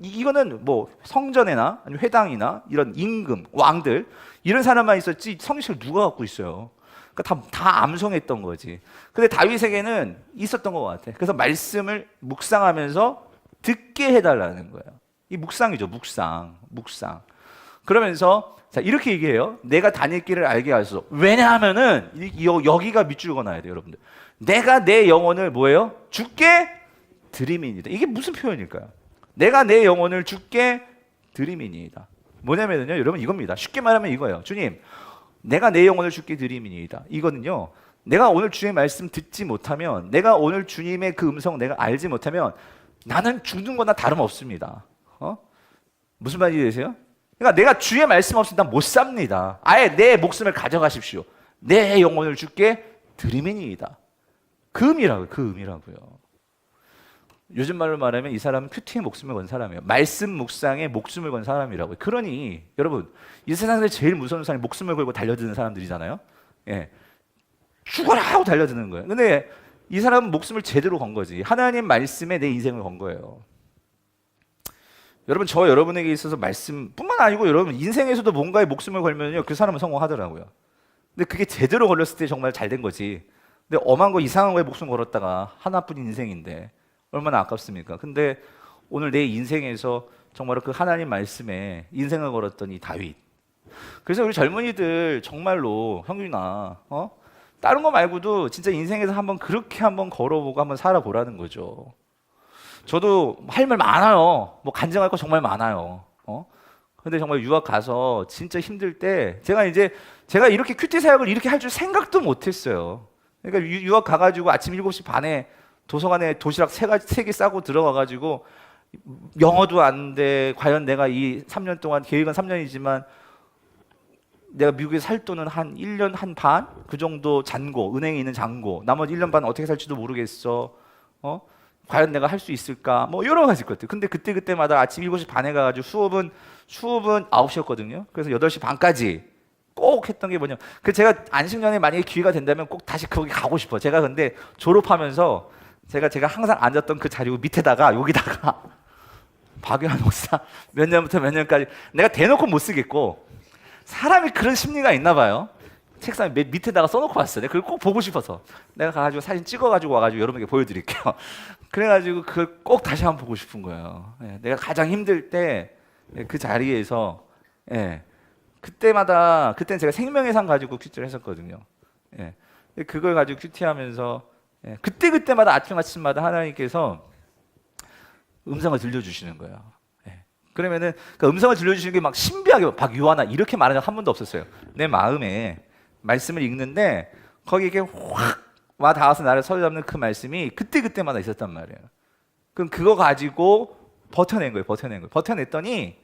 A: 이거는 뭐 성전이나 아니면 회당이나 이런 임금, 왕들 이런 사람만 있었지 성경책을 누가 갖고 있어요? 그러니까 다 암송했던 거지. 근데 다윗에게는 있었던 것 같아. 그래서 말씀을 묵상하면서 듣게 해달라는 거예요. 이 묵상이죠, 묵상. 그러면서 자 이렇게 얘기해요. 내가 다닐 길을 알게 하소서. 왜냐하면은 여기가 밑줄 그어놔야 돼요, 여러분들. 내가 내 영혼을 뭐예요? 주께 드림이니이다. 이게 무슨 표현일까요? 내가 내 영혼을 주께 드림이니이다. 뭐냐면요, 여러분 이겁니다. 쉽게 말하면 이거예요. 주님, 내가 내 영혼을 주께 드림이니이다. 이거는요, 내가 오늘 주의 말씀 듣지 못하면, 내가 오늘 주님의 그 음성 내가 알지 못하면 나는 죽는 거나 다름없습니다. 무슨 말인지 되세요? 그러니까 내가 주의 말씀 없이 난 못 삽니다. 아예 내 목숨을 가져가십시오. 내 영혼을 주께 드림이니이다. 그 의미라고요. 요즘 말로 말하면 이 사람은 큐티의 목숨을 건 사람이에요. 말씀 묵상에 목숨을 건 사람이라고요. 그러니 여러분 이 세상에서 제일 무서운 사람이 목숨을 걸고 달려드는 사람들이잖아요. 예, 죽어라 하고 달려드는 거예요. 근데 이 사람은 목숨을 제대로 건 거지. 하나님 말씀에 내 인생을 건 거예요. 여러분 여러분에게 있어서 말씀뿐만 아니고 여러분 인생에서도 뭔가에 목숨을 걸면요 그 사람은 성공하더라고요. 근데 그게 제대로 걸렸을 때 정말 잘 된 거지. 근데 엄한 거 이상한 거에 목숨 걸었다가 하나뿐인 인생인데 얼마나 아깝습니까? 근데 오늘 내 인생에서 정말 그 하나님 말씀에 인생을 걸었던 이 다윗. 그래서 우리 젊은이들 정말로 형준아, 다른 거 말고도 진짜 인생에서 그렇게 한번 걸어보고 한번 살아보라는 거죠. 저도 할 말 많아요. 뭐 간증할 거 정말 많아요. 근데 정말 유학 가서 진짜 힘들 때 제가 이렇게 큐티 사역을 이렇게 할 줄 생각도 못 했어요. 그러니까 유학 가가지고 아침 7시 반에 도서관에 도시락 3개 싸고 들어가가지고 영어도 안 돼. 과연 내가 이 3년 동안, 계획은 3년이지만 내가 미국에 살 돈은 한 1년 한 반? 그 정도 잔고, 은행에 있는 잔고, 나머지 1년 반 어떻게 살지도 모르겠어. 과연 내가 할 수 있을까? 뭐 여러 가지 것들. 근데 그때마다 아침 7시 반에 가가지고 수업은 9시였거든요. 그래서 8시 반까지 꼭 했던 게 뭐냐. 제가 안식년에 만약에 기회가 된다면 꼭 다시 거기 가고 싶어. 제가 근데 졸업하면서 제가 항상 앉았던 그 자리 밑에다가 여기다가 박유한 목사 몇 년부터 몇 년까지 내가 대놓고 못 쓰겠고 사람이 그런 심리가 있나 봐요. 책상 밑에다가 써놓고 왔어요. 내가 그걸 꼭 보고 싶어서 내가 가가지고 사진 찍어가지고 와가지고 여러분에게 보여드릴게요. 그래가지고 그걸 꼭 다시 한번 보고 싶은 거예요. 내가 가장 힘들 때 그 자리에서 그때는 제가 생명의 상 가지고 큐티를 했었거든요. 그걸 가지고 큐티하면서 그때마다 아침마다 하나님께서 음성을 들려주시는 거예요. 그러면은 그 음성을 들려주시는 게 막 신비하게 박유하나 이렇게 말하는 적 한 번도 없었어요. 내 마음에 말씀을 읽는데 거기 이렇게 확 와 닿아서 나를 사로잡는 그 말씀이 그때마다 있었단 말이에요. 그럼 그거 가지고 버텨낸 거예요. 버텨냈더니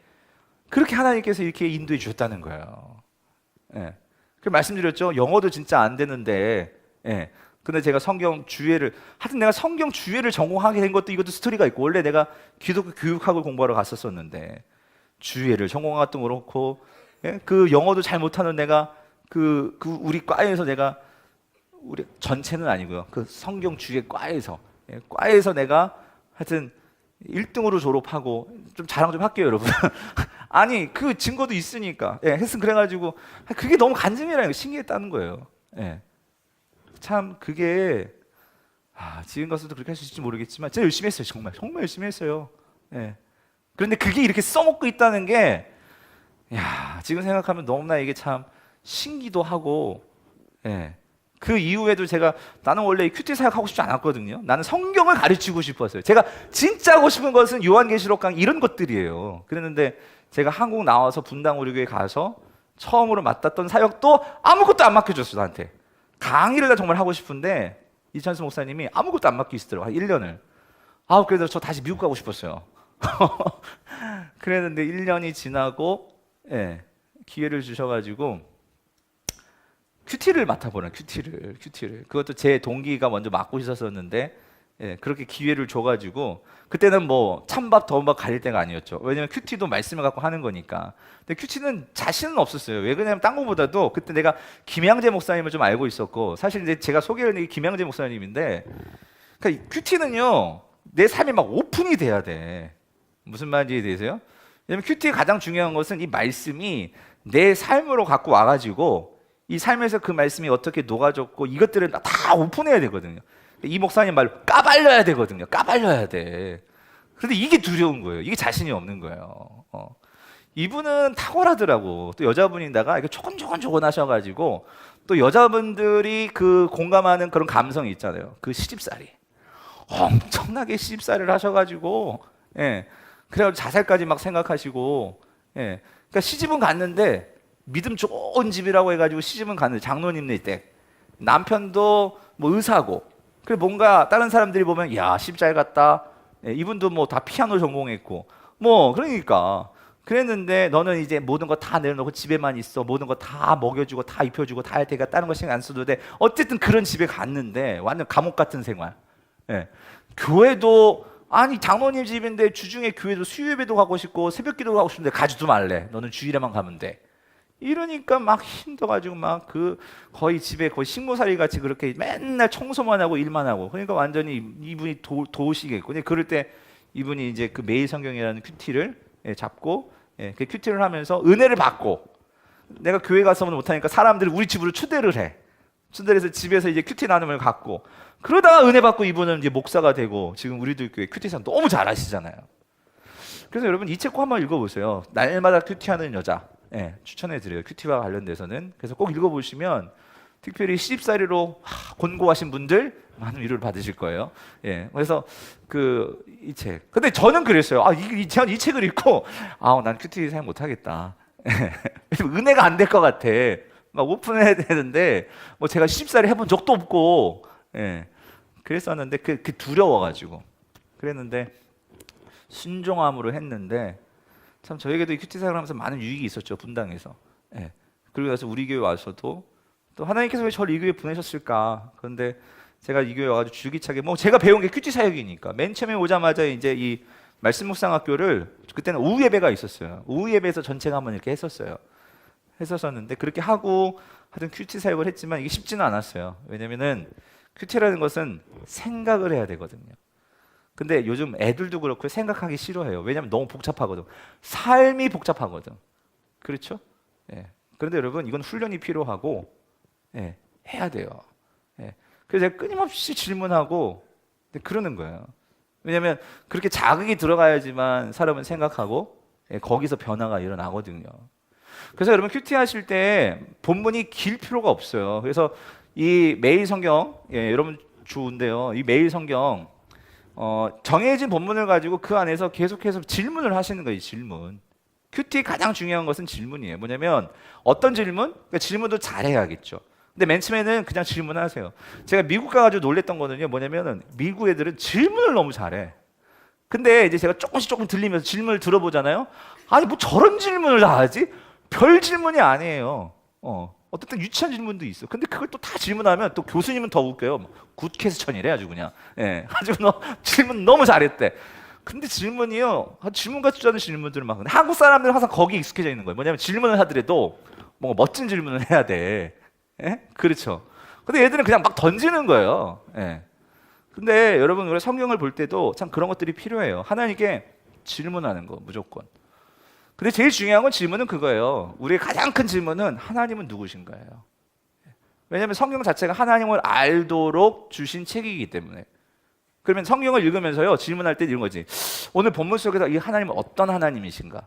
A: 그렇게 하나님께서 이렇게 인도해 주셨다는 거예요. 그 말씀드렸죠. 영어도 진짜 안 되는데 근데 제가 성경 주예를 전공하게 된 것도 이것도 스토리가 있고, 원래 내가 기독교 교육학을 공부하러 갔었었는데 주예를 전공한 것도 그렇고 그 영어도 잘 못하는 내가 그 우리 과에서 우리 전체는 아니고요. 그 성경 주예 과에서 내가 하여튼 1등으로 졸업하고 좀 자랑 좀 할게요, 여러분. 아니 그 증거도 있으니까 했으면 그래가지고 그게 너무 간증이라는 거 신기했다는 거예요. 참 그게 지금 가서도 그렇게 할 수 있을지 모르겠지만 진짜 열심히 했어요. 정말 열심히 했어요. 예. 그런데 그게 이렇게 써먹고 있다는 게, 지금 생각하면 너무나 이게 참 신기도 하고, 예. 그 이후에도 나는 원래 큐티 사역하고 싶지 않았거든요. 나는 성경을 가르치고 싶었어요. 제가 진짜 하고 싶은 것은 요한계시록 강의 이런 것들이에요. 그랬는데 제가 한국 나와서 분당 우리교회 가서 처음으로 맡았던 사역도 아무것도 안 맡겨줬어요, 나한테. 강의를 나 정말 하고 싶은데 이찬수 목사님이 아무것도 안 맡기시더라고요, 한 1년을. 그래서 저 다시 미국 가고 싶었어요. 그랬는데 1년이 지나고, 예, 기회를 주셔가지고 큐티를 맡아보는, 큐티를. 그것도 제 동기가 먼저 맡고 있었었는데, 예, 그렇게 기회를 줘가지고, 그때는 뭐 찬밥 더운밥 가릴 때가 아니었죠. 왜냐면 큐티도 말씀을 갖고 하는 거니까. 근데 큐티는 자신은 없었어요. 왜 그러냐면 딴 거보다도 그때 내가 김양재 목사님을 좀 알고 있었고, 사실 이제 제가 소개하는 게 김양재 목사님인데, 그러니까 큐티는요, 내 삶이 막 오픈이 돼야 돼. 무슨 말인지 이해되세요? 왜냐면 큐티의 가장 중요한 것은 이 말씀이 내 삶으로 갖고 와가지고 이 삶에서 그 말씀이 어떻게 녹아졌고 이것들을 다 오픈해야 되거든요. 이 목사님 말 까발려야 되거든요. 까발려야 돼. 그런데 이게 두려운 거예요. 이게 자신이 없는 거예요. 이분은 탁월하더라고. 또 여자분인다가 이게 조곤조곤 하셔가지고 또 여자분들이 그 공감하는 그런 감성이 있잖아요. 그 시집살이 엄청나게 시집살이를 하셔가지고, 예, 그래가지고 자살까지 막 생각하시고, 예, 그러니까 시집은 갔는데 믿음 좋은 집이라고 해가지고 시집은 갔는데 장로님네 댁 남편도 뭐 의사고, 그래 뭔가 다른 사람들이 보면 야 시집 잘 갔다. 예, 이분도 뭐 다 피아노 전공했고 뭐 그러니까 그랬는데 너는 이제 모든 거 다 내려놓고 집에만 있어. 모든 거 다 먹여주고 다 입혀주고 다 할 테니까 다른 거 신경 안 써도 돼. 어쨌든 그런 집에 갔는데 완전 감옥 같은 생활. 예. 교회도 아니 장로님 집인데 주중에 교회도 수요예배도 가고 싶고 새벽기도 가고 싶은데 가지도 말래. 너는 주일에만 가면 돼. 이러니까 막 힘들어가지고 막 그 거의 집에 거의 식모살이 같이 그렇게 맨날 청소만 하고 일만 하고 그러니까 완전히 이분이 도우시겠고 근데 그럴 때 이분이 이제 그 매일 성경이라는 큐티를 잡고 그 큐티를 하면서 은혜를 받고 내가 교회 가서는 못하니까 사람들이 우리 집으로 초대를 해. 초대를 해서 집에서 이제 큐티 나눔을 갖고 그러다가 은혜 받고 이분은 이제 목사가 되고 지금 우리들 교회 큐티상 너무 잘하시잖아요. 그래서 여러분 이 책 꼭 한번 읽어보세요. 날마다 큐티하는 여자. 추천해드려요. 큐티와 관련돼서는. 그래서 꼭 읽어보시면 특별히 시집살이로 곤고하신 분들 많은 위로를 받으실 거예요. 그래서 이 책. 근데 저는 그랬어요. 이 책을 읽고 난 큐티 사용 못하겠다. 은혜가 안 될 것 같아. 막 오픈해야 되는데 뭐 제가 시집살이 해본 적도 없고 그랬었는데 그 두려워가지고 그랬는데 순종함으로 했는데 참 저에게도 이 큐티 사역을 하면서 많은 유익이 있었죠. 분당에서. 그리고 나서 우리 교회 와서도 또 하나님께서 왜 저를 이 교회에 보내셨을까? 그런데 제가 이 교회 와가지고 줄기차게 뭐 제가 배운 게 큐티 사역이니까 맨 처음에 오자마자 이제 이 말씀 묵상학교를 그때는 오후 예배가 있었어요. 오후 예배에서 전체가 한번 이렇게 했었었는데 그렇게 하고 하여튼 큐티 사역을 했지만 이게 쉽지는 않았어요. 왜냐면은 큐티라는 것은 생각을 해야 되거든요. 근데 요즘 애들도 그렇고 생각하기 싫어해요. 왜냐면 너무 복잡하거든. 삶이 복잡하거든. 그렇죠? 그런데 여러분 이건 훈련이 필요하고 해야 돼요. 그래서 제가 끊임없이 질문하고 그러는 거예요. 왜냐면 그렇게 자극이 들어가야지만 사람은 생각하고 거기서 변화가 일어나거든요. 그래서 여러분 큐티 하실 때 본문이 길 필요가 없어요. 그래서 이 매일 성경 여러분 좋은데요. 이 매일 성경 정해진 본문을 가지고 그 안에서 계속해서 질문을 하시는 거예요. 질문. 큐티의 가장 중요한 것은 질문이에요. 뭐냐면 어떤 질문? 그러니까 질문도 잘해야겠죠. 근데 맨 처음에는 그냥 질문하세요. 제가 미국 가가지고 놀랬던 거는요. 뭐냐면은 미국 애들은 질문을 너무 잘해. 근데 이제 제가 조금 들리면서 질문을 들어보잖아요. 아니 뭐 저런 질문을 다 하지? 별 질문이 아니에요. 어떤 때 유치한 질문도 있어. 근데 그걸 또 다 질문하면 또 교수님은 더 웃겨요. 굿캐스천이래 아주 그냥. 아주 질문 너무 잘했대. 근데 질문이요. 질문 같지 않은 질문들을 막. 한국 사람들은 항상 거기 익숙해져 있는 거예요. 뭐냐면 질문을 하더라도 뭔가 멋진 질문을 해야 돼. 그렇죠. 근데 얘들은 그냥 막 던지는 거예요. 근데 여러분 우리 성경을 볼 때도 참 그런 것들이 필요해요. 하나님께 질문하는 거 무조건. 근데 제일 중요한 건 질문은 그거예요. 우리의 가장 큰 질문은 하나님은 누구신가요? 왜냐하면 성경 자체가 하나님을 알도록 주신 책이기 때문에. 그러면 성경을 읽으면서요, 질문할 때 이런 거지. 오늘 본문 속에서 이 하나님은 어떤 하나님이신가?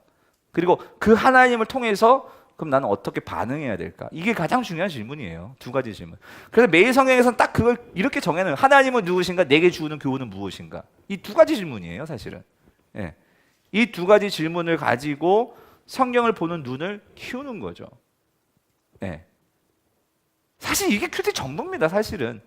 A: 그리고 그 하나님을 통해서 그럼 나는 어떻게 반응해야 될까? 이게 가장 중요한 질문이에요. 두 가지 질문. 그래서 매일 성경에서는 딱 그걸 이렇게 정해놓은, 하나님은 누구신가? 내게 주는 교훈은 무엇인가? 이 두 가지 질문이에요, 사실은. 예. 이 두 가지 질문을 가지고 성경을 보는 눈을 키우는 거죠. 예. 사실 이게 큐티 전부입니다, 사실은.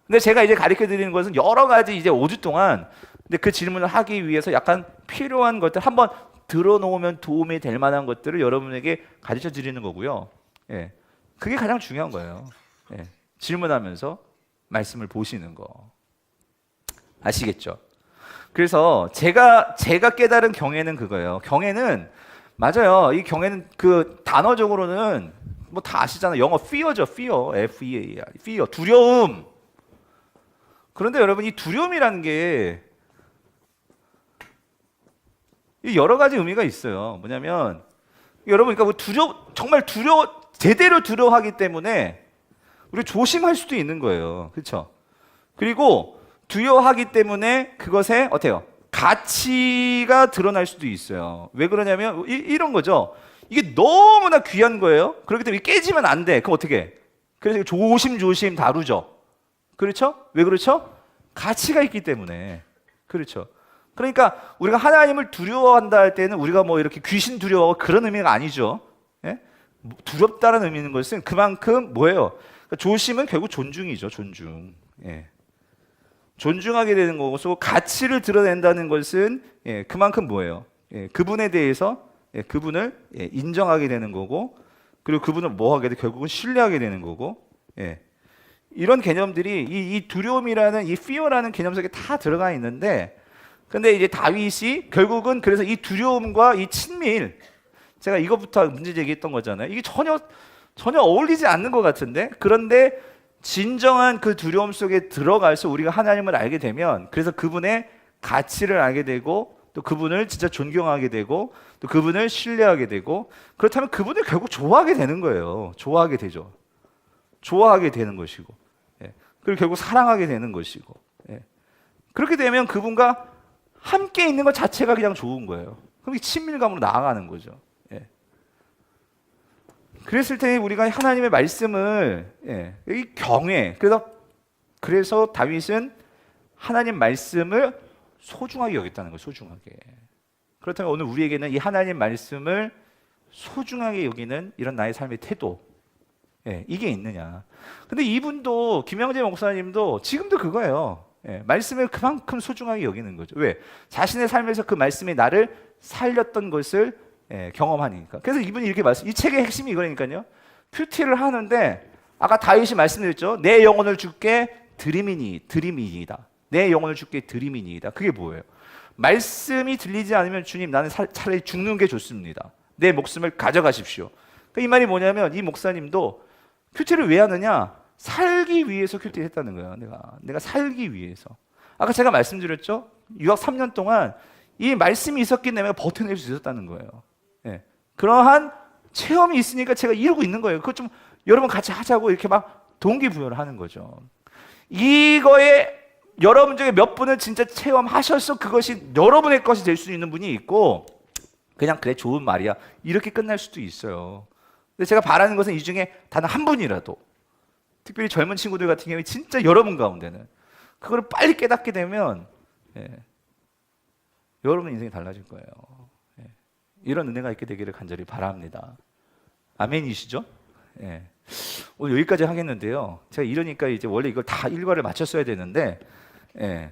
A: 근데 제가 이제 가르쳐 드리는 것은 여러 가지 이제 5주 동안 근데 그 질문을 하기 위해서 약간 필요한 것들 한번 들어놓으면 도움이 될 만한 것들을 여러분에게 가르쳐 드리는 거고요. 예. 그게 가장 중요한 거예요. 예. 질문하면서 말씀을 보시는 거. 아시겠죠? 그래서 제가 깨달은 경애는 그거예요. 경애는 맞아요. 이 경애는 그 단어적으로는 뭐 다 아시잖아요. 영어 fear죠. fear. F-E-A-R. fear. 두려움. 그런데 여러분 이 두려움이라는 게 여러 가지 의미가 있어요. 뭐냐면 여러분 그러니까 정말 제대로 두려워하기 때문에 우리 조심할 수도 있는 거예요. 그렇죠? 그리고 두려워하기 때문에 그것에 어때요? 가치가 드러날 수도 있어요. 왜 그러냐면 이런 거죠. 이게 너무나 귀한 거예요. 그렇기 때문에 깨지면 안 돼. 그럼 어떻게 해? 그래서 조심조심 다루죠. 그렇죠? 왜 그렇죠? 가치가 있기 때문에. 그렇죠. 그러니까 우리가 하나님을 두려워한다 할 때는 우리가 뭐 이렇게 귀신 두려워하고 그런 의미가 아니죠. 예? 두렵다는 의미는 것은 그만큼 뭐예요? 그러니까 조심은 결국 존중이죠. 존중. 예. 존중하게 되는 거고 가치를 드러낸다는 것은 예, 그만큼 뭐예요? 예, 그분에 대해서 예, 그분을 예, 인정하게 되는 거고 그리고 그분을 뭐 하게 돼? 결국은 신뢰하게 되는 거고 예. 이런 개념들이 이 두려움이라는 이 fear라는 개념 속에 다 들어가 있는데 근데 이제 다윗이 결국은 그래서 이 두려움과 이 친밀 제가 이것부터 문제 제기했던 거잖아요. 이게 전혀 어울리지 않는 것 같은데 그런데 진정한 그 두려움 속에 들어가서 우리가 하나님을 알게 되면 그래서 그분의 가치를 알게 되고 또 그분을 진짜 존경하게 되고 또 그분을 신뢰하게 되고 그렇다면 그분을 결국 좋아하게 되는 거예요. 좋아하게 되죠. 좋아하게 되는 것이고 예. 그리고 결국 사랑하게 되는 것이고 예. 그렇게 되면 그분과 함께 있는 것 자체가 그냥 좋은 거예요. 그럼 이 친밀감으로 나아가는 거죠. 예. 그랬을 때 우리가 하나님의 말씀을 예, 이 경외 그래서 다윗은 하나님 말씀을 소중하게 여겼다는 거예요. 소중하게. 그렇다면 오늘 우리에게는 이 하나님 말씀을 소중하게 여기는 이런 나의 삶의 태도 예, 이게 있느냐. 근데 이분도 김영재 목사님도 지금도 그거예요. 예, 말씀을 그만큼 소중하게 여기는 거죠. 왜? 자신의 삶에서 그 말씀이 나를 살렸던 것을 예, 경험하니까. 그래서 이분이 이렇게 이 책의 핵심이 이거니까요. 큐티를 하는데 아까 다윗이 말씀드렸죠. 내 영혼을 주께 드림이니이다. 내 영혼을 주께 드림이니이다. 그게 뭐예요? 말씀이 들리지 않으면 주님 나는 차라리 죽는 게 좋습니다. 내 목숨을 가져가십시오. 그러니까 이 말이 뭐냐면 이 목사님도 큐티를 왜 하느냐? 살기 위해서 큐티를 했다는 거예요. 내가 살기 위해서. 아까 제가 말씀드렸죠. 유학 3년 동안 이 말씀이 있었기 때문에 버텨낼 수 있었다는 거예요. 예. 그러한 체험이 있으니까 제가 이러고 있는 거예요. 그것 좀 여러분 같이 하자고 이렇게 막 동기부여를 하는 거죠. 이거에 여러분 중에 몇 분은 진짜 체험하셔서 그것이 여러분의 것이 될 수 있는 분이 있고 그냥 그래 좋은 말이야 이렇게 끝날 수도 있어요. 근데 제가 바라는 것은 이 중에 단 한 분이라도 특별히 젊은 친구들 같은 경우에 진짜 여러분 가운데는 그걸 빨리 깨닫게 되면 예, 여러분 인생이 달라질 거예요. 예, 이런 은혜가 있게 되기를 간절히 바랍니다. 아멘이시죠? 예. 오늘 여기까지 하겠는데요. 제가 이러니까 이제 원래 이걸 다 일과를 마쳤어야 되는데 예,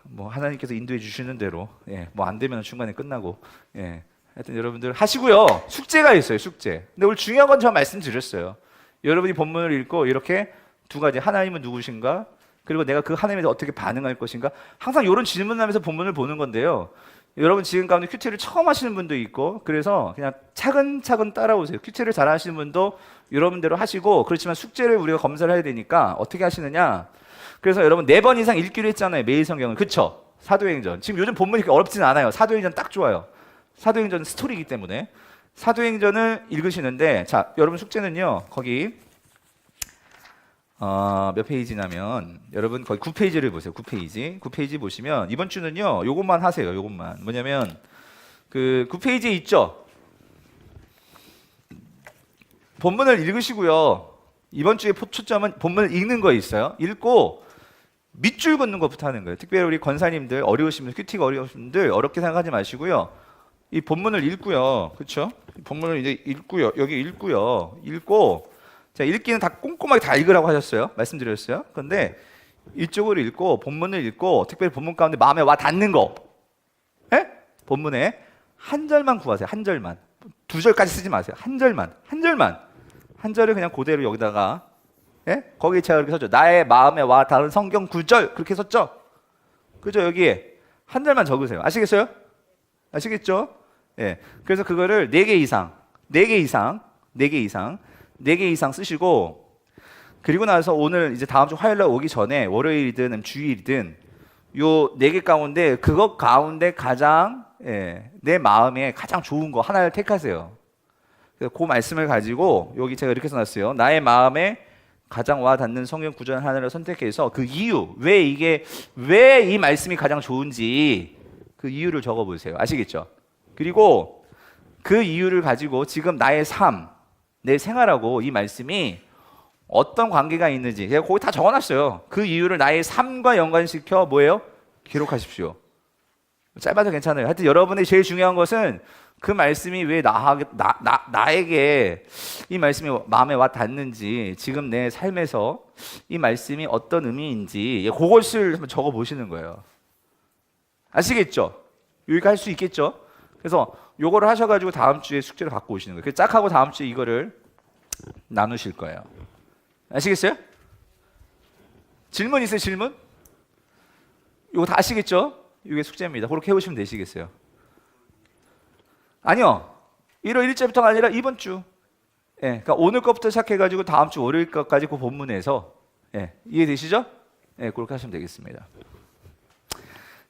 A: 뭐 하나님께서 인도해 주시는 대로 예, 뭐 안 되면 중간에 끝나고 예, 하여튼 여러분들 하시고요. 숙제가 있어요. 숙제. 근데 오늘 중요한 건 제가 말씀드렸어요. 여러분이 본문을 읽고 이렇게 두 가지 하나님은 누구신가 그리고 내가 그 하나님에 대해 어떻게 반응할 것인가 항상 이런 질문하면서 본문을 보는 건데요. 여러분 지금 가운데 큐티를 처음 하시는 분도 있고 그래서 그냥 차근차근 따라오세요. 큐티를 잘 하시는 분도 여러분대로 하시고 그렇지만 숙제를 우리가 검사를 해야 되니까 어떻게 하시느냐. 그래서 여러분 4번 이상 읽기로 했잖아요. 매일 성경을. 그쵸? 사도행전. 지금 요즘 본문이 그렇게 어렵진 않아요. 사도행전 딱 좋아요. 사도행전은 스토리이기 때문에 사도행전을 읽으시는데 자 여러분 숙제는요. 거기 몇 페이지냐면 여러분 거의 9페이지를 보세요. 9페이지. 9페이지 보시면 이번 주는요. 요것만 하세요. 요것만. 뭐냐면 그 9페이지에 있죠. 본문을 읽으시고요. 이번 주에 초점은 본문을 읽는 거 있어요. 읽고 밑줄 긋는 것부터 하는 거예요. 특별히 우리 권사님들 어려우신 분들, 큐티가 어려우신 분들 어렵게 생각하지 마시고요. 이 본문을 읽고요. 그렇죠? 본문을 이제 읽고요. 여기 읽고요. 읽고 자, 읽기는 다 꼼꼼하게 다 읽으라고 하셨어요. 말씀드렸어요. 근데 이쪽으로 읽고 본문을 읽고 특별히 본문 가운데 마음에 와 닿는 거. 예? 본문에 한 절만 구하세요. 한 절만. 두 절까지 쓰지 마세요. 한 절만. 한 절만. 한 절을 그냥 그대로 여기다가 예? 거기에 제가 이렇게 썼죠. 나의 마음에 와 닿은 성경 구절 그렇게 썼죠. 그죠? 여기에 한 절만 적으세요. 아시겠어요? 아시겠죠? 예. 그래서 그거를 4개 이상, 4개 이상, 4개 이상, 4개 이상 쓰시고 그리고 나서 오늘 이제 다음 주 화요일 날 오기 전에 월요일이든 주일이든 요 4개 가운데 그것 가운데 가장 내 마음에 가장 좋은 거 하나를 택하세요. 그래서 그 말씀을 가지고 여기 제가 이렇게 써놨어요. 나의 마음에 가장 와 닿는 성경 구절 하나를 선택해서 그 이유, 왜 이 말씀이 가장 좋은지 그 이유를 적어보세요. 아시겠죠? 그리고 그 이유를 가지고 지금 나의 삶, 내 생활하고 이 말씀이 어떤 관계가 있는지 제가 거기 다 적어놨어요. 그 이유를 나의 삶과 연관시켜 뭐예요? 기록하십시오. 짧아도 괜찮아요. 하여튼 여러분의 제일 중요한 것은 그 말씀이 왜 나에게 이 말씀이 마음에 와 닿는지 지금 내 삶에서 이 말씀이 어떤 의미인지 그것을 한번 적어보시는 거예요. 아시겠죠? 여기까지 할 수 있겠죠? 그래서 요거를 하셔가지고 다음 주에 숙제를 갖고 오시는 거예요. 그래서 짝 하고 다음 주에 이거를 나누실 거예요. 아시겠어요? 질문 있어요? 질문? 요거 다 아시겠죠? 이게 숙제입니다. 그렇게 해오시면 되시겠어요? 아니요. 1월 1일부터가 아니라 이번 주. 그러니까 오늘 거부터 시작해가지고 다음 주 월요일 거까지 그 본문에서 이해되시죠? 그렇게 하시면 되겠습니다.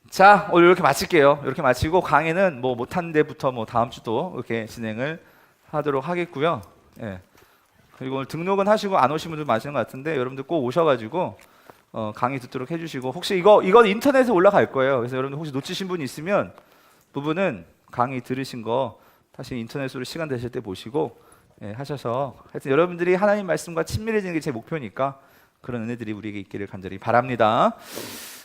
A: 자, 오늘 이렇게 마칠게요. 이렇게 마치고 강의는 뭐 못한 데부터 뭐 다음 주도 이렇게 진행을 하도록 하겠고요. 그리고 오늘 등록은 하시고 안 오신 분들 많으신 것 같은데 여러분들 꼭 오셔가지고 강의 듣도록 해주시고 혹시 이거 인터넷에 올라갈 거예요. 그래서 여러분들 혹시 놓치신 분 있으면 부분은 강의 들으신 거 다시 인터넷으로 시간 되실 때 보시고 하셔서 하여튼 여러분들이 하나님 말씀과 친밀해지는 게 제 목표니까 그런 은혜들이 우리에게 있기를 간절히 바랍니다.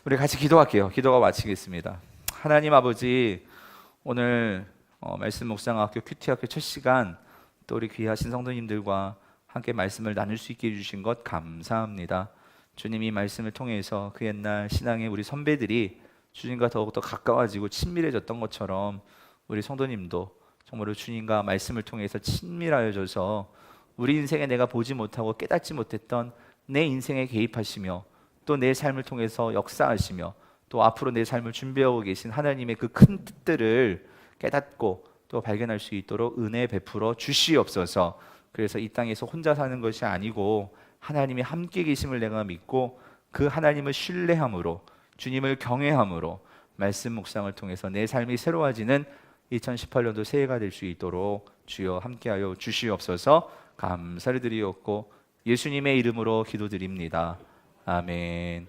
A: 우리 같이 기도할게요. 기도가 마치겠습니다. 하나님 아버지 오늘 말씀 묵상학교 큐티학교 첫 시간 또 우리 귀하신 성도님들과 함께 말씀을 나눌 수 있게 해주신 것 감사합니다. 주님 이 말씀을 통해서 그 옛날 신앙의 우리 선배들이 주님과 더욱더 가까워지고 친밀해졌던 것처럼 우리 성도님도 정말로 주님과 말씀을 통해서 친밀하여져서 우리 인생에 내가 보지 못하고 깨닫지 못했던 내 인생에 개입하시며 또 내 삶을 통해서 역사하시며 또 앞으로 내 삶을 준비하고 계신 하나님의 그 큰 뜻들을 깨닫고 또 발견할 수 있도록 은혜 베풀어 주시옵소서. 그래서 이 땅에서 혼자 사는 것이 아니고 하나님이 함께 계심을 내가 믿고 그 하나님을 신뢰함으로 주님을 경외함으로 말씀 묵상을 통해서 내 삶이 새로워지는 2018년도 새해가 될 수 있도록 주여 함께하여 주시옵소서. 감사를 드리옵고 예수님의 이름으로 기도드립니다. 아멘.